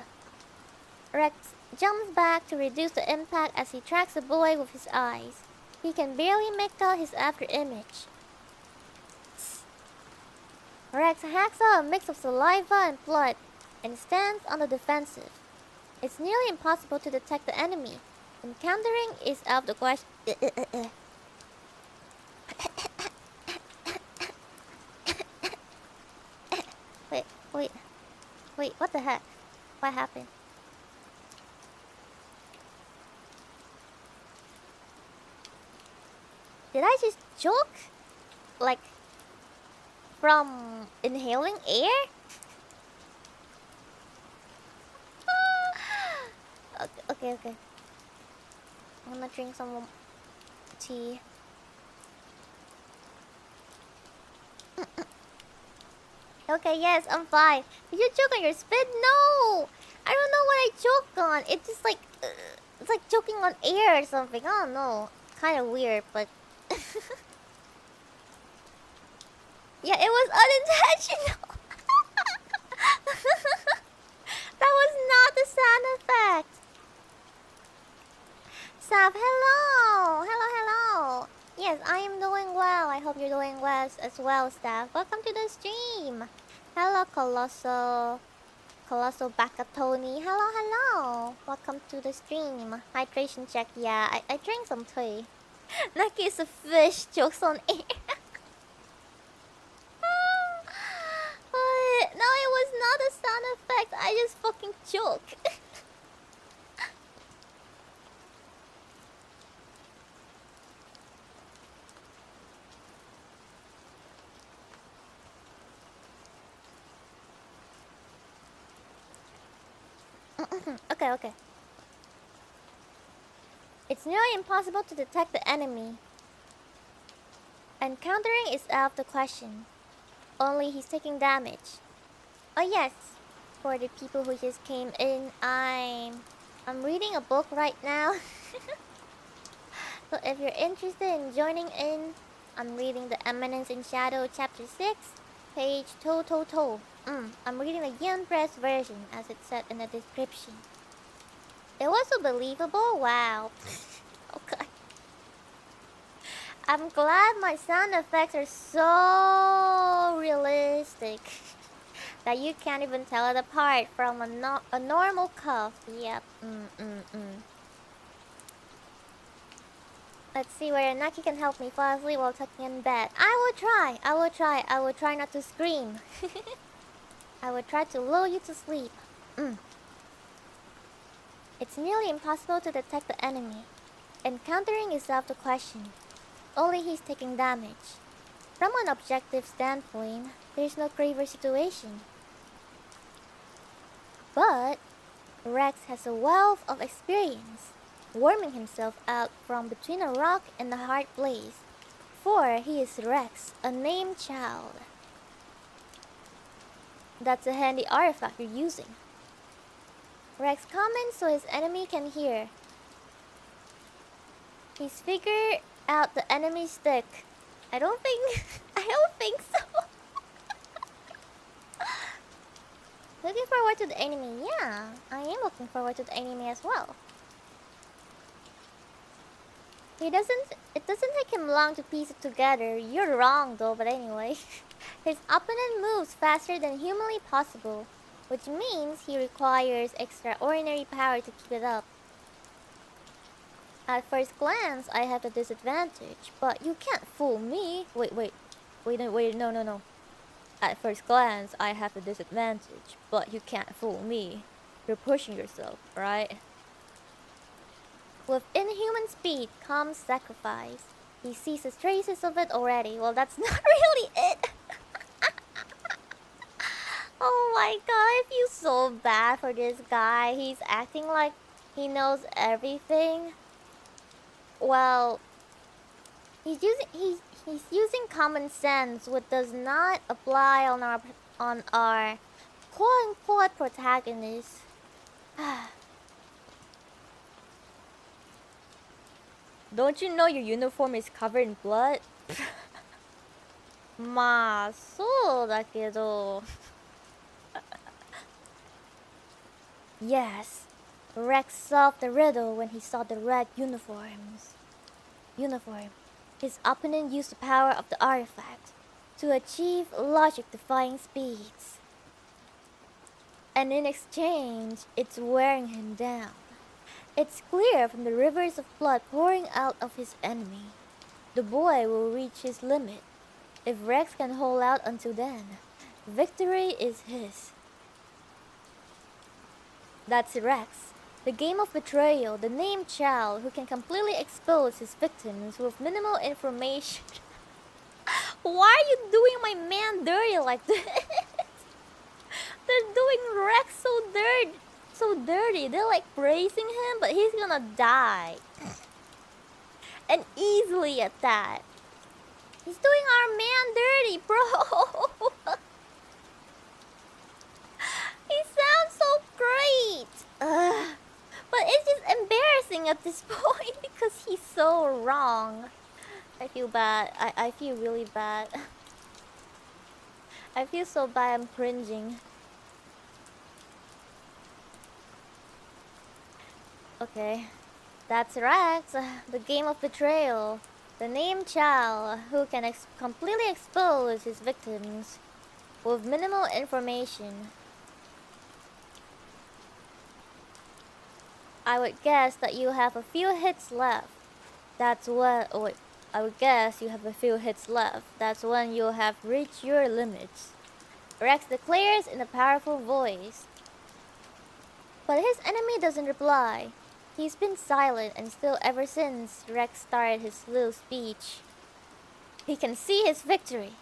Rex jumps back to reduce the impact as he tracks the boy with his eyes. He can barely make out his after image. Rex hacks out a mix of saliva and blood and stands on the defensive. It's nearly impossible to detect the enemy. Encountering is out of the question. Wait, what the heck? What happened? Did I just choke? Like, from inhaling air? Okay. I'm gonna drink some tea. Okay, yes, I'm fine. Did you choke on your spit? No! I don't know what I choked on. It's just like... it's like choking on air or something. I don't know. Kind of weird, but... yeah, it was unintentional. That was not the sound effect. Saf, hello! Hello! Yes, I am doing well. I hope you're doing well as well, Staff. Welcome to the stream. Hello, Colossal Bakatoni. Hello. Welcome to the stream. Hydration check. Yeah, I drank some tea. Naki is a fish. Jokes on air. No, it was not a sound effect. I just fucking choked. Okay. It's nearly impossible to detect the enemy. Encountering is out of the question. Only he's taking damage. Oh yes, for the people who just came in, I'm reading a book right now. So if you're interested in joining in, I'm reading the Eminence in Shadow chapter 6, page to. I'm reading the Yen Press version as it said in the description. It was so believable. Wow. Okay. I'm glad my sound effects are so realistic that you can't even tell it apart from a normal cough. Yep. Let's see whether Naki can help me fall asleep while tucking in bed. I will try not to scream. I will try to lull you to sleep. It's nearly impossible to detect the enemy. Encountering is out of the question. Only he's taking damage. From an objective standpoint, there's no graver situation. But Rex has a wealth of experience, worming himself out from between a rock and a hard place. For he is Rex, a named child. That's a handy artifact you're using. Rex comments so his enemy can hear. He's figured out the enemy's stick. I don't think so. Looking forward to the anime. Yeah, I am looking forward to the anime as well. It doesn't take him long to piece it together. You're wrong though, but anyway. His opponent moves faster than humanly possible, which means he requires extraordinary power to keep it up. At first glance, I have the disadvantage, but you can't fool me. Wait, no. At first glance, I have the disadvantage, but you can't fool me. You're pushing yourself, right? With inhuman speed comes sacrifice. He sees the traces of it already. Well, that's not really it. Oh my god, I feel so bad for this guy. He's acting like he knows everything. Well, he's using common sense, which does not apply on our quote-unquote protagonist. Don't you know your uniform is covered in blood? まあ、そうだけど。Yes, Rex solved the riddle when he saw the red uniform. His opponent used the power of the artifact to achieve logic-defying speeds. And in exchange, it's wearing him down. It's clear from the rivers of blood pouring out of his enemy. The boy will reach his limit. If Rex can hold out until then, victory is his. That's Rex, the game of betrayal, the named child who can completely expose his victims with minimal information. Why are you doing my man dirty like this? They're doing Rex so dirty. They're like praising him, but he's gonna die. And easily at that. He's doing our man dirty, bro. He sounds so great. But it's just embarrassing at this point because he's so wrong. I feel bad. I feel really bad. I feel so bad. I'm cringing. Okay. That's Rex, the game of betrayal. The named child who can completely expose his victims with minimal information. I would guess that you have a few hits left. That's what... Oh wait. I would guess you have a few hits left. That's when you'll have reached your limits. Rex declares in a powerful voice. But his enemy doesn't reply. He's been silent and still ever since Rex started his little speech. He can see his victory,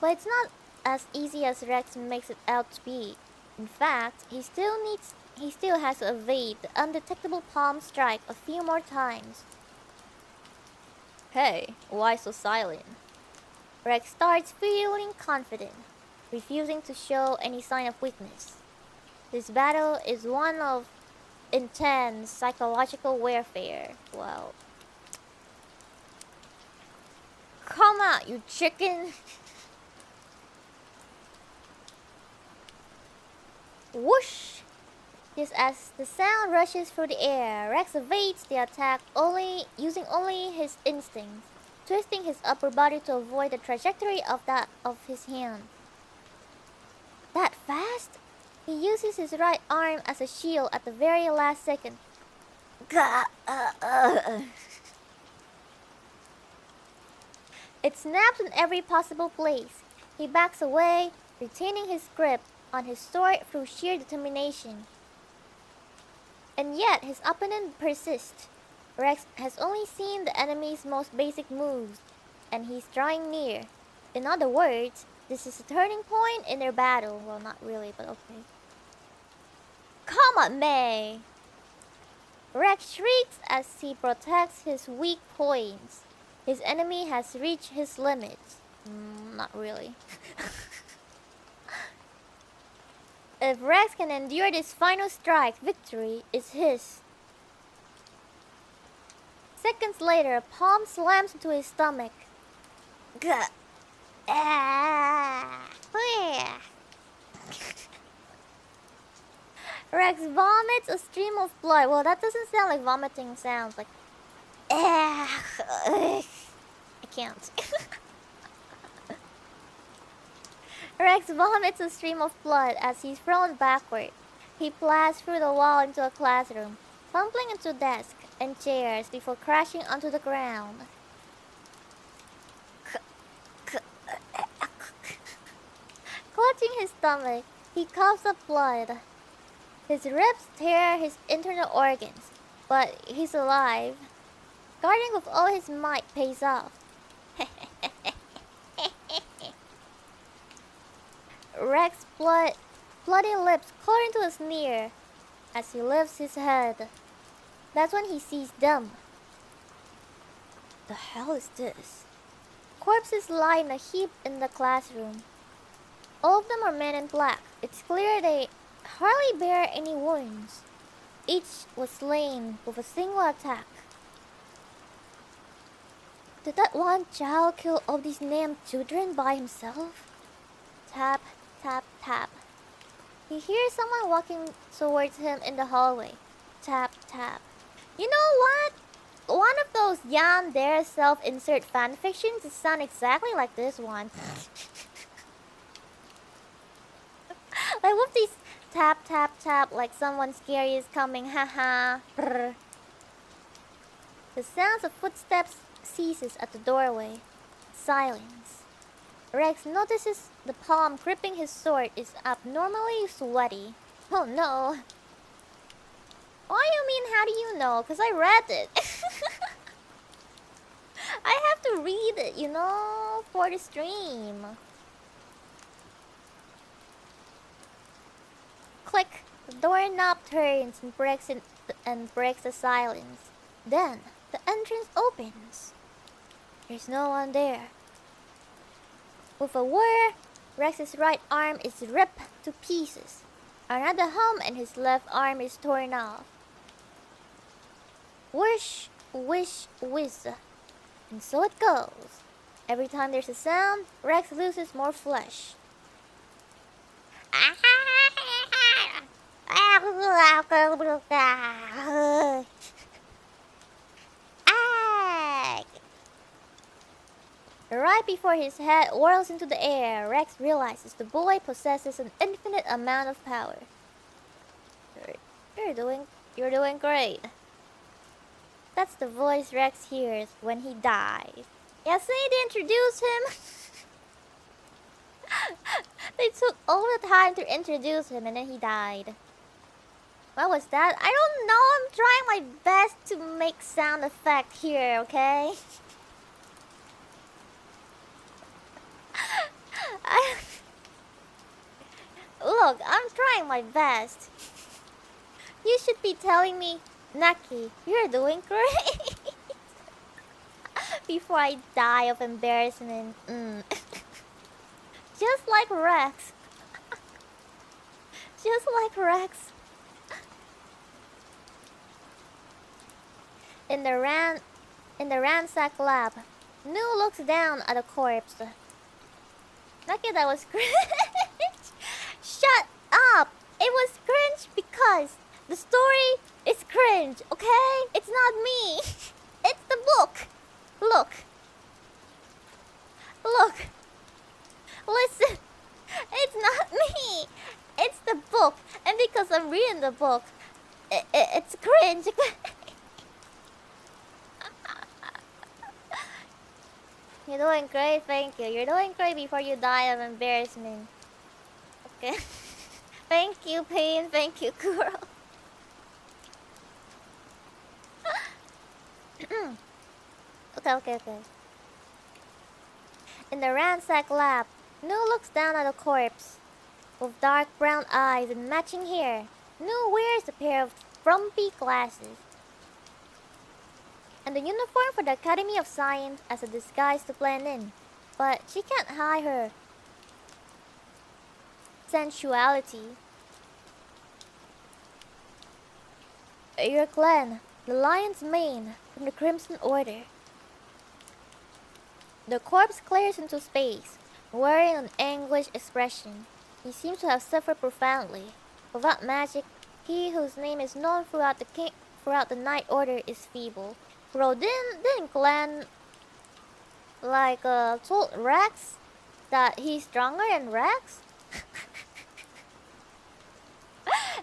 but it's not as easy as Rex makes it out to be. In fact, he still has to evade the undetectable palm strike a few more times. Hey, why so silent? Rex starts feeling confident, refusing to show any sign of weakness. This battle is one of intense psychological warfare. Well, come out, you chicken! Whoosh! Just as the sound rushes through the air, Rex evades the attack using only his instincts, twisting his upper body to avoid the trajectory of his hand. That fast? He uses his right arm as a shield at the very last second. It snaps in every possible place. He backs away, retaining his grip on his sword through sheer determination. And yet his opponent persists. Rex has only seen the enemy's most basic moves, and he's drawing near. In other words, this is a turning point in their battle. Well, not really, but okay. Come on, May! Rex shrieks as he protects his weak points. His enemy has reached his limits. Not really. If Rex can endure this final strike, victory is his. Seconds later, a palm slams into his stomach. Gah. Rex vomits a stream of blood. Well, that doesn't sound like vomiting sounds. Like, I can't. Rex vomits a stream of blood as he's thrown backward. He blasts through the wall into a classroom, bumping into desks and chairs before crashing onto the ground. Clutching his stomach, he coughs up blood. His ribs tear his internal organs, but he's alive. Guarding with all his might pays off. Rex's bloody lips color into a sneer as he lifts his head. That's when he sees them. The hell is this? Corpses lie in a heap in the classroom. All of them are men in black. It's clear they hardly bear any wounds. Each was slain with a single attack. Did that one child kill all these named children by himself? Tap, tap, tap. He hears someone walking towards him in the hallway. Tap, tap. You know what? One of those yandere self-insert fanfictions sound exactly like this one. Like with these tap, tap, tap, like someone scary is coming, haha. Brr. The sounds of footsteps ceases at the doorway. Silence. Rex notices the palm gripping his sword is abnormally sweaty. Oh no. What do you mean, how do you know? Because I read it. I have to read it, you know, for the stream. Click. The doorknob turns and breaks the silence. Then, the entrance opens. There's no one there. With a whir, Rex's right arm is ripped to pieces. Another hum and his left arm is torn off. Whoosh, whish, whiz. And so it goes. Every time there's a sound, Rex loses more flesh. Right before his head whirls into the air, Rex realizes the boy possesses an infinite amount of power. You're doing great. That's the voice Rex hears when he dies. Yeah, see, they introduced him. They took all the time to introduce him and then he died. What was that? I don't know. I'm trying my best to make sound effect here, okay? Look, I'm trying my best. You should be telling me, Naki, you're doing great. Before I die of embarrassment. Just like Rex. Just like Rex. In the ransack lab, Nu looks down at a corpse. Naki, that was cringe. Shut up! It was cringe because the story is cringe, okay? It's not me. It's the book. Look. Look. Listen. It's not me. It's the book. And because I'm reading the book, it's cringe. You're doing great, thank you. You're doing great before you die of embarrassment. Okay. Thank you, Pain. Thank you, Kuro. Okay. In the ransack lab, Nu looks down at a corpse. With dark brown eyes and matching hair, Nu wears a pair of frumpy glasses and the uniform for the Academy of Science as a disguise to blend in. But she can't hide her sensuality. Your clan, the Lion's Mane, from the Crimson Order. The corpse glares into space, wearing an anguished expression. He seems to have suffered profoundly. Without magic, he whose name is known throughout the Night Order is feeble. Bro, didn't clan told Rex that he's stronger than Rex?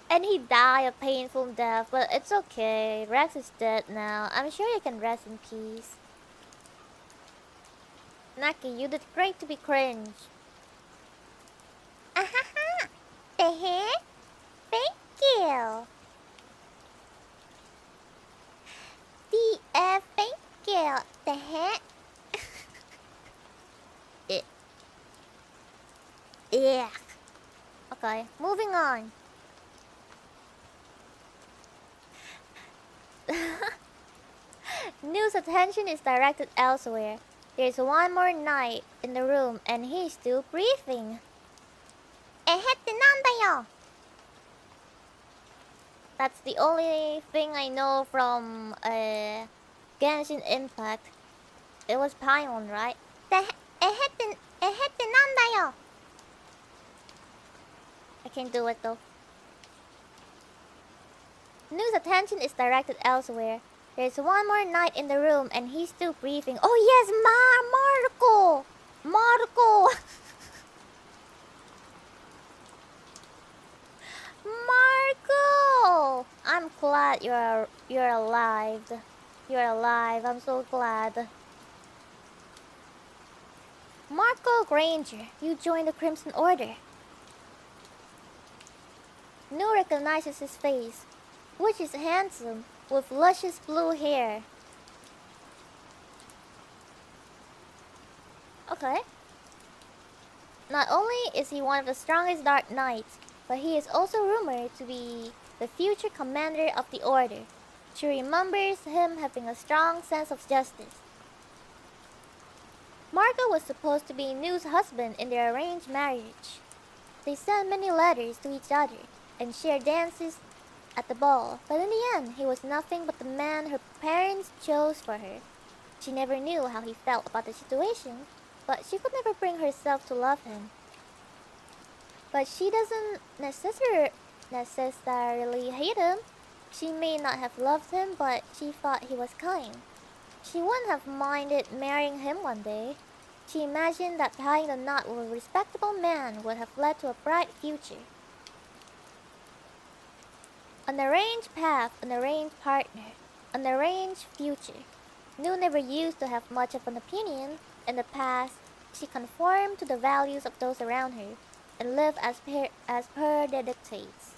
And he died a painful death, but it's okay. Rex is dead now. I'm sure you can rest in peace. Naki, you did great to be cringe. Ahaha! Thank you! Thank you! Yeah. Okay, moving on. News attention is directed elsewhere. There's one more knight in the room and he's still breathing. That's the only thing I know from Genshin Impact. It was Paimon, right? I can't do it though. News attention is directed elsewhere. There's one more knight in the room and he's still breathing. Oh yes, Marco! Marco! Marco! I'm glad you're alive. You're alive. I'm so glad. Marco Granger, you joined the Crimson Order. Nu recognizes his face, which is handsome, with luscious blue hair. Okay. Not only is he one of the strongest Dark Knights, but he is also rumored to be the future commander of the Order. She remembers him having a strong sense of justice. Marco was supposed to be Nu's husband in their arranged marriage. They sent many letters to each other and shared dances at the ball, but in the end, he was nothing but the man her parents chose for her. She never knew how he felt about the situation, but she could never bring herself to love him. But she doesn't necessarily hate him. She may not have loved him, but she thought he was kind. She wouldn't have minded marrying him one day. She imagined that tying the knot with a respectable man would have led to a bright future. An arranged path, an arranged partner, an arranged future. Nu never used to have much of an opinion. In the past, she conformed to the values of those around her and lived as per their dictates.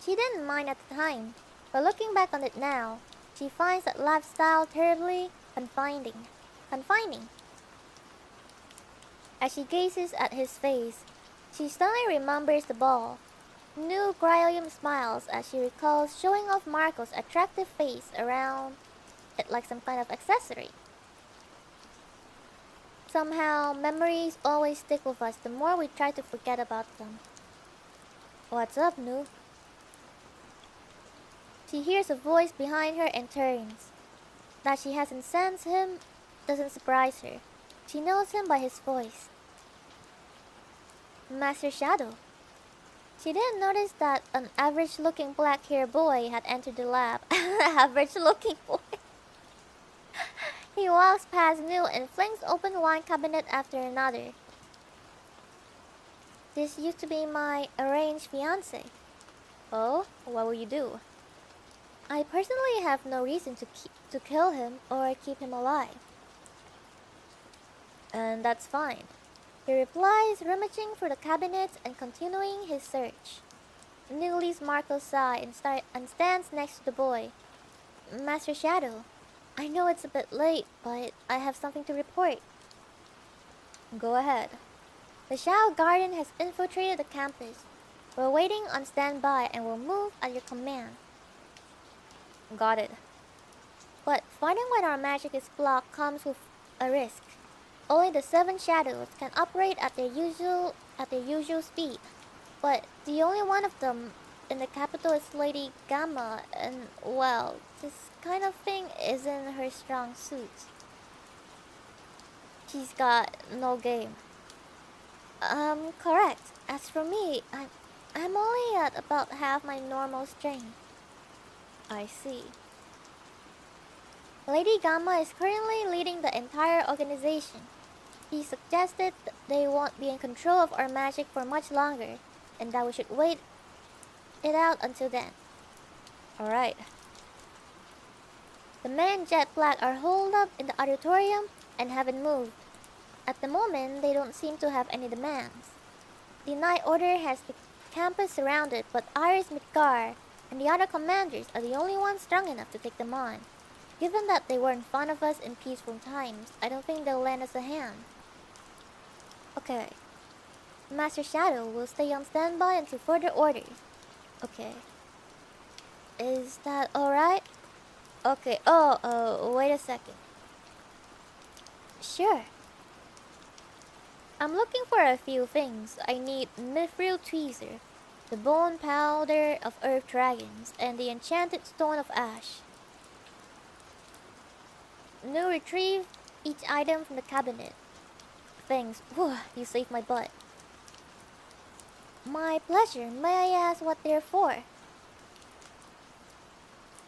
She didn't mind at the time, but looking back on it now, she finds that lifestyle terribly confining. As she gazes at his face, she suddenly remembers the ball. Nu Grylium smiles as she recalls showing off Marco's attractive face around it like some kind of accessory. Somehow, memories always stick with us the more we try to forget about them. What's up, Nu? She hears a voice behind her and turns. That she hasn't sensed him doesn't surprise her. She knows him by his voice. Master Shadow. She didn't notice that an average-looking black-haired boy had entered the lab. Average-looking boy. He walks past Nu and flings open one cabinet after another. This used to be my arranged fiancé. Oh, what will you do? I personally have no reason to kill him or keep him alive. And that's fine. He replies, rummaging through the cabinets and continuing his search. Nu leaves Marco's side and stands next to the boy. Master Shadow, I know it's a bit late, but I have something to report. Go ahead. The Shao Garden has infiltrated the campus. We're waiting on standby and will move at your command. Got it. But fighting when our magic is blocked comes with a risk. Only the 7 shadows can operate at their usual speed, but the only one of them in the capital is Lady Gamma, and well, this kind of thing isn't her strong suit. She's got no game. Correct. As for me, I'm only at about half my normal strength. I see. Lady Gamma is currently leading the entire organization. He suggested that they won't be in control of our magic for much longer, and that we should wait it out until then. Alright. The men in jet black are holed up in the auditorium and haven't moved. At the moment, they don't seem to have any demands. The Night Order has the campus surrounded, but Iris Midgar and the other commanders are the only ones strong enough to take them on. Given that they weren't fond of us in peaceful times, I don't think they'll lend us a hand. Okay. Master Shadow will stay on standby until further orders. Okay. Is that alright? Okay, wait a second. Sure. I'm looking for a few things. I need Mithril Tweezer, the Bone Powder of Earth Dragons, and the Enchanted Stone of Ash. Now retrieve each item from the cabinet. Thanks. Whew, you saved my butt. My pleasure. May I ask what they're for?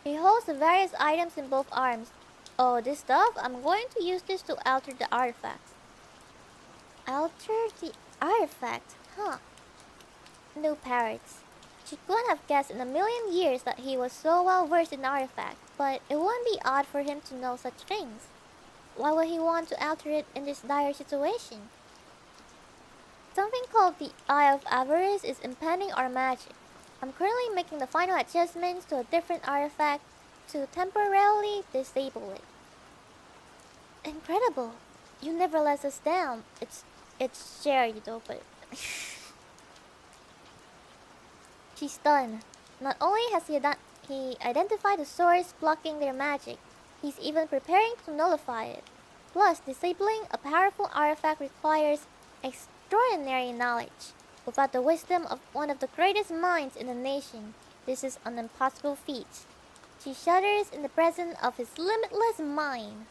He holds the various items in both arms. Oh, this stuff? I'm going to use this to alter the artifacts. Alter the artifact? Huh. No parrots. She couldn't have guessed in a million years that he was so well versed in artifacts, but it wouldn't be odd for him to know such things. Why would he want to alter it in this dire situation? Something called the Eye of Avarice is impeding our magic. I'm currently making the final adjustments to a different artifact to temporarily disable it. Incredible! You never let us down. It's scary though, but... She's stunned. Not only has he identified the source blocking their magic, he's even preparing to nullify it. Plus, disabling a powerful artifact requires extraordinary knowledge. Without the wisdom of one of the greatest minds in the nation, this is an impossible feat. She shudders in the presence of his limitless mind.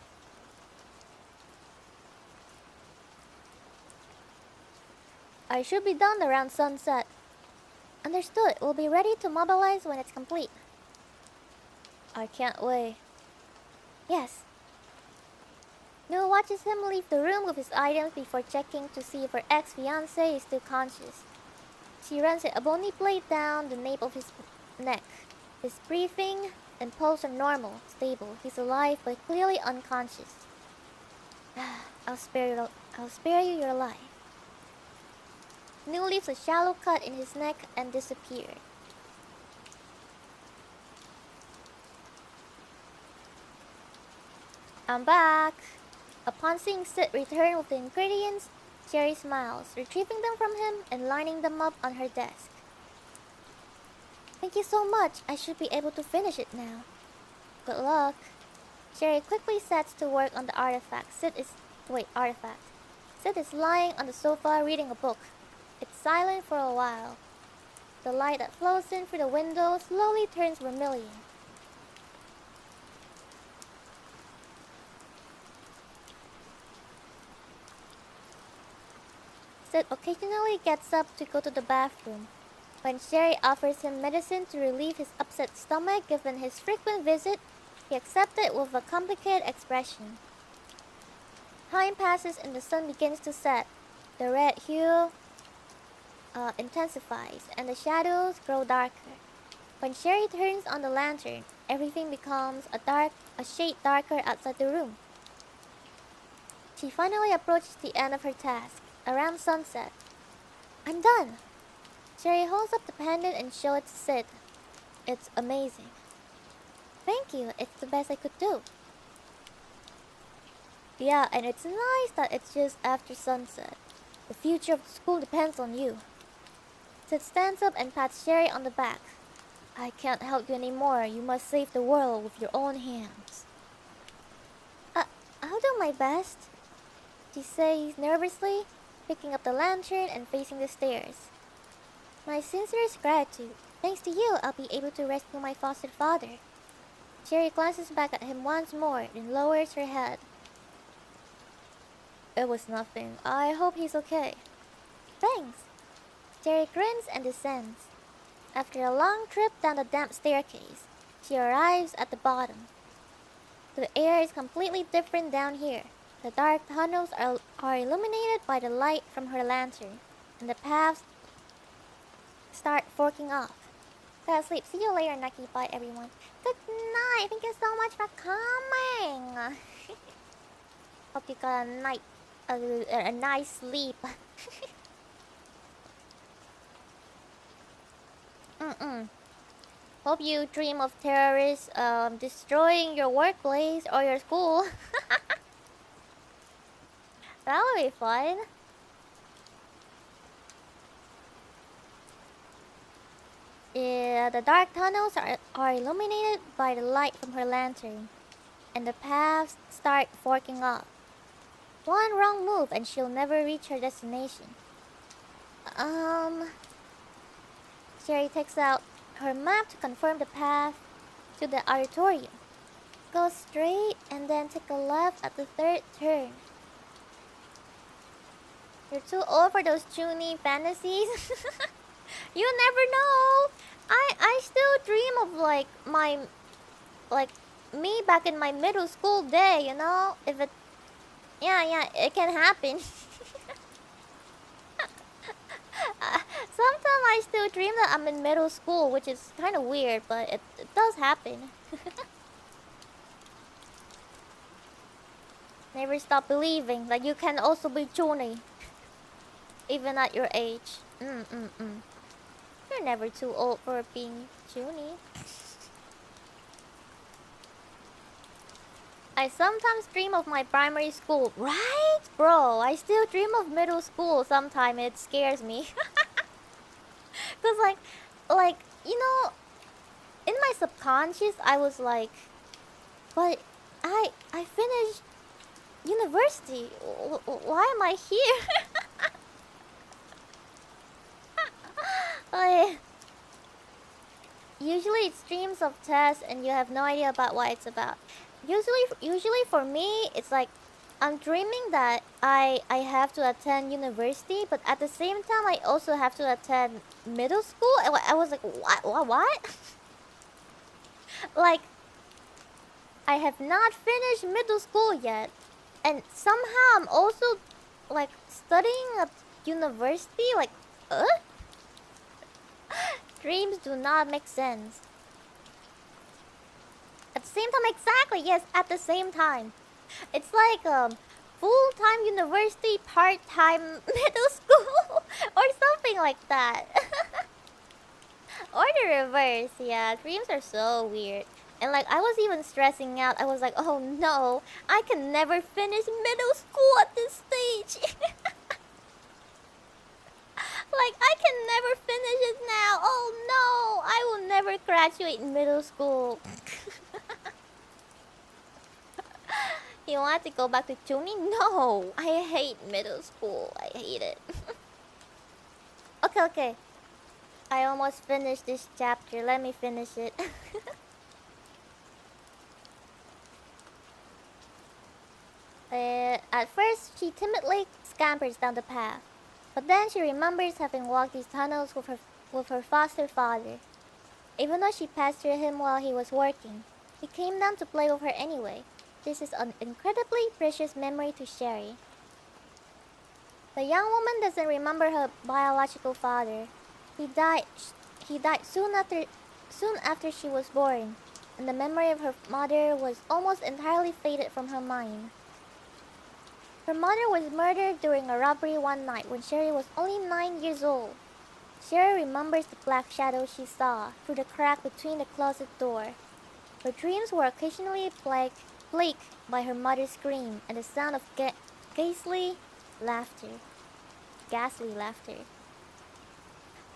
I should be done around sunset. Understood. We'll be ready to mobilize when it's complete. I can't wait. Yes. Nu watches him leave the room with his items before checking to see if her ex-fiancé is still conscious. She runs a bony blade down the nape of his neck. His breathing and pulse are normal, stable. He's alive but clearly unconscious. I'll spare you your life. Nu leaves a shallow cut in his neck and disappeared. I'm back! Upon seeing Sid return with the ingredients, Cherry smiles, retrieving them from him and lining them up on her desk. Thank you so much. I should be able to finish it now. Good luck. Cherry quickly sets to work on the artifact. Sid is lying on the sofa reading a book. It's silent for a while. The light that flows in through the window slowly turns vermilion. Sid occasionally gets up to go to the bathroom. When Sherry offers him medicine to relieve his upset stomach given his frequent visit, he accepts it with a complicated expression. Time passes and the sun begins to set. The red hue intensifies and the shadows grow darker. When Sherry turns on the lantern, everything becomes a shade darker outside the room. She finally approaches the end of her task, around sunset. I'm done! Sherry holds up the pendant and shows it to Sid. It's amazing. Thank you, it's the best I could do. Yeah, and it's nice that it's just after sunset. The future of the school depends on you. Sid stands up and pats Sherry on the back. I can't help you anymore. You must save the world with your own hands. I'll do my best, she says nervously, picking up the lantern and facing the stairs. My sincerest gratitude. Thanks to you, I'll be able to rescue my foster father. Sherry glances back at him once more, then lowers her head. It was nothing. I hope he's okay. Thanks. Sherry grins and descends. After a long trip down the damp staircase, she arrives at the bottom. The air is completely different down here. The dark tunnels are illuminated by the light from her lantern, and the paths start forking off. Gotta sleep. See you later, Naki. Bye, everyone. Good night. Thank you so much for coming. Hope you got a nice sleep. Hope you dream of terrorists destroying your workplace or your school. That would be fun. Yeah, the dark tunnels are illuminated by the light from her lantern, and the paths start forking off. One wrong move and she'll never reach her destination. Sherry takes out her map to confirm the path to the auditorium. Go straight and then take a left at the third turn. You're too old for those chuny fantasies. You never know. I still dream of like me back in my middle school day, you know? If it it can happen. Sometimes I still dream that I'm in middle school, which is kind of weird, but it does happen. Never stop believing that you can also be chuny, even at your age. You're never too old for being chuny. I sometimes dream of my primary school. Right? Bro, I still dream of middle school sometimes. It scares me. Cause like, you know, in my subconscious I was like, but I finished university. Why am I here? Like, usually it's streams of tests and you have no idea about what it's about. Usually for me, it's like I'm dreaming that I have to attend university, but at the same time I also have to attend middle school. I was like, what? Like, I have not finished middle school yet, and somehow I'm also like studying at university. Like, dreams do not make sense. At the same time, exactly, yes, at the same time. It's like full-time university, part-time middle school, or something like that. Or the reverse, yeah. Dreams are so weird. And like, I was even stressing out. I was like, oh no, I can never finish middle school at this stage. Like, I can never finish it now. Oh no, I will never graduate middle school. You want to go back to Chuni? No, I hate middle school. I hate it. Okay. I almost finished this chapter. Let me finish it. At first, she timidly scampers down the path. But then she remembers having walked these tunnels with her foster father. Even though she passed through him while he was working, he came down to play with her anyway. This is an incredibly precious memory to Sherry. The young woman doesn't remember her biological father. He died soon after she was born, and the memory of her mother was almost entirely faded from her mind. Her mother was murdered during a robbery one night when Sherry was only 9 years old. Sherry remembers the black shadow she saw through the crack between the closet door. Her dreams were occasionally plagued by her mother's scream and the sound of ghastly laughter.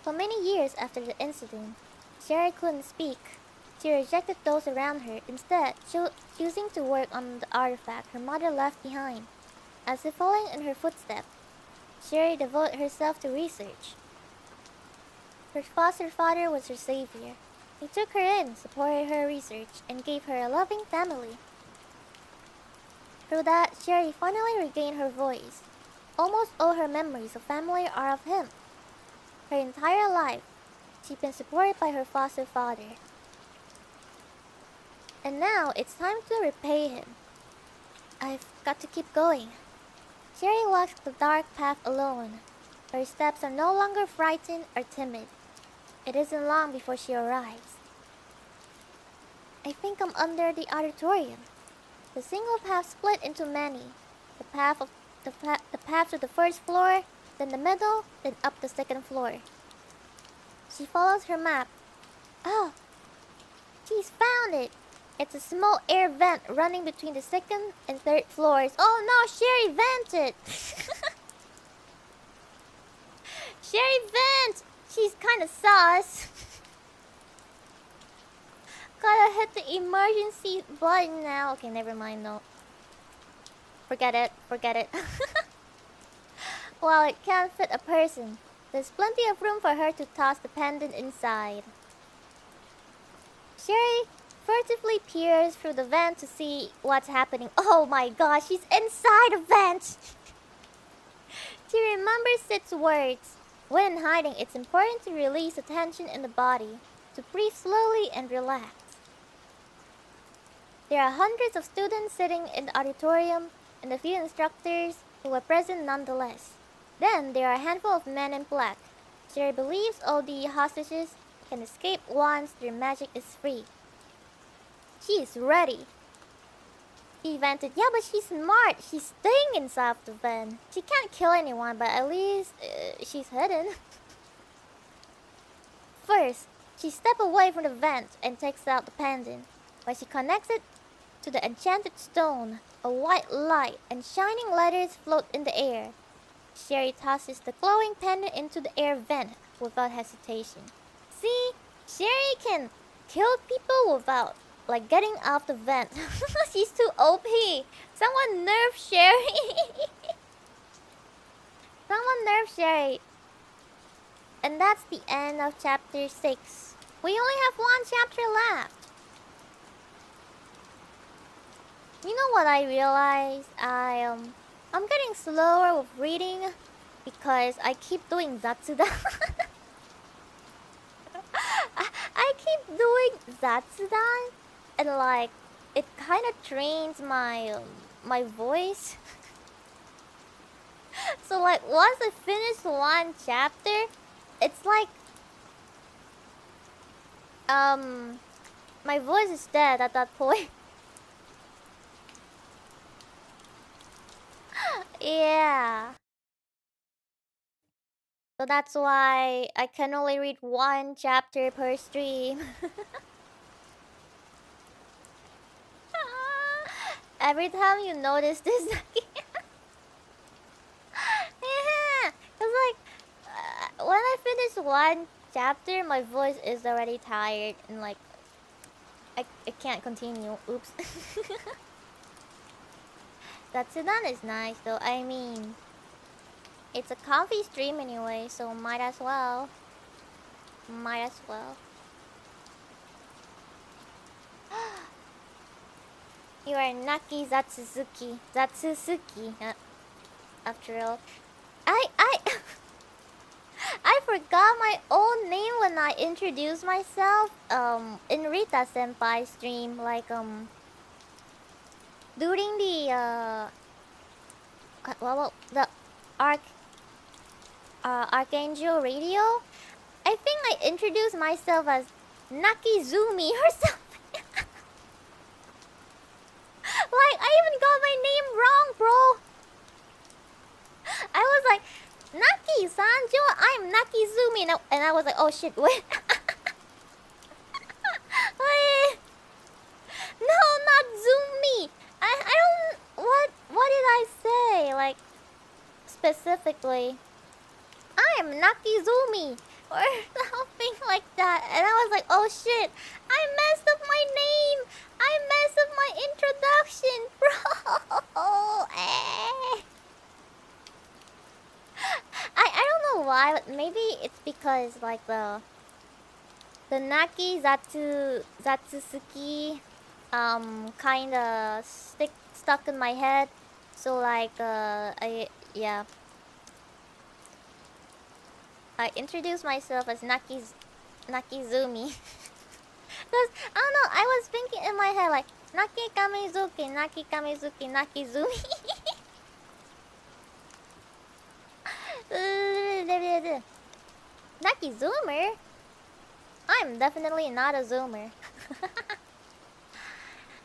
For many years after the incident, Sherry couldn't speak. She rejected those around her, instead choosing to work on the artifact her mother left behind. As if following in her footsteps, Sherry devoted herself to research. Her foster father was her savior. He took her in, supported her research, and gave her a loving family. Through that, Sherry finally regained her voice. Almost all her memories of family are of him. Her entire life, she'd been supported by her foster father. And now it's time to repay him. I've got to keep going. Sherry walks the dark path alone. Her steps are no longer frightened or timid. It isn't long before she arrives. I think I'm under the auditorium. The single path split into many. The path to the first floor, then the middle, then up the second floor. She follows her map. Oh, she's found it. It's a small air vent running between the second and third floors. Oh no, Sherry vented! Sherry vent! She's kinda sus. Gotta hit the emergency button now. Okay, never mind, no. Forget it. While it can't fit a person, there's plenty of room for her to toss the pendant inside. Sherry furtively peers through the vent to see what's happening. Oh my gosh, she's inside a vent! She remembers Sid's words. When hiding, it's important to release the tension in the body, to breathe slowly and relax. There are hundreds of students sitting in the auditorium and a few instructors who are present nonetheless. Then there are a handful of men in black. Sherry believes all the hostages can escape once their magic is free. She's ready. He vented, yeah, but she's smart. She's staying inside the vent. She can't kill anyone, but at least she's hidden. First, she steps away from the vent and takes out the pendant. When she connects it to the enchanted stone, a white light and shining letters float in the air. Sherry tosses the glowing pendant into the air vent without hesitation. See, Sherry can kill people without getting off the vent. She's too OP. Someone nerf Sherry. Someone nerf Sherry. And that's the end of chapter 6. We only have one chapter left. You know what I realized? I'm getting slower with reading because I keep doing Zatsudan. I keep doing Zatsudan and it kind of trains my voice. So once I finish one chapter, it's my voice is dead at that point. Yeah. So that's why I can only read one chapter per stream. Every time you notice this, yeah, cause when I finish one chapter, my voice is already tired and I can't continue. Oops. Zatsudan is nice though. I mean, it's a comfy stream anyway, so might as well. Might as well. You are Naki Zatsuzuki. Zatsuzuki. After all, I I forgot my own name when I introduced myself. In Rita Senpai stream, during the the Archangel Radio, I think I introduced myself as Nakizumi or something. I even got my name wrong, bro. I was like, Naki Sanjo, I'm Nakizumi, and I was like, oh shit, wait. Wait. No, not Zumi. I don't. What did I say? Specifically, I'm Nakizumi or something like that, and I was like, oh shit, I messed up my name. I messed up my introduction, bro. I don't know why, but maybe it's because like the Naki Zatsusuki kind of stuck in my head. So like I introduced myself as Nakizumi. Cause I don't know, I was thinking in my head like Naki Kamizuki, Nakizumi. Naki Zoomer? I'm definitely not a Zoomer.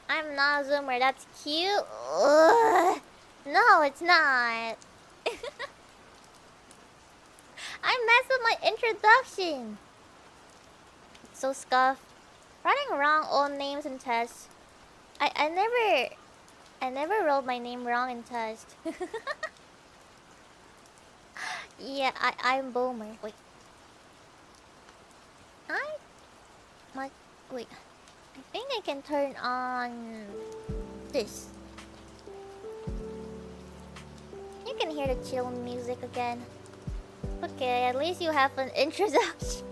I'm not a Zoomer, that's cute. Ugh. No, it's not. I messed up my introduction. So scuffed. Writing wrong all names in tests. I never wrote my name wrong in test. Yeah, I'm Boomer. Wait. Wait. I think I can turn on this. You can hear the chill music again. Okay, at least you have an introduction.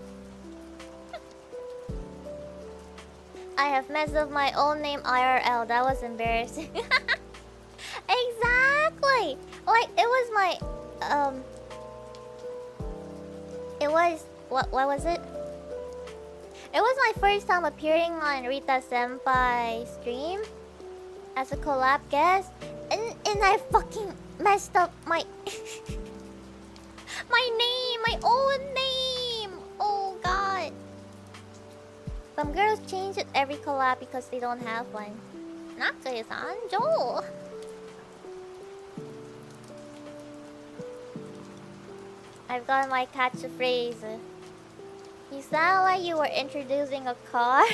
I have messed up my own name IRL. That was embarrassing. Exactly! Like, it was my... It was... What was it? It was my first time appearing on Rita Senpai stream as a collab guest. And I fucking messed up my... my own name! Oh god. Some girls change it every collab because they don't have one. Naka-san, Joel. I've got my catchphrase. You sound like you were introducing a car.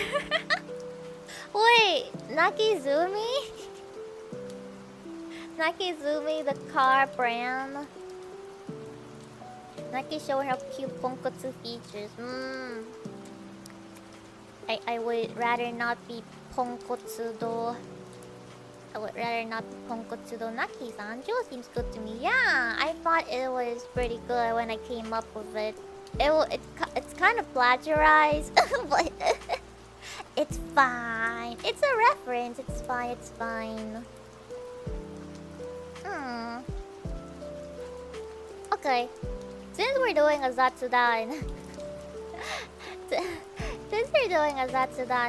Wait, Nakizumi? Nakizumi, the car brand. Naki showing her cute ponkotsu features. I would rather not be ponkotsu though. I would rather not be ponkotsu though. Naki-san, Joe seems good to me. Yeah, I thought it was pretty good when I came up with it. It's kind of plagiarized, but it's fine. It's a reference. It's fine. It's fine. Okay, since we're doing a Zatsudan,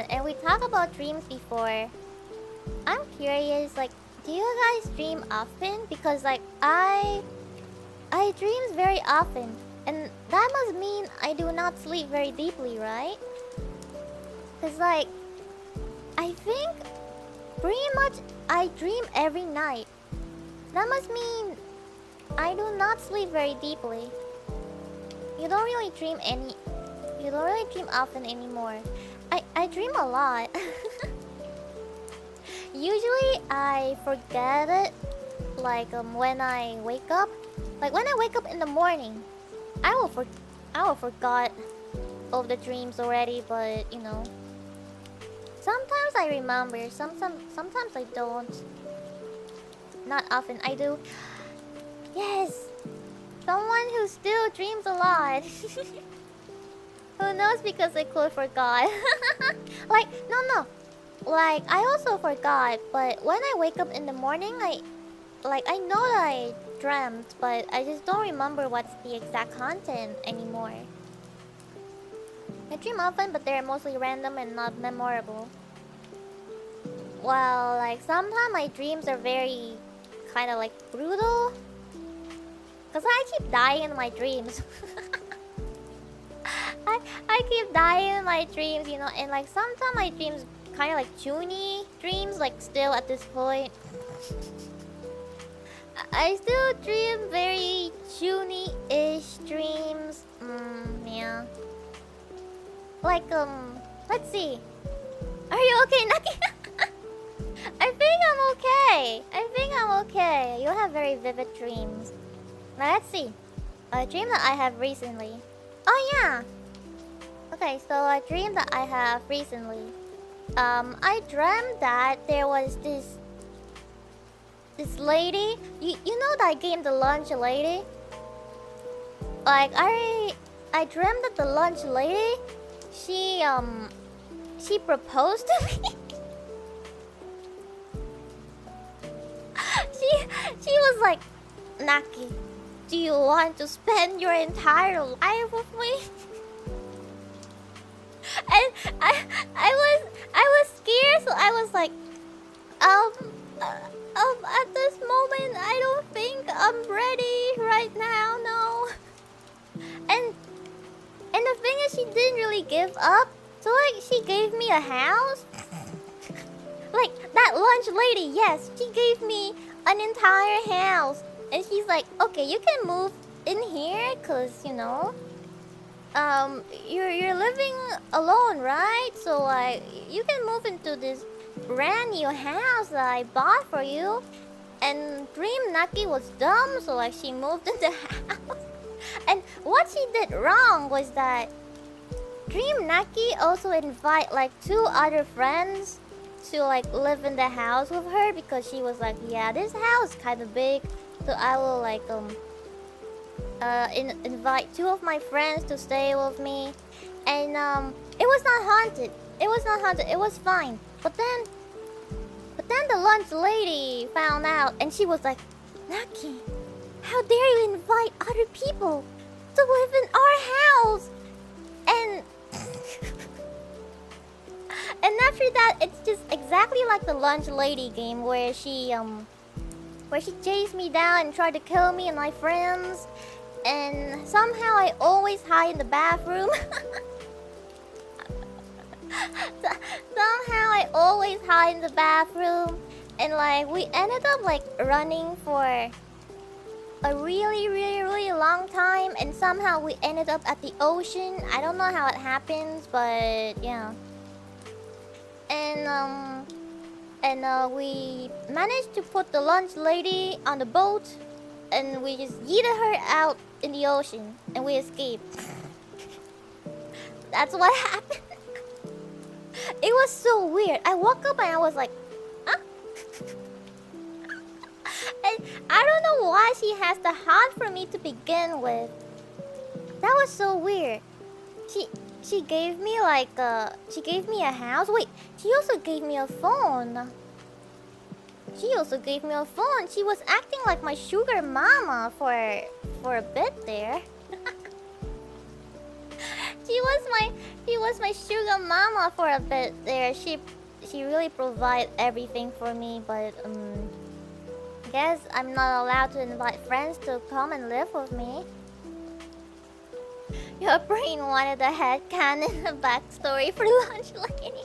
and we talked about dreams before, I'm curious. Like, do you guys dream often? Because like I dream very often. And that must mean I do not sleep very deeply, right? Cause like, I think pretty much I dream every night. That must mean I do not sleep very deeply. You don't really dream often anymore. I dream a lot. Usually I forget it, like when I wake up. Like when I wake up in the morning, I will forgot all the dreams already, but you know. Sometimes I remember, sometimes I don't. Not often, I do. Yes! Someone who still dreams a lot. Who knows, because I could forgot. Like, no. Like, I also forgot, but when I wake up in the morning, I know that I dreamt, but I just don't remember what's the exact content anymore. I dream often, but they're mostly random and not memorable. Well, like, sometimes my dreams are very kind of like brutal. Because I keep dying in my dreams. I keep dying in my dreams, you know, and like sometimes my dreams kind of like chuny dreams, like still at this point. I still dream very chuny-ish dreams. Yeah. Like, let's see. Are you okay, Naki? I think I'm okay. You have very vivid dreams. Now let's see. A dream that I have recently. Oh yeah. Okay, so a dream that I have recently. I dreamt that there was this lady. You know that game, The Lunch Lady? Like I dreamt that the lunch lady, she proposed to me. she was like, Naki, do you want to spend your entire life with me? And I was scared, so I was like, at this moment, I don't think I'm ready right now, no. And the thing is, she didn't really give up. So like, she gave me a house. Like that lunch lady, yes, she gave me an entire house, and she's like, okay, you can move in here, cause you know, you're living alone, right? So like, you can move into this brand new house that I bought for you. And Dream Naki was dumb, so like she moved in the house. And what she did wrong was that Dream Naki also invite like 2 other friends to like live in the house with her, because she was like, yeah, this house kind of big, so I will like invite 2 of my friends to stay with me. And it was not haunted. It was not haunted. It was fine. But then the lunch lady found out, and she was like, Naki, how dare you invite other people to live in our house? And and after that, it's just exactly like the lunch lady game, where she chased me down and tried to kill me and my friends. And somehow I always hide in the bathroom. Somehow I always hide in the bathroom. And like, we ended up like running for a really long time, and somehow we ended up at the ocean. I don't know how it happens, but yeah. And we managed to put the lunch lady on the boat, and we just yeeted her out in the ocean, and we escaped. That's what happened. It was so weird. I woke up and I was like, huh? And I don't know why she has the heart for me to begin with. That was so weird. She gave me like she gave me a house. Wait, she also gave me a phone. She was acting like my sugar mama for a bit there. She was my sugar mama for a bit there. She really provided everything for me, but guess I'm not allowed to invite friends to come and live with me. Your brain wanted a headcanon, a backstory for lunch lady.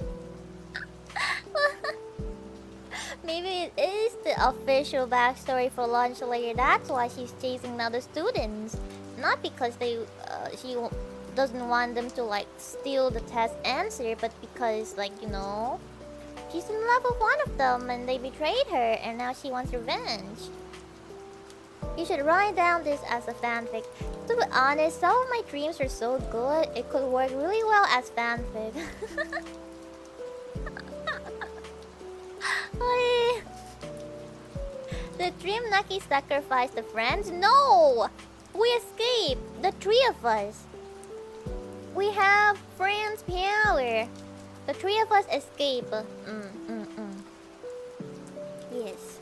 Maybe it is the official backstory for lunch lady. That's why she's chasing other students, not because she doesn't want them to like steal the test answer, but because, like, you know, she's in love with one of them and they betrayed her, and now she wants revenge. You should write down this as a fanfic. To be honest, some of my dreams are so good, it could work really well as fanfic. The dream Naki sacrificed the friends? No! We escaped! The 3 of us. We have friends power. The 3 of us escape. Yes.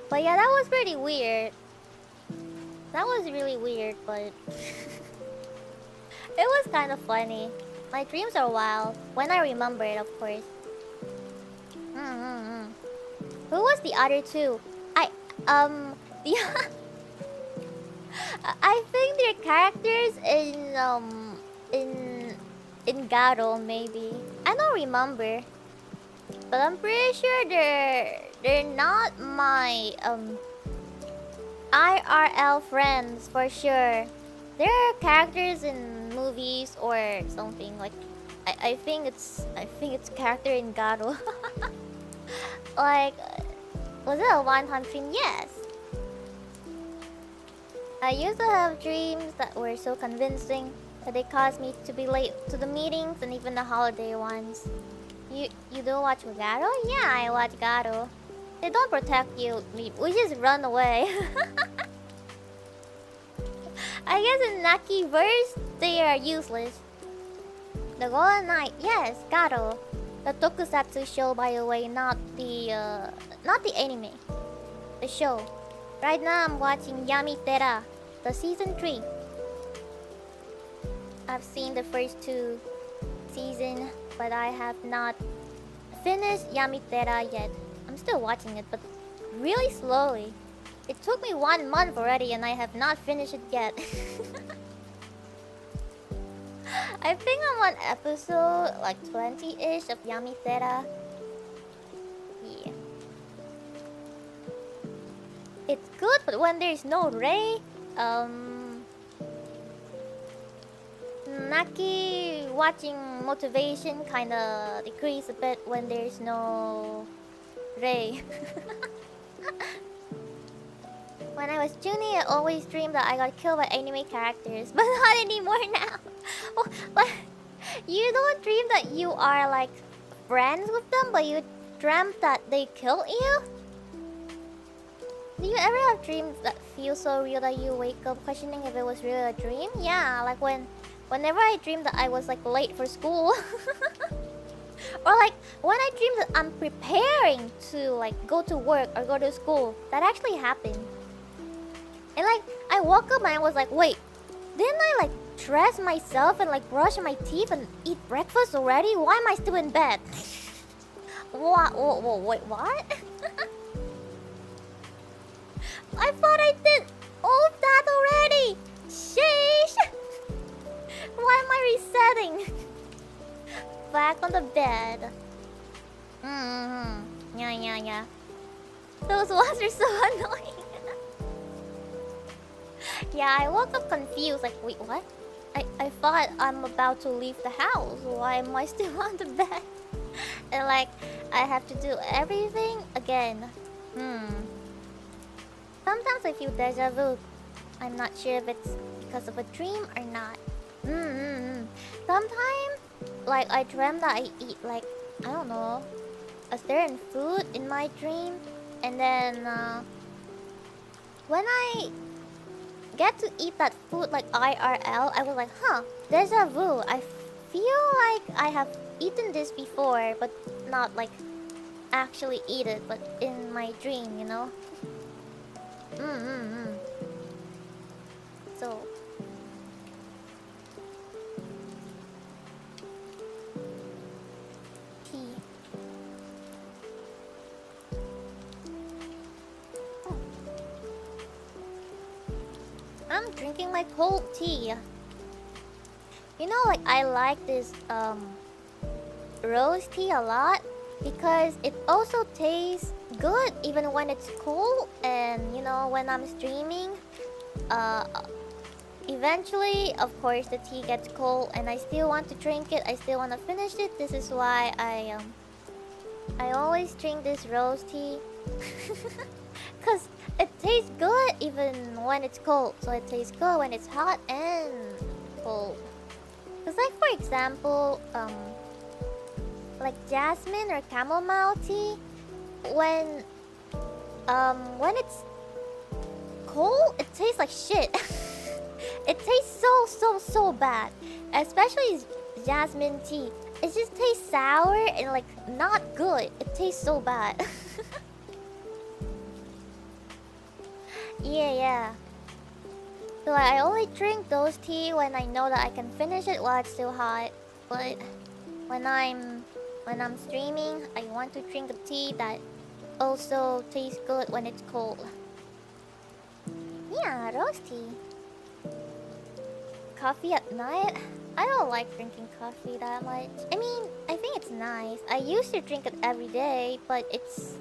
But yeah, that was pretty weird. That was really weird, but it was kind of funny. My dreams are wild. When I remember it, of course. Who was the other 2? The I think they're characters in Garo, maybe. I don't remember, but I'm pretty sure they're not my IRL friends for sure. They're characters in movies or something. Like I think it's character in Garo. Like, was it a one-time dream? Yes. I used to have dreams that were so convincing that they caused me to be late to the meetings and even the holiday ones. You do watch Garo? Yeah, I watch Garo. They don't protect you. We just run away. I guess in Naki verse, they are useless. The Golden Knight, yes, Garo. The tokusatsu show, by the way, not the anime. The show. Right now I'm watching Yamitera, the season 3. I've seen the first 2 seasons, but I have not finished Yamitera yet. I'm still watching it, but really slowly. It took me 1 month already and I have not finished it yet. I think I'm on episode like 20-ish of Yamitera. Yeah. It's good, but when there's no Ray, Naki watching motivation kinda decrease a bit when there's no Ray. When I was Junie, I always dreamed that I got killed by anime characters, but not anymore now. But you don't dream that you are like friends with them, but you dreamt that they killed you? Do you ever have dreams that feel so real that you wake up questioning if it was really a dream? Yeah, like whenever I dream that I was like late for school. Or like when I dream that I'm preparing to like go to work or go to school. That actually happened. And like I woke up and I was like, wait, didn't I like dress myself and like brush my teeth and eat breakfast already? Why am I still in bed? What? Wait, what? I thought I did all of that already. Sheesh. Why am I resetting? Back on the bed. Yeah. Those walls are so annoying. Yeah, I woke up confused. Like, wait, what? I thought I'm about to leave the house. Why am I still on the bed? And like, I have to do everything again. Sometimes I feel deja vu. I'm not sure if it's because of a dream or not. Sometimes, like, I dream that I eat, like, I don't know, a certain food in my dream. And then, when I get to eat that food, like, IRL, I was like, deja vu. I feel like I have eaten this before, but not, like, actually eat it, but in my dream, you know? So... I'm drinking my cold tea. You know, like I like this rose tea a lot because it also tastes good even when it's cold. And you know, when I'm streaming, eventually, of course, the tea gets cold and I still want to drink it. I still want to finish it. This is why I always drink this rose tea. Cause it tastes good even when it's cold. So it tastes good when it's hot and cold. Cause like for example, like jasmine or chamomile tea, when it's cold, it tastes like shit. It tastes so bad. Especially jasmine tea. It just tastes sour and like not good. It tastes so bad. Yeah. So I only drink those tea when I know that I can finish it while it's still hot. But when I'm streaming, I want to drink a tea that also tastes good when it's cold. Yeah, rose tea. Coffee at night? I don't like drinking coffee that much. I mean, I think it's nice. I used to drink it every day, but it's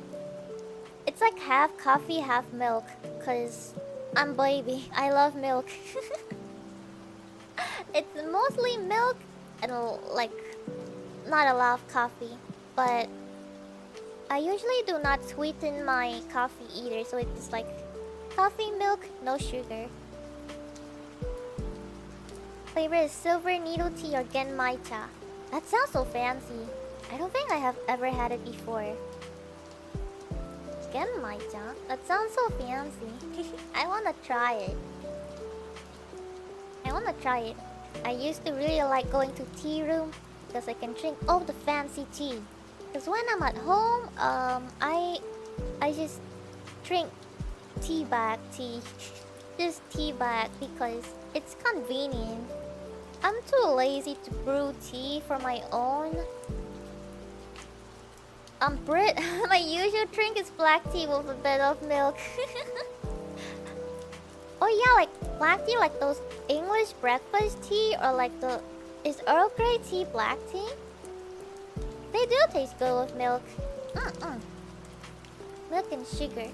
like half coffee, half milk. Cause I'm baby. I love milk. It's mostly milk and like not a lot of coffee. But I usually do not sweeten my coffee either. So it's like coffee, milk, no sugar. Favorite is silver needle tea or genmaicha. That sounds so fancy. I don't think I have ever had it before. Genmaicha? That sounds so fancy. I wanna try it. wanna try it. I used to really like going to tea room because I can drink all the fancy tea. Because when I'm at home, I just drink tea bag tea. Just tea bag because it's convenient. I'm too lazy to brew tea for my own. I'm Brit. My usual drink is black tea with a bit of milk. Oh yeah, like black tea, like those English breakfast tea, or like is Earl Grey tea black tea? They do taste good with milk. Milk and sugar.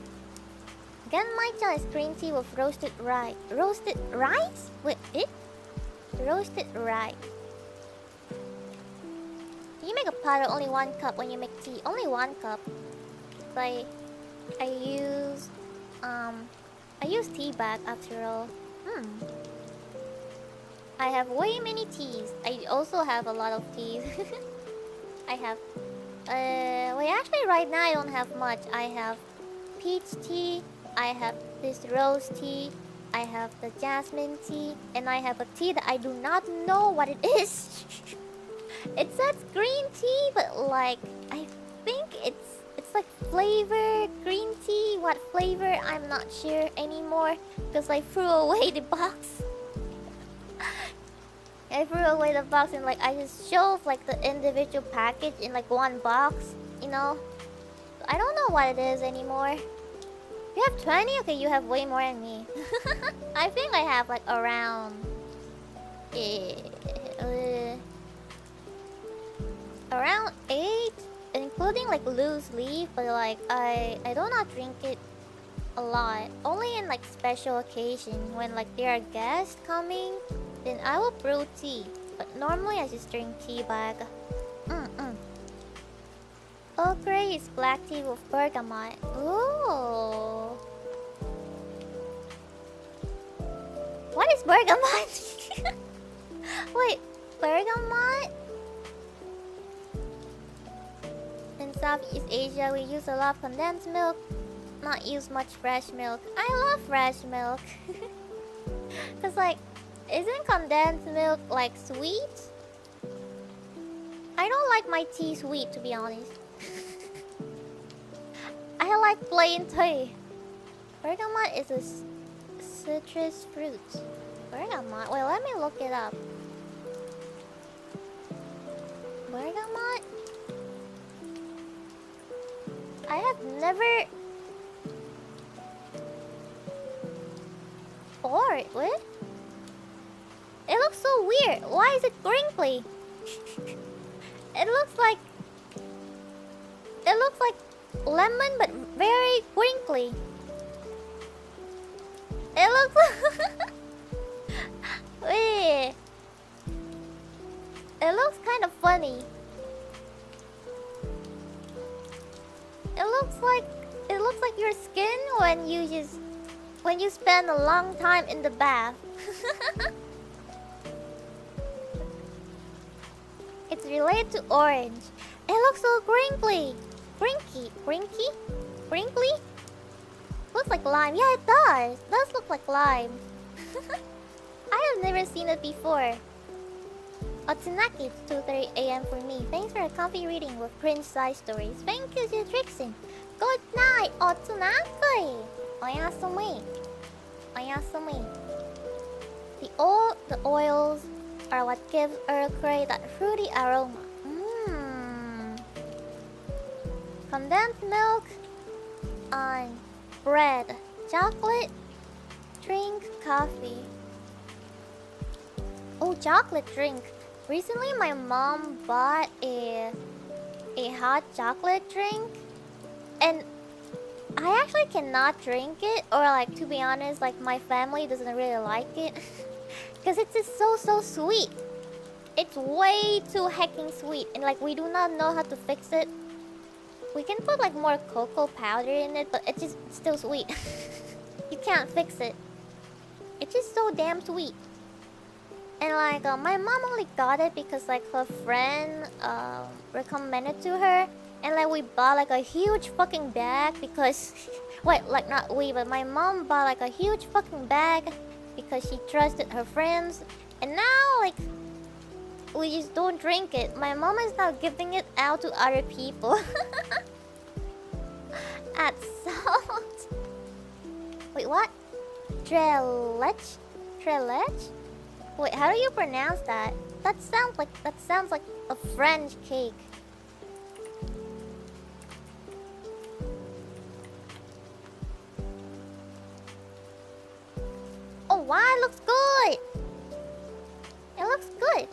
Genmaicha is green tea with roasted rice. Roasted rice? Wait, it? Roasted rice. You make a pot of only 1 cup when you make tea. Only 1 cup. Like, I use tea bag after all. I have way many teas. I also have a lot of teas. I have wait, actually right now I don't have much. I have peach tea, I have this rose tea, I have the jasmine tea, and I have a tea that I do not know what it is. It says green tea, but like I think it's like flavor green tea. What flavor? I'm not sure anymore because I threw away the box. I threw away the box and like I just shoved like the individual package in like 1 box, you know? I don't know what it is anymore. You have 20? Okay, you have way more than me. I think I have like around around 8, including like loose leaf, but like I do not drink it a lot. Only in like special occasion when like there are guests coming, then I will brew tea. But normally I just drink tea bag. Earl Grey is black tea with bergamot. Ooh. What is bergamot? Wait, bergamot? In Southeast Asia, we use a lot of condensed milk, not use much fresh milk. I love fresh milk. Cause like, isn't condensed milk like sweet? I don't like my tea sweet, to be honest. I like plain tea. Bergamot is a citrus fruit. Bergamot? Wait, let me look it up. Bergamot? I have never... Or, what? It looks so weird. Why is it crinkly? It looks like lemon, but very crinkly. It looks like... Wait. It looks kind of funny. It looks like your skin when you spend a long time in the bath. It's related to orange. It looks so crinkly. Crinkly? Looks like lime. Yeah, it does. It does look like lime. I have never seen it before. Otsunaki, it's 2:30 a.m. for me. Thanks for a comfy reading with cringe side stories. Thank you, Jitrixin. Good night, Otsunaki. Oyasumi. The oils are what gives Earl Grey that fruity aroma. Condensed milk on bread, chocolate, drink, coffee. Oh, chocolate drink. Recently, my mom bought a hot chocolate drink, and I actually cannot drink it, or like, to be honest, like my family doesn't really like it because it's just so sweet. It's way too hecking sweet, and like we do not know how to fix it. We can put like more cocoa powder in it, but it's just still sweet. You can't fix it. It's just so damn sweet. And like my mom only got it because like her friend recommended to her, and like we bought like a huge fucking bag because wait, like not we, but my mom bought like a huge fucking bag because she trusted her friends, and now like we just don't drink it. My mom is now giving it out to other people. Add salt. Wait, what? Trelech? Trelech? Wait, how do you pronounce that? That sounds like a French cake. Oh wow, it looks good! It looks good.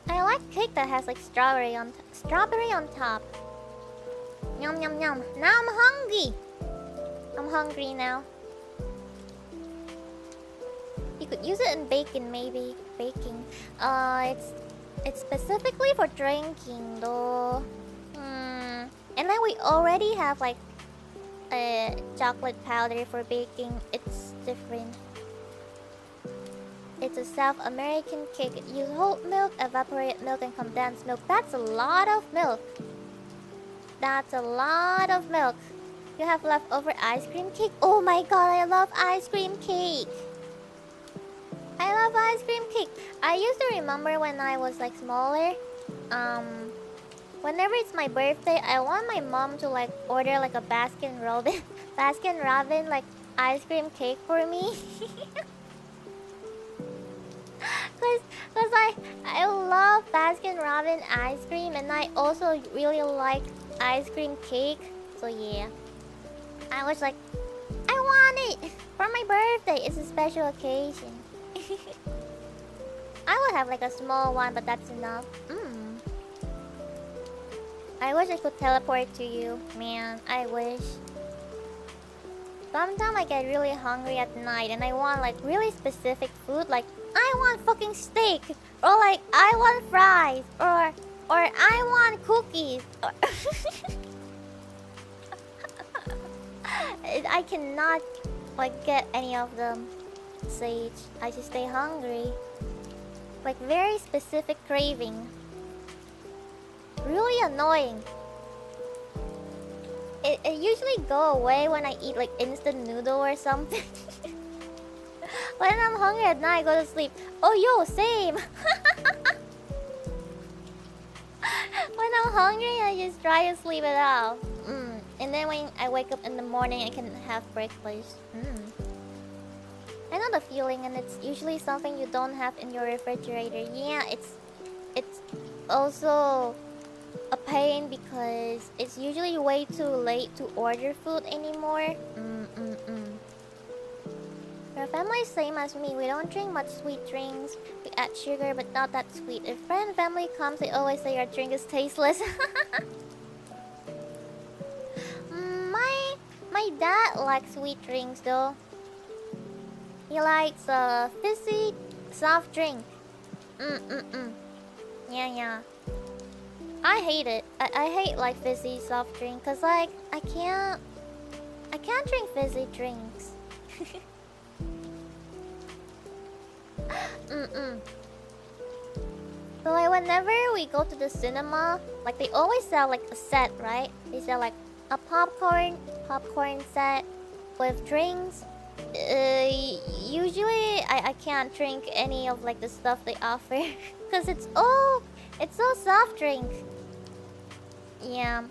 I like cake that has like strawberry on top. Yum yum yum. Now I'm hungry. I'm hungry now. You could use it in bacon, maybe. Baking. It's specifically for drinking though. And then we already have like a chocolate powder for baking. It's different. It's a South American cake. It uses whole milk, evaporated milk, and condensed milk. That's a lot of milk. That's a lot of milk. You have leftover ice cream cake? Oh my god, I love ice cream cake. I love ice cream cake. I used to remember when I was like smaller. Whenever it's my birthday, I want my mom to like order like a Baskin Robbins like ice cream cake for me. Cause I love Baskin Robbins ice cream, and I also really like ice cream cake. So yeah, I was like, I want it for my birthday. It's a special occasion. I would have like a small one, but that's enough. I wish I could teleport to you, man. I wish. Sometimes I get really hungry at night and I want like really specific food, like I want fucking steak, or like I want fries, or I want cookies. I cannot like get any of them, Sage. I just stay hungry. Like very specific craving. Really annoying. It usually go away when I eat like instant noodle or something. When I'm hungry at night, I go to sleep. Oh yo, same. When I'm hungry, I just try to sleep it off. And then when I wake up in the morning, I can have breakfast. I know the feeling, and it's usually something you don't have in your refrigerator. Yeah, it's also a pain because it's usually way too late to order food anymore. Your family is same as me. We don't drink much sweet drinks. We add sugar, but not that sweet. If friend and family comes, they always say your drink is tasteless. My dad likes sweet drinks though. He likes a fizzy soft drink. Yeah. I hate it. I hate like fizzy soft drink, cause like I can't drink fizzy drinks. So like whenever we go to the cinema, like they always sell like a set, right? They sell like a popcorn set with drinks. Usually I can't drink any of like the stuff they offer because it's all soft drink. Yeah.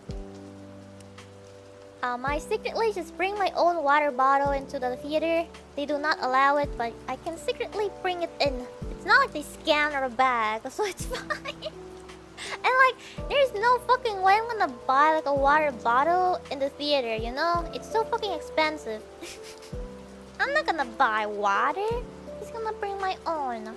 I secretly just bring my own water bottle into the theater. They do not allow it, but I can secretly bring it in. It's not like they scan our bag, so it's fine. And like, there's no fucking way I'm gonna buy like a water bottle in the theater, you know? It's so fucking expensive. I'm not gonna buy water. I'm just gonna bring my own.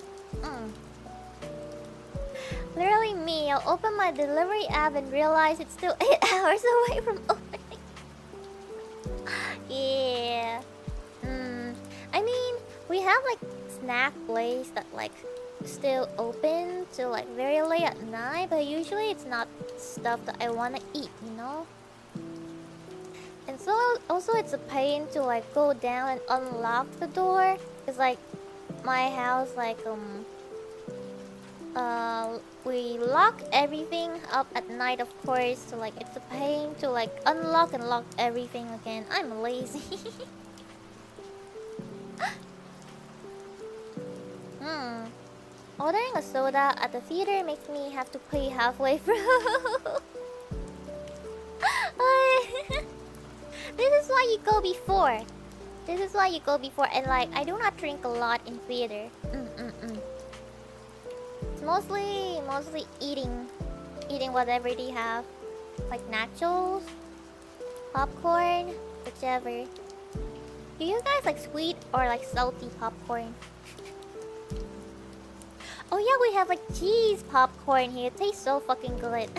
Literally me, I'll open my delivery app and realize it's still 8 hours away from opening. Yeah. I mean, we have like snack place that like still open till like very late at night, but usually it's not stuff that I wanna eat, you know? And so also it's a pain to like go down and unlock the door, cause like my house like we lock everything up at night, of course. So like it's a pain to like unlock and lock everything again. I'm lazy. Ordering a soda at the theater makes me have to pay halfway through. This is why you go before. This is why you go before. And like, I do not drink a lot in theater. It's mostly eating whatever they have, like nachos, popcorn, whichever. Do you guys like sweet or like salty popcorn? Oh yeah, we have like cheese popcorn here. It tastes so fucking good.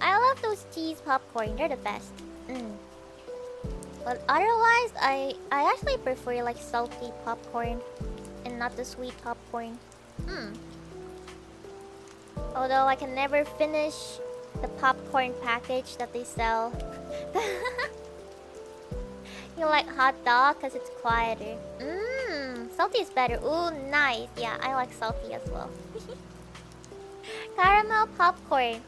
I love those cheese popcorn. They're the best. But otherwise, I actually prefer like salty popcorn and not the sweet popcorn. Although I can never finish the popcorn package that they sell. You like hot dog because it's quieter. Salty is better. Ooh, nice. Yeah, I like salty as well. Caramel popcorn.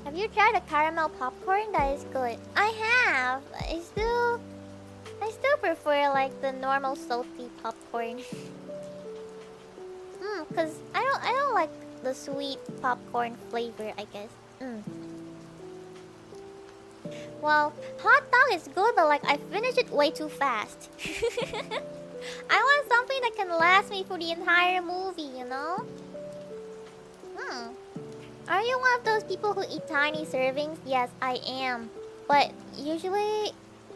Have you tried a caramel popcorn? That is good. I have. I still prefer like the normal salty popcorn. Cause I don't like the sweet popcorn flavor, I guess. Well, hot dog is good, but like I finish it way too fast. I want something that can last me for the entire movie, you know? Are you one of those people who eat tiny servings? Yes, I am. But usually,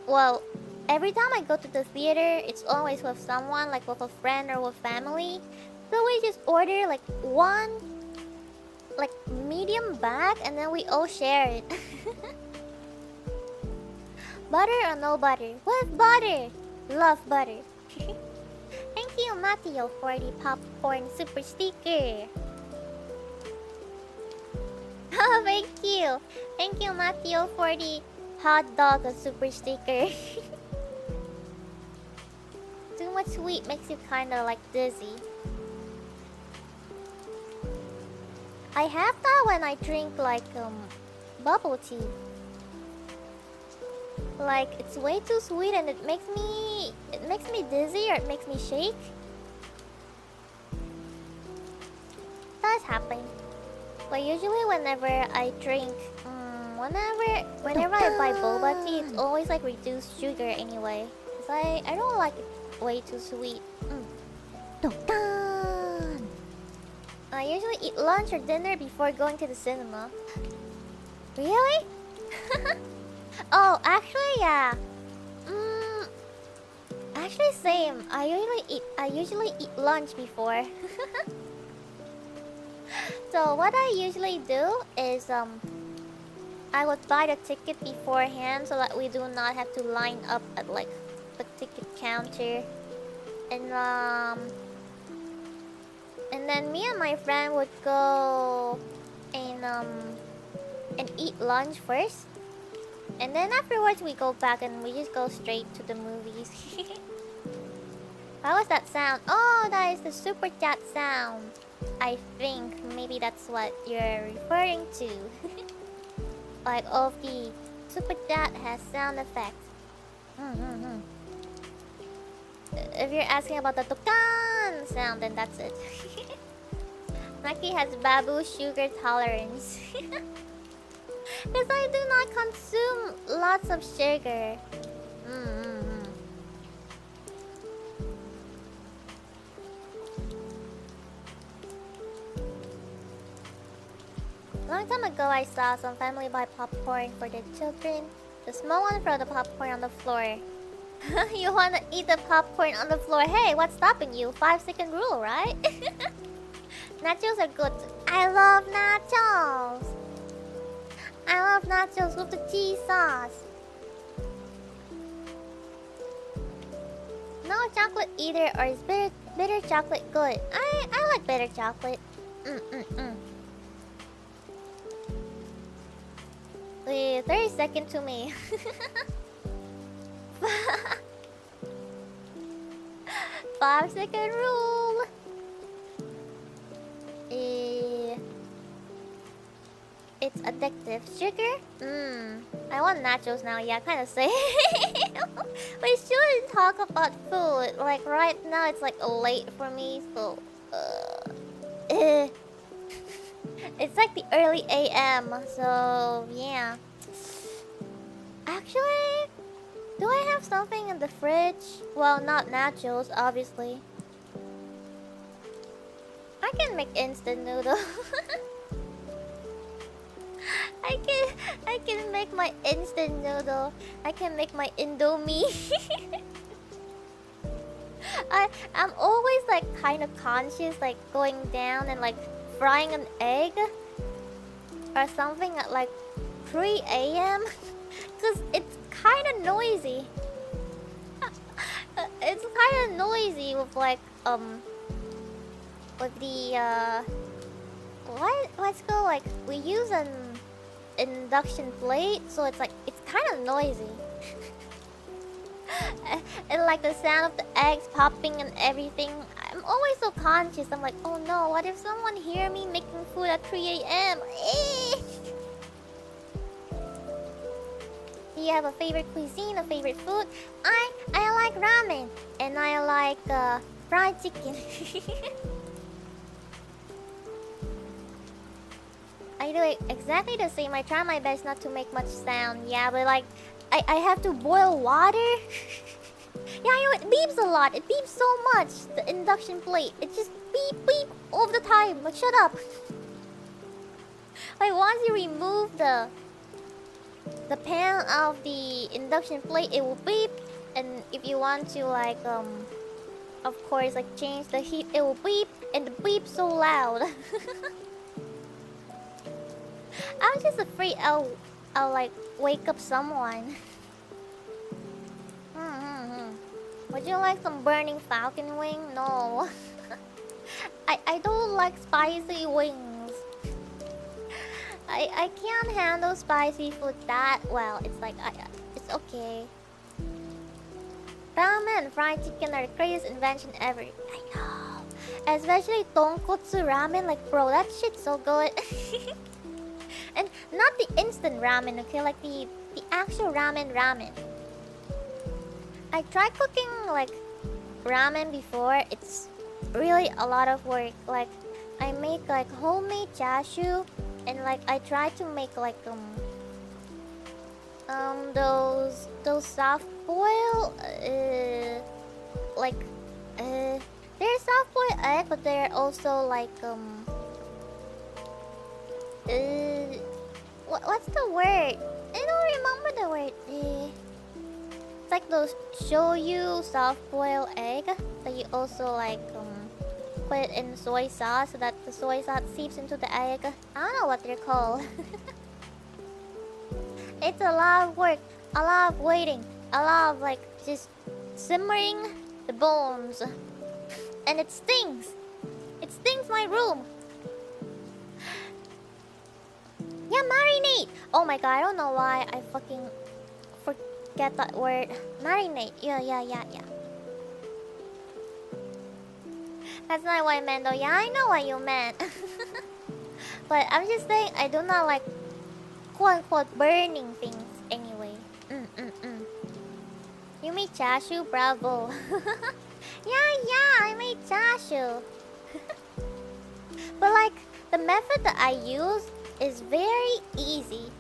well, every time I go to the theater, it's always with someone, like with a friend or with family. So we just order like one, like medium bag, and then we all share it. Butter or no butter? With butter! Love butter. Thank you, Matteo, for the popcorn super sticker. Oh, thank you. Thank you, Matteo, for the hot dog super sticker. Too much sweet makes you kinda like dizzy. I have that when I drink like bubble tea. Like it's way too sweet and it makes me dizzy or it makes me shake. That's happening. But usually whenever I drink whenever I buy boba tea, it's always like reduced sugar anyway. Cause I don't like it way too sweet. I usually eat lunch or dinner before going to the cinema. Really? Oh, actually, yeah. Actually, same. I usually eat lunch before. So what I usually do is I would buy the ticket beforehand so that we do not have to line up at like the ticket counter, and then me and my friend would go and eat lunch first. And then afterwards we go back and we just go straight to the movies. What was that sound? Oh, that is the super chat sound. I think maybe that's what you're referring to. Like all of the super chat has sound effects. If you're asking about the dokyun sound, then that's it. Naki has babu sugar tolerance. Because I do not consume lots of sugar. Long time ago, I saw some family buy popcorn for their children. The small one throw the popcorn on the floor. You wanna eat the popcorn on the floor? Hey, what's stopping you? 5-second rule, right? Nachos are good. I love nachos. I love nachos with the cheese sauce. No chocolate either, or is bitter chocolate good? I like bitter chocolate. Wait, 30 seconds to me. Five-second rule. it's addictive. Sugar? I want nachos now. Yeah, kind of same. We shouldn't talk about food. Like right now, it's like late for me, so eh. It's like the early AM, so yeah. Actually, do I have something in the fridge? Well, not nachos, obviously. I can make instant noodle. I can make my instant noodle. I can make my Indomie. I'm always like kind of conscious, like going down and like frying an egg or something at like 3 a.m. Cause it's kind of noisy. It's kind of noisy with like with the let's go, like we use an induction plate, so it's like it's kind of noisy. And like the sound of the eggs popping and everything, I'm always so conscious. I'm like, oh no, what if someone hear me making food at 3 a.m? Do you have a favorite cuisine, a favorite food? I like ramen and I like fried chicken. I do it exactly the same. I try my best not to make much sound. Yeah, but like I have to boil water. Yeah, I know it beeps a lot. It beeps so much. The induction plate. It just beep beep all the time. Like shut up. Like once you remove the pan of the induction plate, it will beep. And if you want to like of course like change the heat, it will beep, and the beep so loud. I'm just afraid I'll like wake up someone. Would you like some burning falcon wing? No. I don't like spicy wings. I can't handle spicy food that well. It's like it's okay. Ramen, fried chicken are the craziest invention ever. I know. Especially tonkotsu ramen, like bro, that shit's so good. And not the instant ramen, okay? Like the actual ramen. I tried cooking like ramen before. It's really a lot of work. Like I make like homemade chashu, and like I try to make like those soft boil like they're soft boiled egg, but they're also like what's the word? I don't remember the word. It's like those shoyu soft boiled egg that you also like put it in soy sauce so that the soy sauce seeps into the egg. I don't know what they're called. It's a lot of work, a lot of waiting, a lot of like just simmering the bones. And it stings. It stings my room. Yeah, marinate. Oh my god, I don't know why I fucking forget that word. Marinate. Yeah. That's not what I meant though. Yeah, I know what you meant. But I'm just saying I do not like quote-unquote burning things anyway. You made chashu? Bravo. Yeah, I made chashu. But like, the method that I use is very easy.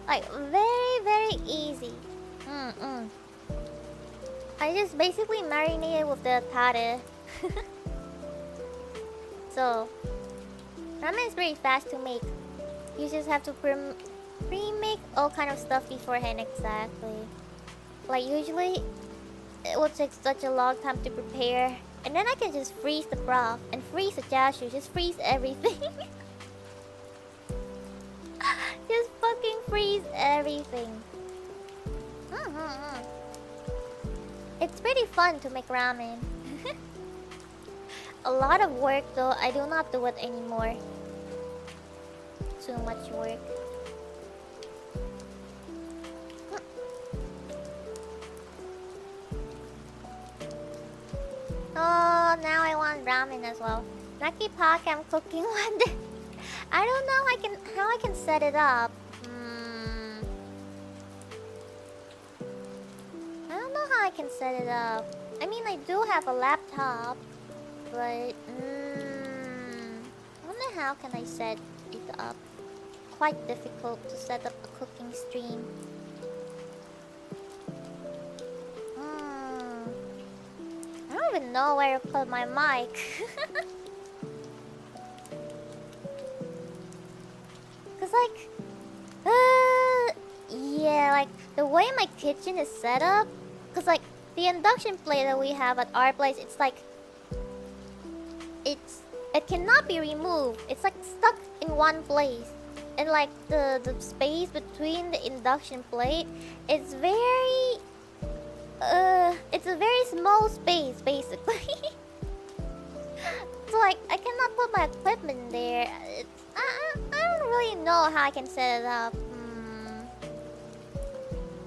Like, very easy. I just basically marinate it with the tare. So, ramen is very fast to make. You just have to pre-make all kind of stuff beforehand, exactly. Like, usually, it will take such a long time to prepare. And then I can just freeze the broth and freeze the chashu, just freeze everything. Just fucking freeze everything. It's pretty fun to make ramen. A lot of work though, I do not do it anymore. Too much work. Oh, now I want ramen as well. Naki Pak, I'm cooking one day. I don't know how I can set it up. I don't know how I can set it up. I mean, I do have a laptop, but I wonder how can I set it up. Quite difficult to set up a cooking stream. I don't even know where to put my mic. Cause like, yeah, like the way my kitchen is set up. Cause like the induction plate that we have at our place, it's like, it cannot be removed. It's like stuck in one place, and like the space between the induction plate, it's very, it's a very small space basically. So like I cannot put my equipment there. I don't really know how I can set it up.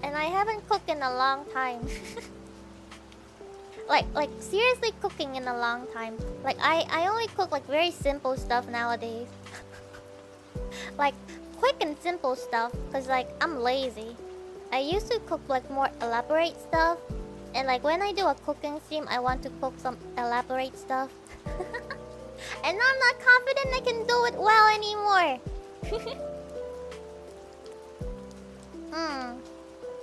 And I haven't cooked in a long time. like seriously cooking in a long time. Like I only cook like very simple stuff nowadays. Like quick and simple stuff, cause like I'm lazy. I used to cook like more elaborate stuff, and like when I do a cooking stream, I want to cook some elaborate stuff. And I'm not confident I can do it well anymore.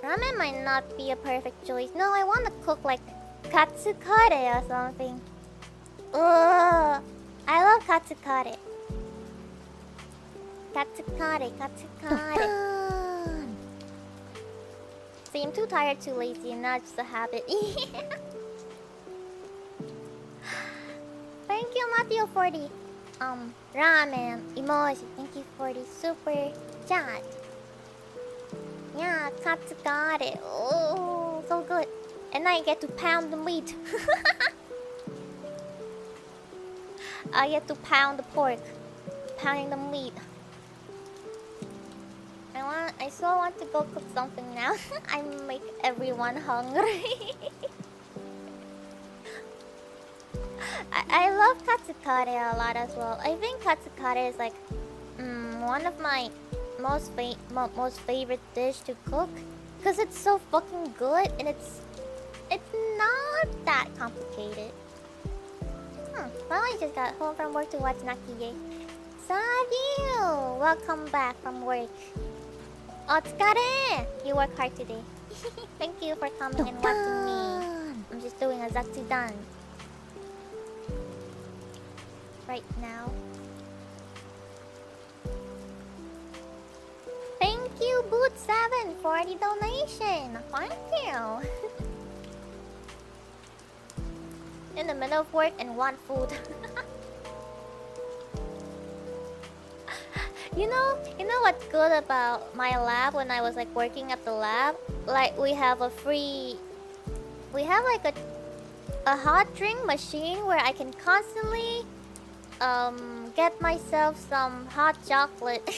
Ramen might not be a perfect choice. No, I want to cook like katsukare or something. Ugh, I love katsukare. Katsukare. See, I'm too tired, too lazy, and now it's just a habit. Thank you, Matthew, for the ramen emoji. Thank you for the super chat. Yeah, katsukare. Oh, so good. And I get to pound the meat. I get to pound the pork. Pounding the meat. I so want to go cook something now. I make everyone hungry. I love katsukare a lot as well. I think katsukare is like one of my most favorite dish to cook, cause it's so fucking good and it's not that complicated. Well, I just got home from work to watch Naki. Sadio, welcome back from work. Otsukare! You work hard today. Thank you for coming and watching me. I'm just doing a zatsudan right now. Thank you, Boot7, for the donation. Thank you. In the middle of work and want food. You know what's good about my lab when I was like working at the lab? Like we have like a hot drink machine where I can constantly get myself some hot chocolate.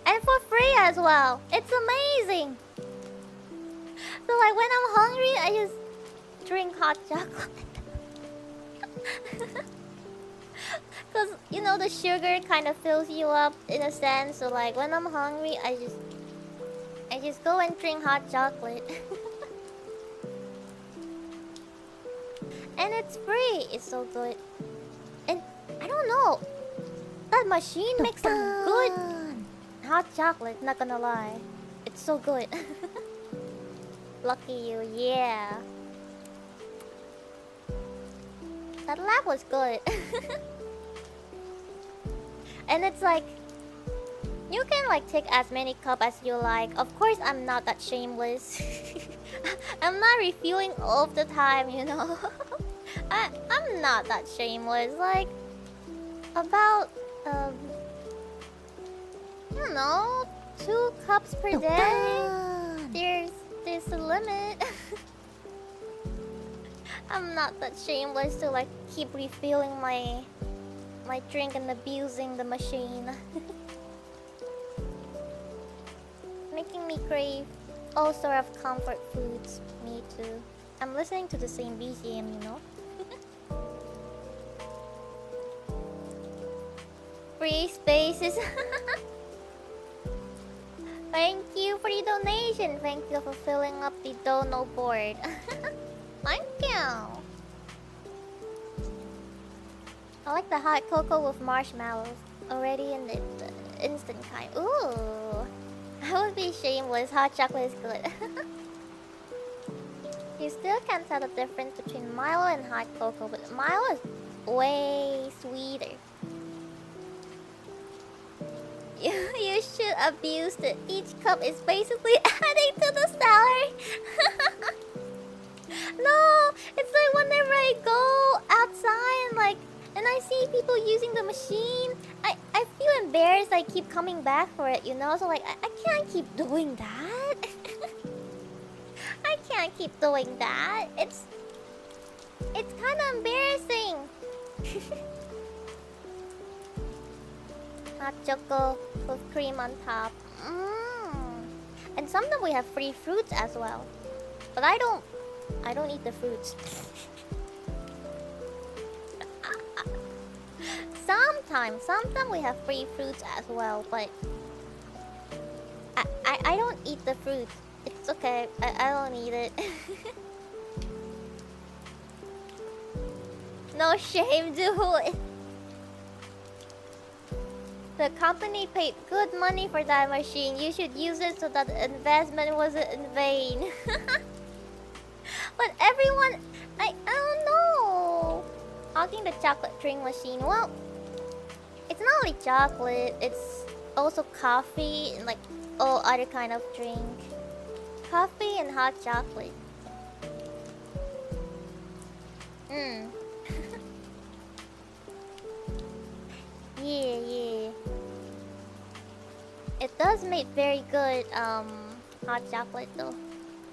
And for free as well. It's amazing. So like when I'm hungry, I just drink hot chocolate. Cause you know the sugar kind of fills you up in a sense. So like when I'm hungry, I just go and drink hot chocolate. And it's free. It's so good. And I don't know, that machine makes some good hot chocolate, not gonna lie. It's so good. Lucky you, yeah. That lab was good. And it's like, you can like take as many cups as you like. Of course, I'm not that shameless. I'm not refueling all of the time, you know. I'm not that shameless. Like, about I don't know, 2 cups per day. There's a limit. I'm not that shameless to like keep refilling my drink and abusing the machine. Making me crave all sort of comfort foods. Me too. I'm listening to the same BGM, you know. free spaces. Thank you for the donation. Thank you for filling up the dono board. Thank you. I like the hot cocoa with marshmallows. Already in the instant kind. Ooh. I would be shameless. Hot chocolate is good. You still can't tell the difference between Milo and hot cocoa, but Milo is way sweeter. You should abuse it. Each cup is basically adding to the salary. No, it's like whenever I go outside and I see people using the machine, I feel embarrassed. I keep coming back for it, you know. So like I can't keep doing that. I can't keep doing that. It's kind of embarrassing. Hot choco with cream on top. And sometimes we have free fruits as well. But I don't eat the fruits. Sometimes we have free fruits as well, but I don't eat the fruit. It's okay. I don't eat it. No shame, dude. The company paid good money for that machine. You should use it so that the investment wasn't in vain. But everyone, I don't know. Hogging the chocolate drink machine. Well, it's not only chocolate. It's also coffee and like all other kind of drink. Coffee and hot chocolate. Yeah. It does make very good hot chocolate though.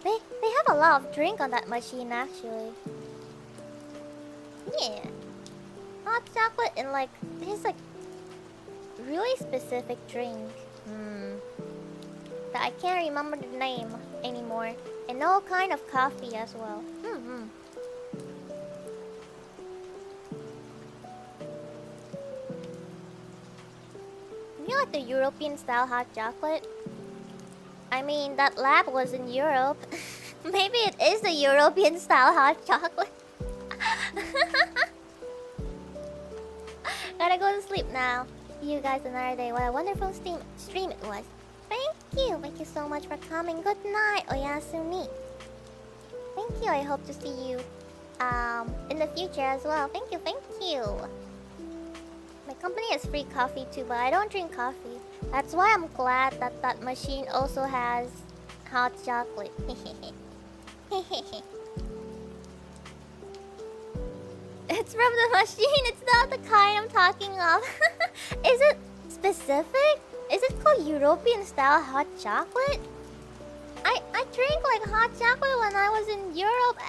They have a lot of drink on that machine actually. Yeah. Hot chocolate and like there's like really specific drink. That I can't remember the name anymore. And all kind of coffee as well. You like the European style hot chocolate? I mean, that lab was in Europe. Maybe it is the European style hot chocolate. Gotta go to sleep now. See you guys another day. What a wonderful stream it was. Thank you. Thank you so much for coming. Good night, Oyasumi. Thank you. I hope to see you in the future as well. Thank you. My company has free coffee too, but I don't drink coffee. That's why I'm glad that that machine also has hot chocolate. It's from the machine. It's not the kind I'm talking of. Is it specific? Is it called European style hot chocolate? I drank like hot chocolate when I was in Europe,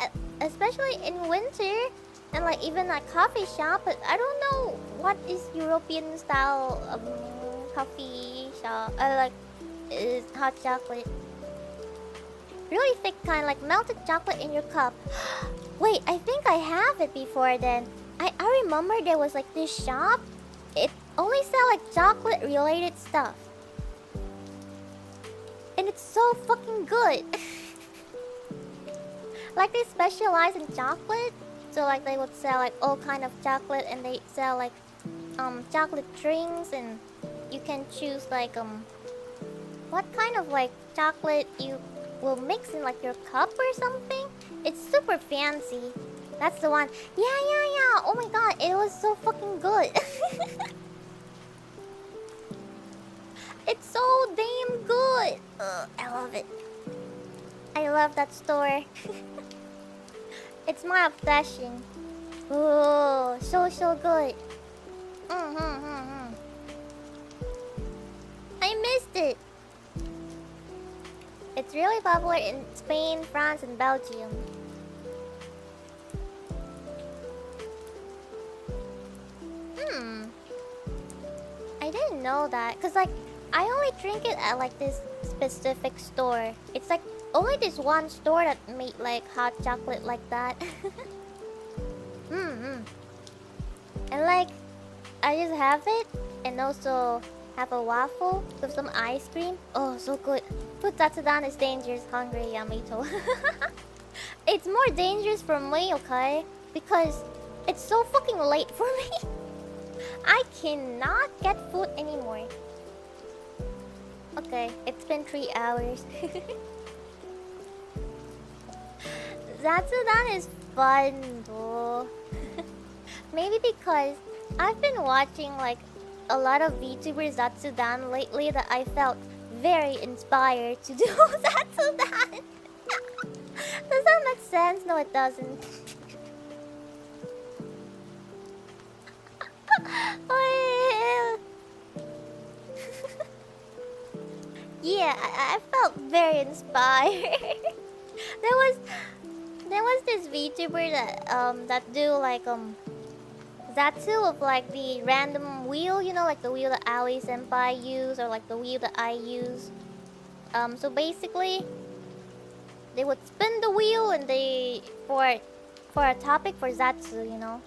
especially in winter, and like even at coffee shop. But I don't know what is European style coffee shop. Is hot chocolate. Really thick kind, like melted chocolate in your cup. Wait, I think I have it before then. I remember there was like this shop. It only sell like chocolate related stuff. And it's so fucking good. Like they specialize in chocolate. So like they would sell like all kind of chocolate, and they sell like chocolate drinks, and you can choose like what kind of like chocolate you will mix in like your cup or something. It's super fancy. That's the one. Yeah. Oh my god, it was so fucking good. It's so damn good. I love it. I love that store. It's my obsession. Oh, so good. I missed it. It's really popular in Spain, France, and Belgium. I didn't know that. Cause like, I only drink it at like this specific store. It's like only this one store that made like hot chocolate like that. And like, I just have it. and also have a waffle with some ice cream. Oh, so good. Food Tatsudan is dangerous, hungry, Yamito. It's more dangerous for me, okay? Because it's so fucking late for me. I cannot get food anymore. Okay, it's been 3 hours. Zatsudan is fun though. Maybe because I've been watching like a lot of VTubers Zatsudan lately that I felt very inspired to do Zatsudan. Does that make sense? No, it doesn't. Yeah, I felt very inspired. there was this VTuber that do like Zatsu of like the random wheel, you know, like the wheel that Aoi Senpai use or like the wheel that I use. So basically they would spin the wheel and they for a topic for Zatsu, you know.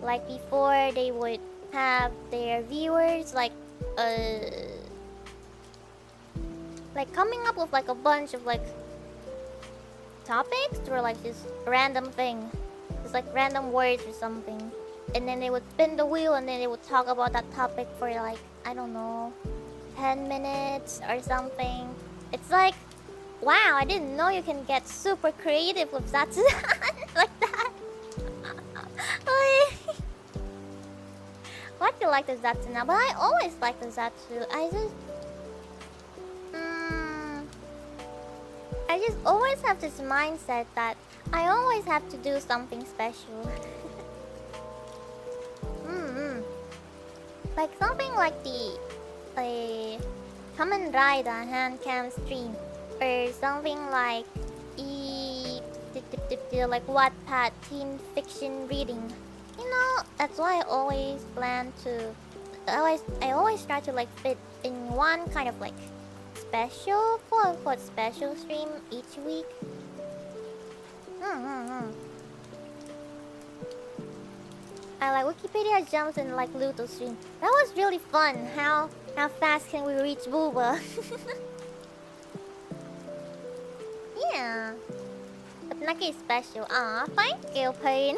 Like before they would have their viewers like coming up with like a bunch of like topics or like just random thing. Just like random words or something. And then they would spin the wheel and then they would talk about that topic for like, I don't know, 10 minutes or something. It's like, wow, I didn't know you can get super creative with Zatsu like that. Why do you like the Zatsu now? But I always like the Zatsu. I just always have this mindset that I always have to do something special. Like something like the Kamen Rider hand cam stream, or something like like Wattpad teen fiction reading. You know, that's why I always plan to. I always try to like fit in one kind of like special, quote unquote special stream each week. I like Wikipedia jumps and like Luto stream. That was really fun. How fast can we reach Booba? Yeah. But Naki is special. Aw, thank you, Pain.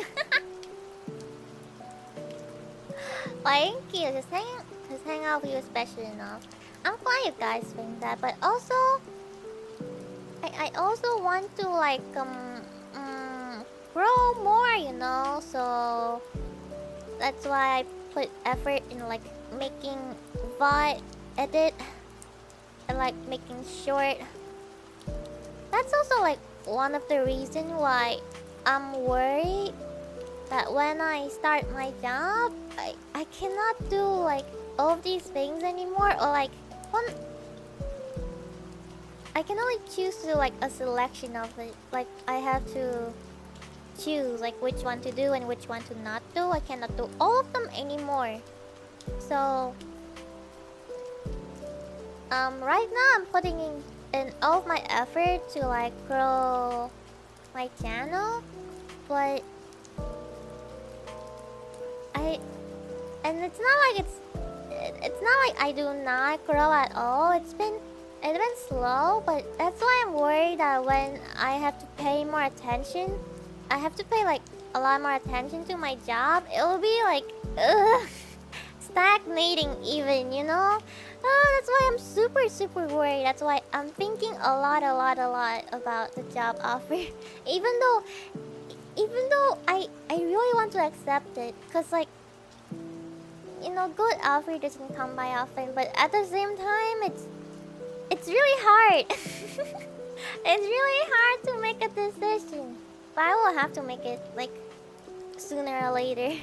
Thank you. Just hang out with you is special enough. I'm glad you guys think that, but also I also want to like grow more, you know, so that's why I put effort in like making VOD edit and like making short. That's also like one of the reasons why I'm worried that when I start my job, I cannot do like all of these things anymore, or like I can only choose to do like a selection of it. Like I have to choose like which one to do and which one to not do. I cannot do all of them anymore. So right now I'm putting in all of my effort to like grow my channel, but it's not like I do not grow at all. It's been slow, but that's why I'm worried that when I have to pay more attention, I have to pay like a lot more attention to my job, it will be like stagnating even, you know? That's why I'm super worried. That's why I'm thinking a lot about the job offer. Even though I really want to accept it, cause like, you know, good offer doesn't come by often, but at the same time it's really hard. It's really hard to make a decision. But I will have to make it like sooner or later.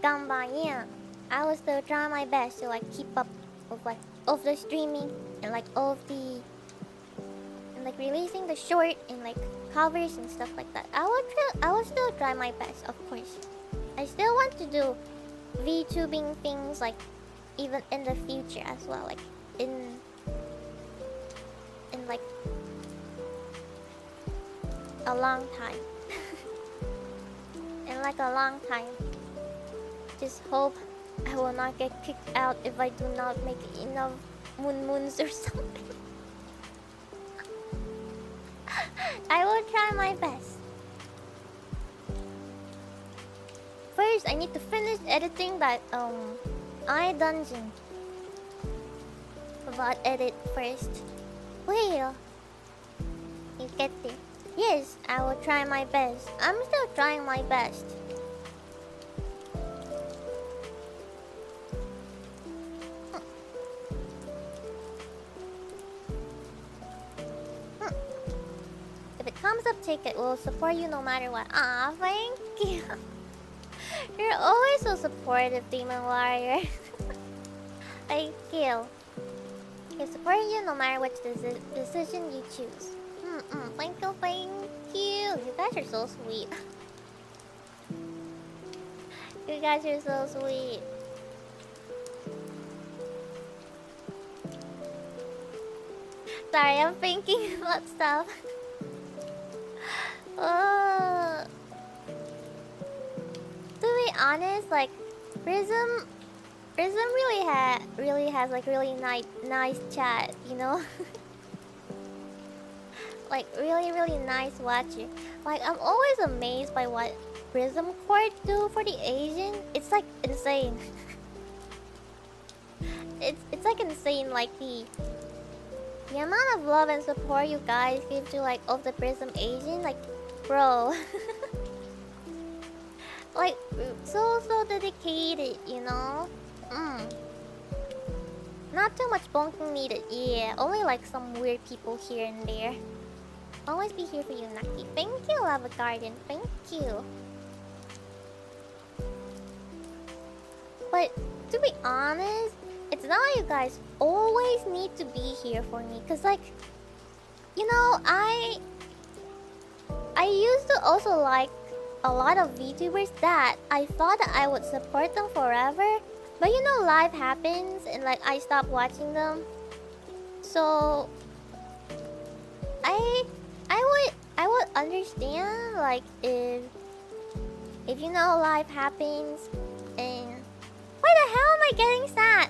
Ganban, yeah. I will still try my best to like keep up with like of the streaming and like all of the and like releasing the short and like covers and stuff like that. I will still try my best, of course. I still want to do VTubing things like even in the future as well, like in like a long time. In like a long time. just hope I will not get kicked out if I do not make enough moons or something. I will try my best. First, I need to finish editing that I dungeon. About edit first. Well, you get it. Yes, I will try my best. I'm still trying my best. If it comes up, take it. We'll support you no matter what. Ah, thank you. You're always so supportive, Demon Warrior. Thank you. I support you no matter which decision you choose. Thank you, thank you. You guys are so sweet. You guys are so sweet. Sorry, I'm thinking about stuff. To be honest, like Prism really has like really nice chat, you know. Like really nice watcher. Like I'm always amazed by what Prism Court do for the Asian. It's like insane. it's like insane, like the amount of love and support you guys give to like of the Prism Asian, like bro. Like so dedicated, you know. Not too much bonking needed. Yeah, only like some weird people here and there. Always be here for you, Naki. Thank you, Lava Garden. Thank you. But to be honest, it's not like you guys always need to be here for me. Cause like, you know, I used to also like a lot of VTubers that I thought that I would support them forever. But you know, life happens and like I stopped watching them. So I would understand like if you know life happens and why the hell am I getting sad?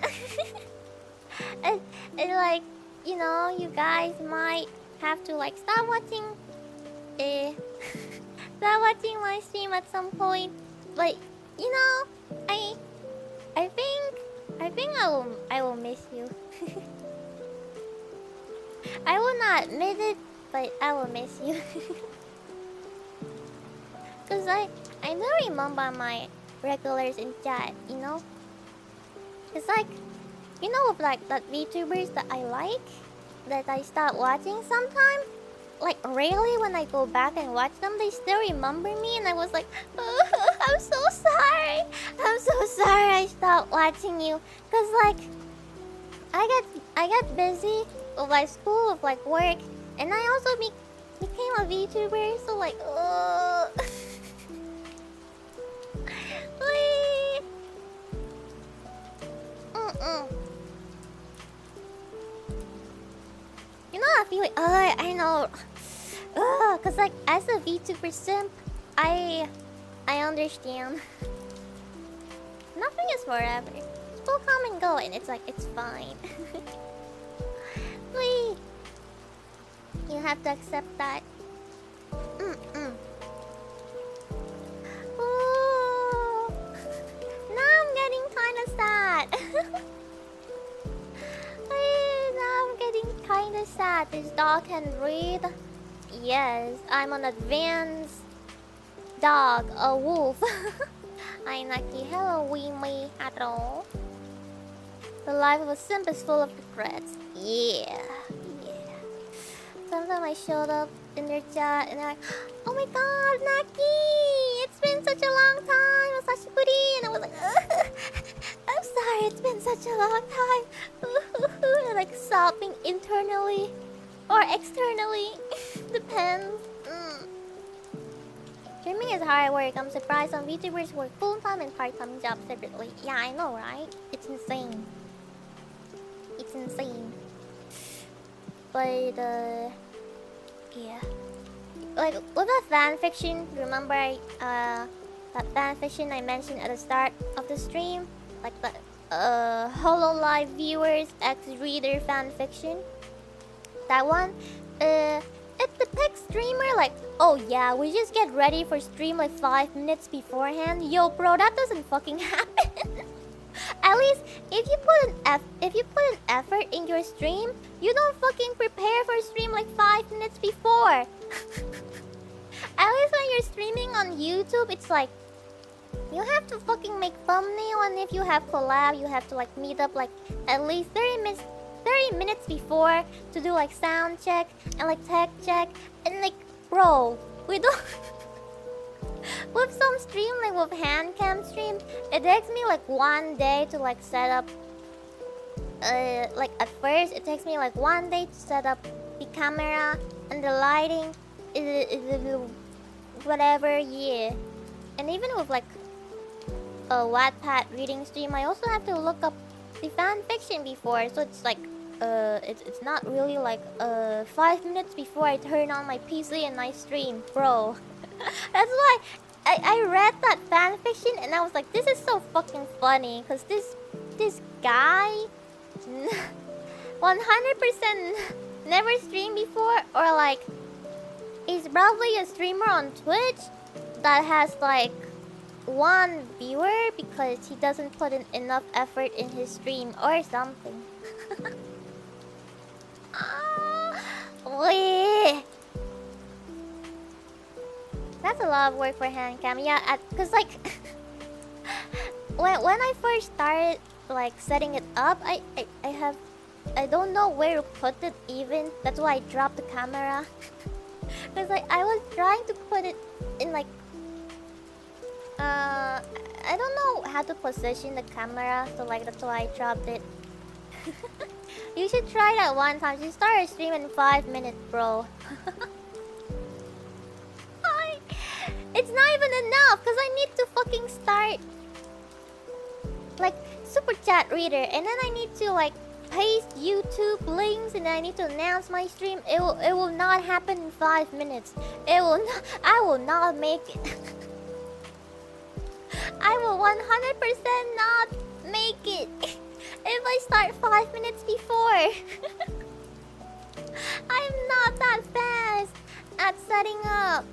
and like, you know, you guys might have to like stop watching stop watching my stream at some point. But you know, I think I will miss you. I will not admit it, but I will miss you. Cause I do remember my regulars in chat, you know. It's like, you know, of like that VTubers that I like, that I start watching sometimes. Like rarely when I go back and watch them, they still remember me, and I was like, oh, I'm so sorry. I'm so sorry I stopped watching you. Cause like, I got busy with like school, with like work, and I also became a VTuber. So like, oh. You know that feeling? I know. Cause like as a VTuber simp, I understand. Nothing is forever. People come and go, and it's like it's fine. Wait. You have to accept that. Ooh. Now I'm getting kinda sad. Now I'm getting kinda sad. This dog can read. Yes, I'm an advanced dog, a wolf. Hi Naki, hello Weemy, hello. The life of a simp is full of regrets. Yeah. Sometimes I showed up in their chat and they're like, oh my god, Naki! It's been such a long time, Masashiburi! And I was like, I'm sorry, it's been such a long time. And like sobbing internally or externally. Depends. Streaming is hard work. I'm surprised some VTubers work full-time and part-time jobs separately. Yeah, I know, right? It's insane. It's insane. But, yeah. Like, with the fan fiction, remember That fanfiction I mentioned at the start of the stream, like the Hololive viewers ex-reader fanfiction. That one, it depicts streamer like, oh yeah, we just get ready for stream like 5 minutes beforehand. Yo, bro, that doesn't fucking happen. At least if you put an effort in your stream, you don't fucking prepare for stream like 5 minutes before. At least when you're streaming on YouTube, it's like you have to fucking make thumbnail, and if you have collab, you have to like meet up like at least 30 minutes before to do like sound check and like tech check, and like, bro, we don't. With some stream, like with hand cam stream, it takes me like 1 day to like set up. Like at first, it takes me like 1 day to set up the camera and the lighting, whatever, yeah. And even with like a Wattpad reading stream, I also have to look up the fanfiction before, so it's like it's not really like 5 minutes before I turn on my PC and I stream, bro. That's why I read that fanfiction and I was like, this is so fucking funny, because this guy 100% never streamed before, or like he's probably a streamer on Twitch that has like 1 viewer because he doesn't put in enough effort in his stream or something. Wait. That's a lot of work for hand cam. Yeah, cause like when I first started like setting it up, I don't know where to put it even. That's why I dropped the camera. Cause like I was trying to put it in like I don't know how to position the camera, so like that's why I dropped it. You should try that one time. Just start a stream in 5 minutes, bro. It's not even enough, because I need to fucking start like super chat reader, and then I need to like paste YouTube links, and then I need to announce my stream. It will not happen in 5 minutes. I will not make it. I will 100% not make it if I start 5 minutes before. I'm not that fast at setting up.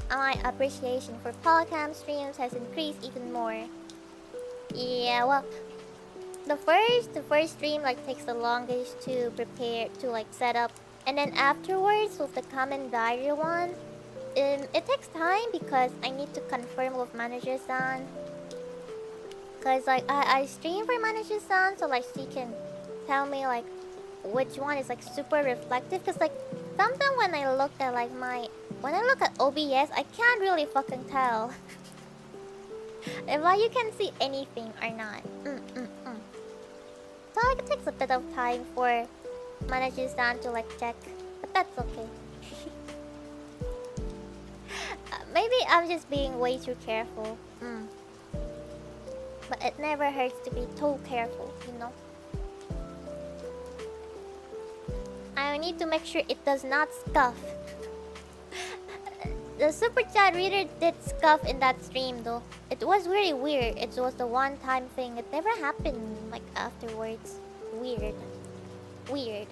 My appreciation for polycam streams has increased even more. Yeah, well, the first stream like takes the longest to prepare, to like set up, and then afterwards with the common diary one, it takes time because I need to confirm with manager-san. Cause like I stream for manager-san, so like she can tell me like which one is like super reflective, because like sometimes when I look at like when I look at OBS, I can't really fucking tell if like you can see anything or not. So like it takes a bit of time for manager-san to like check, but that's okay. Maybe I'm just being way too careful. But it never hurts to be too careful, you know. I need to make sure it does not scuff. The super chat reader did scuff in that stream though. It was really weird. It was the one-time thing. It never happened like afterwards. Weird. Weird.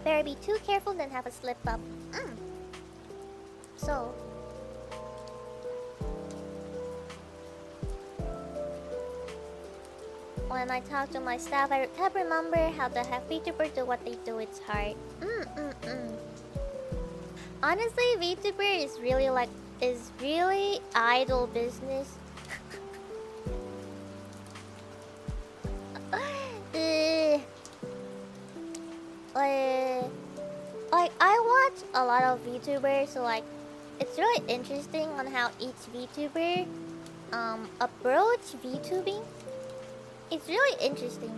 Better be too careful than have a slip up. So when I talk to my staff, I have remember how the have VTuber do what they do. It's hard. Honestly, VTuber is really idle business. Like I watch a lot of VTubers, so like it's really interesting on how each VTuber approach VTubing. It's really interesting.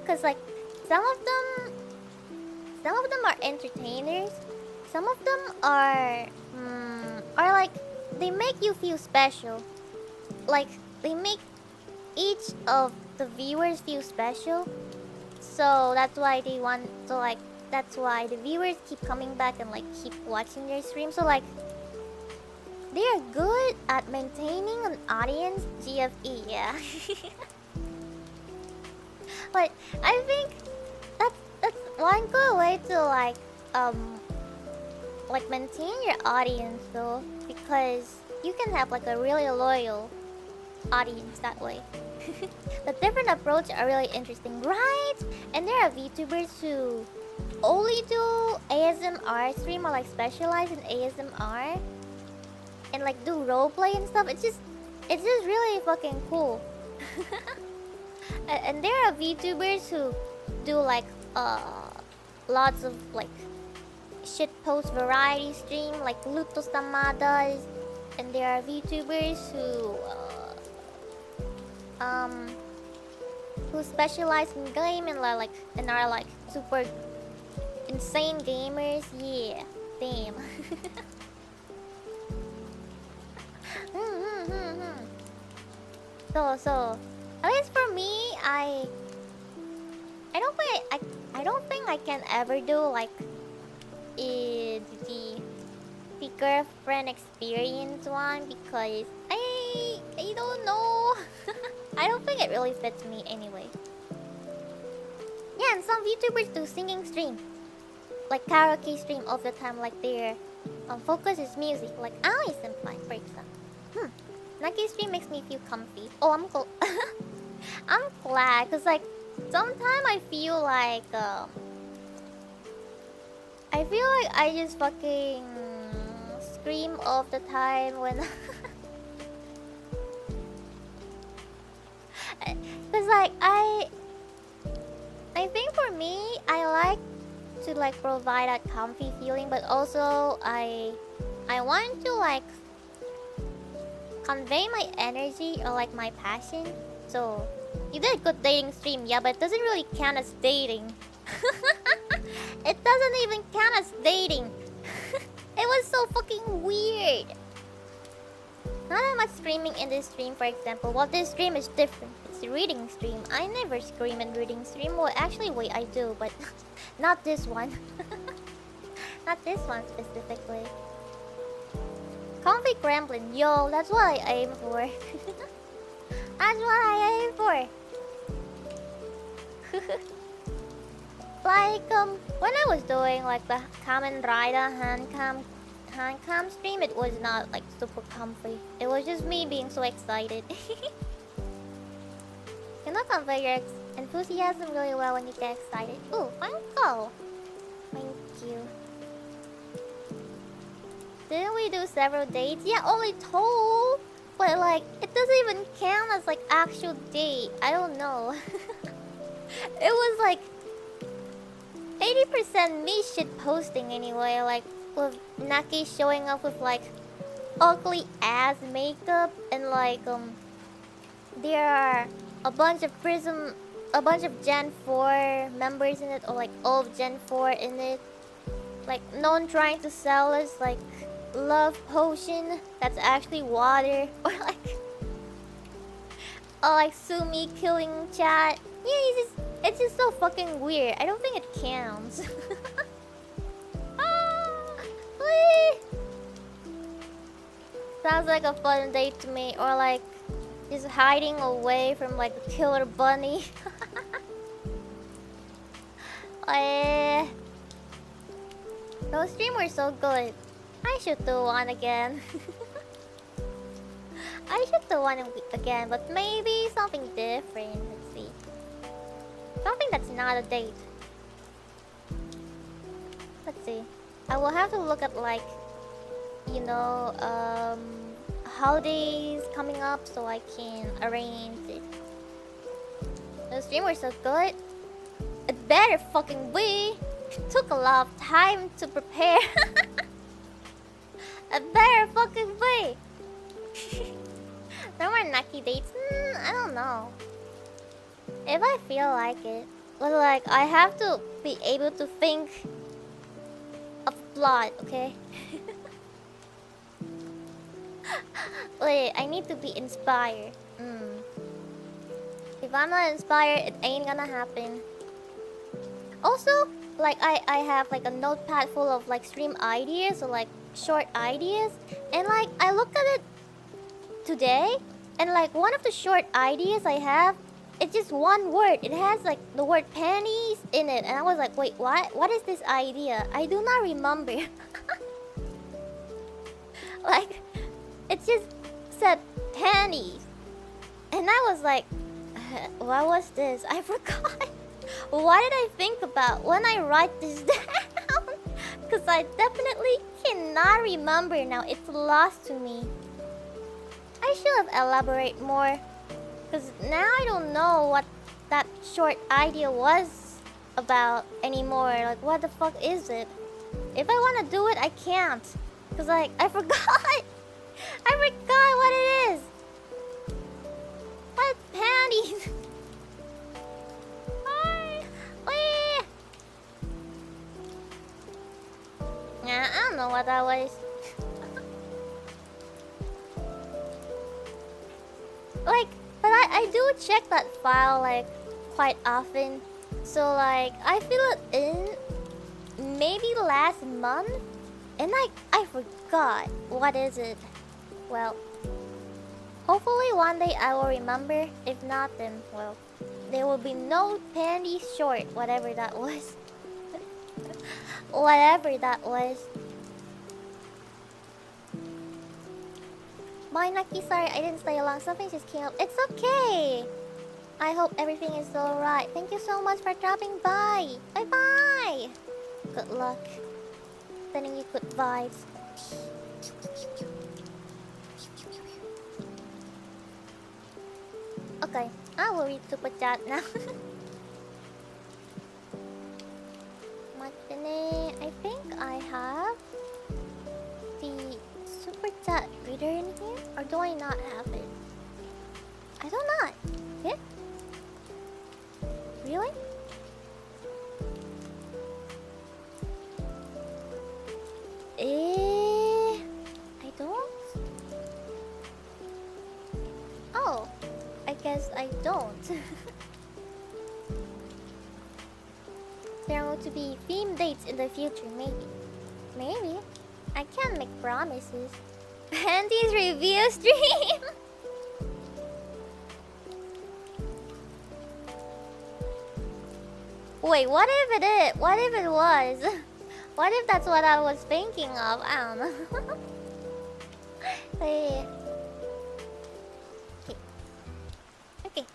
Cause like some of them are entertainers. Some of them are like they make you feel special. Like they make each of the viewers feel special. So that's why they want to like. That's why the viewers keep coming back and like keep watching their stream. So like they are good at maintaining an audience. GFE, yeah. But I think that's one good way to like maintain your audience though, because you can have like a really loyal audience that way. The different approach are really interesting, right? And there are VTubers who only do ASMR stream or like specialize in ASMR and like do roleplay and stuff. It's just really fucking cool. And there are VTubers who do like lots of like shitpost variety stream like Luto-sama does, and there are VTubers who specialize in game and are like super insane gamers. Yeah, damn. So at least for me, I don't think I can ever do like the girlfriend experience one, because I don't know. I don't think it really fits me anyway. Yeah, and some VTubers do singing stream, like karaoke stream all the time, like their focus is music, like Ali Senpai, for example. Naki stream makes me feel comfy. Oh, I'm glad, cause like sometimes I feel like I just fucking scream all the time when cause like I think for me I like to like provide that comfy feeling, but also I want to like convey my energy or like my passion. So you did a good dating stream, yeah, but it doesn't really count as dating. It doesn't even count as dating. It was so fucking weird. Not that much screaming in this stream, for example. Well, this stream is different. It's a reading stream. I never scream in reading stream. Well, actually, wait, I do, but not this one. Not this one specifically. Comfy Gremlin, yo, that's what I aim for. That's what I aim for. Like when I was doing like the Kamen Rider hand cam stream, it was not like super comfy. It was just me being so excited. You not convey your enthusiasm really well when you get excited. Ooh, uncle. Thank you. Didn't we do several dates? Yeah, only two. But like, it doesn't even count as like actual date. I don't know. It was like 80% me shit posting anyway. Like with Naki showing up with like ugly ass makeup, and like there are a bunch of Gen 4 members in it, or like all of Gen 4 in it. Like non trying to sell us like love potion that's actually water, or like Sumi killing chat. Yeah, it's just so fucking weird. I don't think it counts. Sounds like a fun date to me, or like just hiding away from like the killer bunny. Those streams were so good. I should do one again. I should do one again, but maybe something different. Let's see. Something that's not a date. Let's see. I will have to look at like, you know, holidays coming up so I can arrange it. The stream were so good. It better fucking be. It took a lot of time to prepare. It better fucking be. No more Naki dates? I don't know. If I feel like it. But like, I have to be able to think of plot, okay? Wait, I need to be inspired. If I'm not inspired, it ain't gonna happen. Also, like I have like a notepad full of like stream ideas or like short ideas, and like I looked at it today, and like one of the short ideas I have, it's just one word. It has like the word panties in it, and I was like, wait, what? What is this idea? I do not remember. Like, it just said panties, and I was like, what was this? I forgot. What did I think about when I write this down? Because I definitely cannot remember now. It's lost to me. I should have elaborated more, because now I don't know what that short idea was about anymore. Like, what the fuck is it? If I want to do it, I can't. Because, like, I forgot. I forgot what it is. What panties? Yeah, I don't know what that was. Like, but I do check that file like quite often. So like I fill it in maybe last month, and like I forgot what is it. Well, hopefully one day I will remember. If not, then well, there will be no panty short, whatever that was. Whatever that was. Bye, Naki. Sorry, I didn't stay long. Something just came up. It's okay. I hope everything is alright. Thank you so much for dropping by. Bye-bye. Good luck. Sending you good vibes. Okay, I will read super chat now. I think I have the super chat reader in here, or do I not have it? I do not. Yeah? Really? I don't. Oh, I guess I don't. There are going to be theme dates in the future, maybe. Maybe. I can't make promises. Andy's review stream! Wait, what if it is? What if it was? What if that's what I was thinking of? I don't know. Hey. Okay.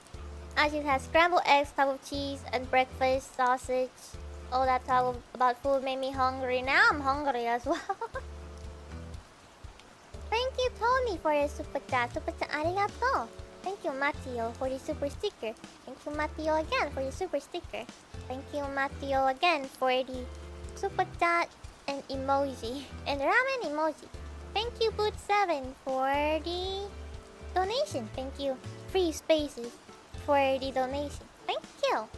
Ashes has scrambled eggs, cup of cheese, and breakfast sausage. All that talk about food made me hungry. Now I'm hungry as well. Thank you, Tony, for your super chat. Super chat, arigato. Thank you, Mateo, for the super sticker. Thank you, Mateo, again for the super sticker. Thank you, Mateo, again for the super chat and emoji and ramen emoji. Thank you, Boot7, for the donation. Thank you, Free Spaces, for the donation. Thank you.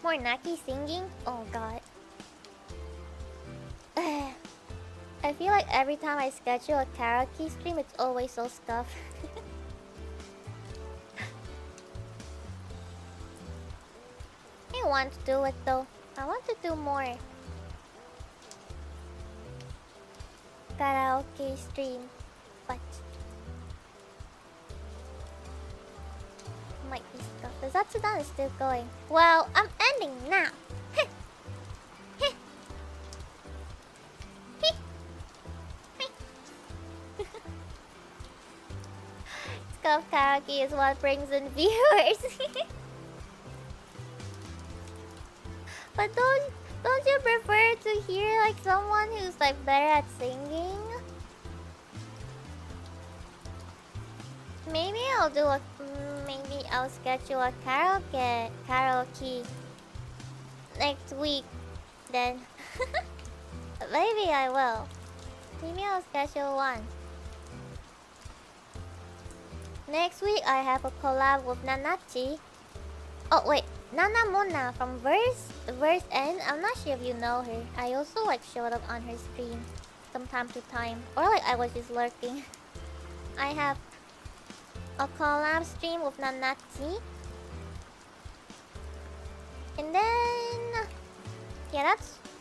More Naki singing? Oh god. I feel like every time I schedule a karaoke stream, it's always so scuffed. I want to do it though. I want to do more karaoke stream, but might be scuffed. The Zatsudan is still going. Well, I'm ending now. Scuff karaoke is what brings in viewers. But don't you prefer to hear like someone who's like better at singing? Maybe I'll schedule a karaoke next week then. Maybe I will. Maybe I'll schedule one. Next week I have a collab with Nanachi. Oh wait, Nana Mona from Verse N. I'm not sure if you know her. I also like showed up on her stream from time to time, or like I was just lurking. I have a collab stream with Nanatsu. And then yeah,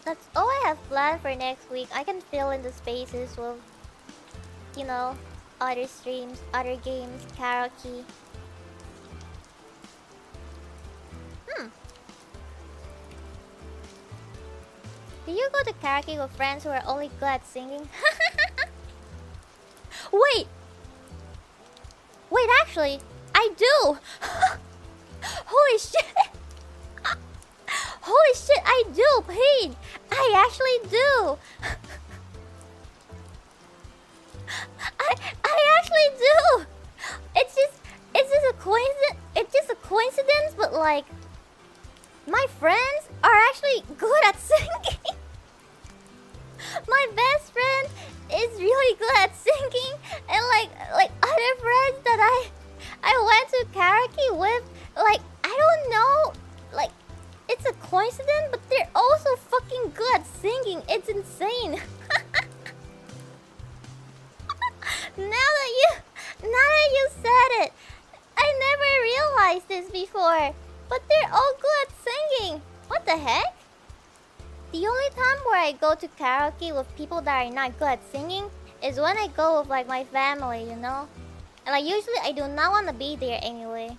that's all I have planned for next week. I can fill in the spaces with, you know, other streams, other games, karaoke. Do you go to karaoke with friends who are only good at singing? Wait! Wait, actually, I do! Holy shit! Holy shit, I do, Paige! I actually do! I actually do! It's just a coincidence. It's just a coincidence, but like, my friends are actually good at singing. My best friend is really good at singing, and like other friends that I went to karaoke with, like I don't know, like it's a coincidence, but they're also fucking good at singing. It's insane. Now that you said it, I never realized this before. But they're all good at singing. What the heck? The only time where I go to karaoke with people that are not good at singing is when I go with like my family, you know? And like usually I do not want to be there anyway.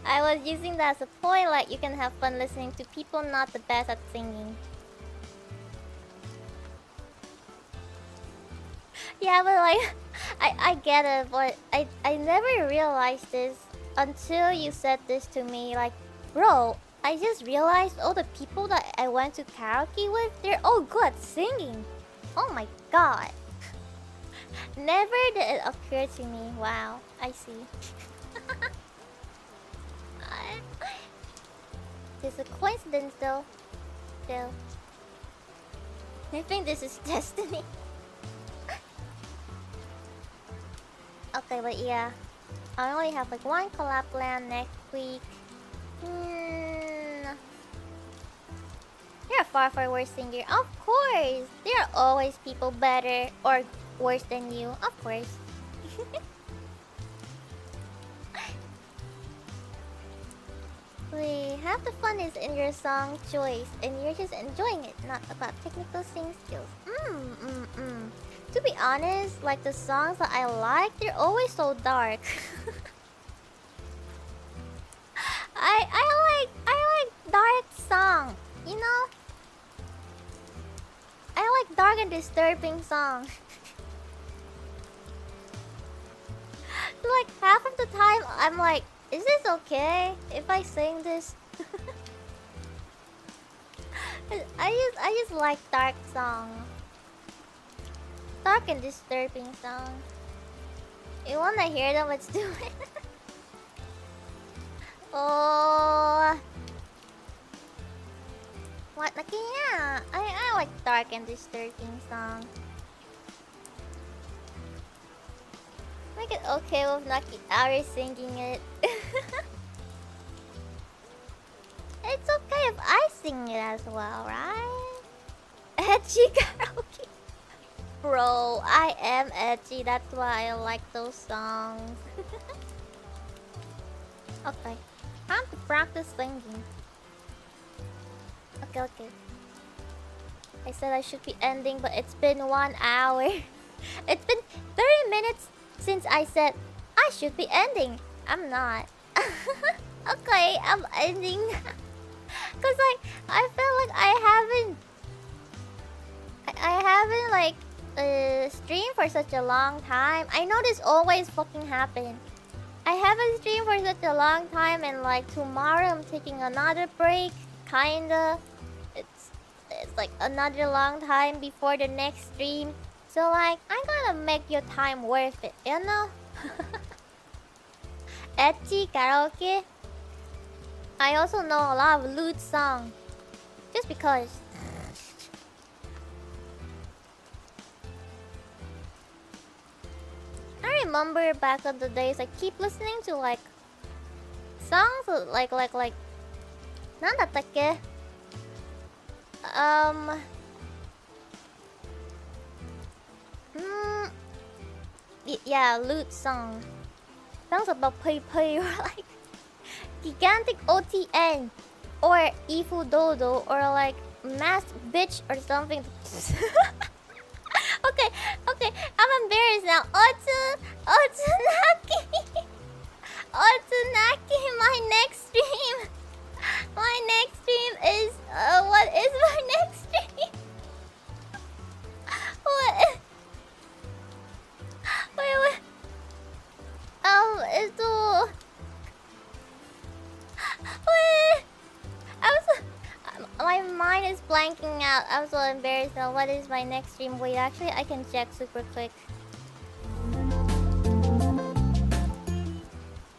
I was using that as a point, like you can have fun listening to people not the best at singing. Yeah, but like, I get it, but I never realized this until you said this to me. Like, bro, I just realized all the people that I went to karaoke with, they're all good at singing. Oh my god. Never did it occur to me. Wow, I see. It's a coincidence though. Still. I think this is destiny. Okay, but yeah, I only have like one collab plan next week. You're far for worse singer. Of course! There are always people better or worse than you. Of course. Wait, half the fun is in your song choice and you're just enjoying it, not about technical sing skills. To be honest, like the songs that I like, they're always so dark. I like dark songs, you know? I like dark and disturbing songs. Like half of the time I'm like, is this okay if I sing this? I just like dark songs. Dark and disturbing songs. You wanna hear them? Let's do it. Oh, what? Like, yeah, I like dark and disturbing songs. Make it okay with Naki Ari singing it. It's okay if I sing it as well, right? Edgy karaoke. Bro, I am edgy. That's why I like those songs. Okay, time to practice singing. Okay. I said I should be ending, but it's been 1 hour. It's been 30 minutes since I said I should be ending. I'm not. Okay, I'm ending. Cause like I feel like I haven't like streamed for such a long time. I know this always fucking happen. I haven't streamed for such a long time, and like tomorrow I'm taking another break. Kinda. It's like another long time before the next stream. So like I gotta make your time worth it, you know? Edgy karaoke. I also know a lot of lewd songs. Just because. I remember back in the days, I keep listening to like songs like なんだったっけ? Yeah, lute song. Sounds about pay pay or like gigantic OTN or Ifu Dodo or like masked bitch or something. Okay, okay, I'm embarrassed now. Otsunaki! Otsunaki, my next stream! My next stream is... what is my next stream? What? Wait. It's... Wait! My mind is blanking out. I'm so embarrassed now. What is my next stream? Wait, actually, I can check super quick.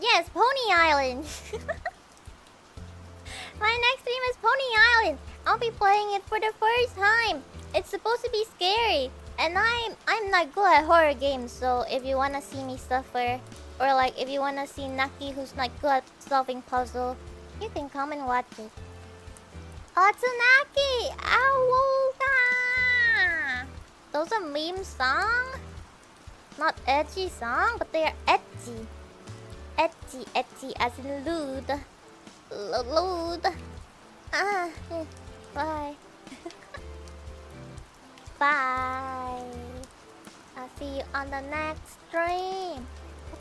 Yes, Pony Island. My next stream is Pony Island. I'll be playing it for the first time. It's supposed to be scary, and I'm not good at horror games. So if you wanna see me suffer, or like if you wanna see Naki who's not good at solving puzzle, you can come and watch it. Otsunaki! Awooga! Those are meme song? Not edgy song, but they are edgy. Edgy as in lewd. Lewd. Bye. Bye. I'll see you on the next stream.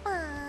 Bye.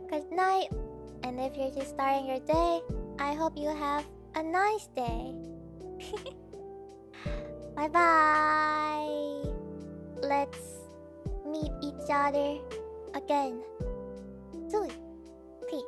Good night. And if you're just starting your day, I hope you have a nice day. Bye bye. Let's meet each other again. 2, 3.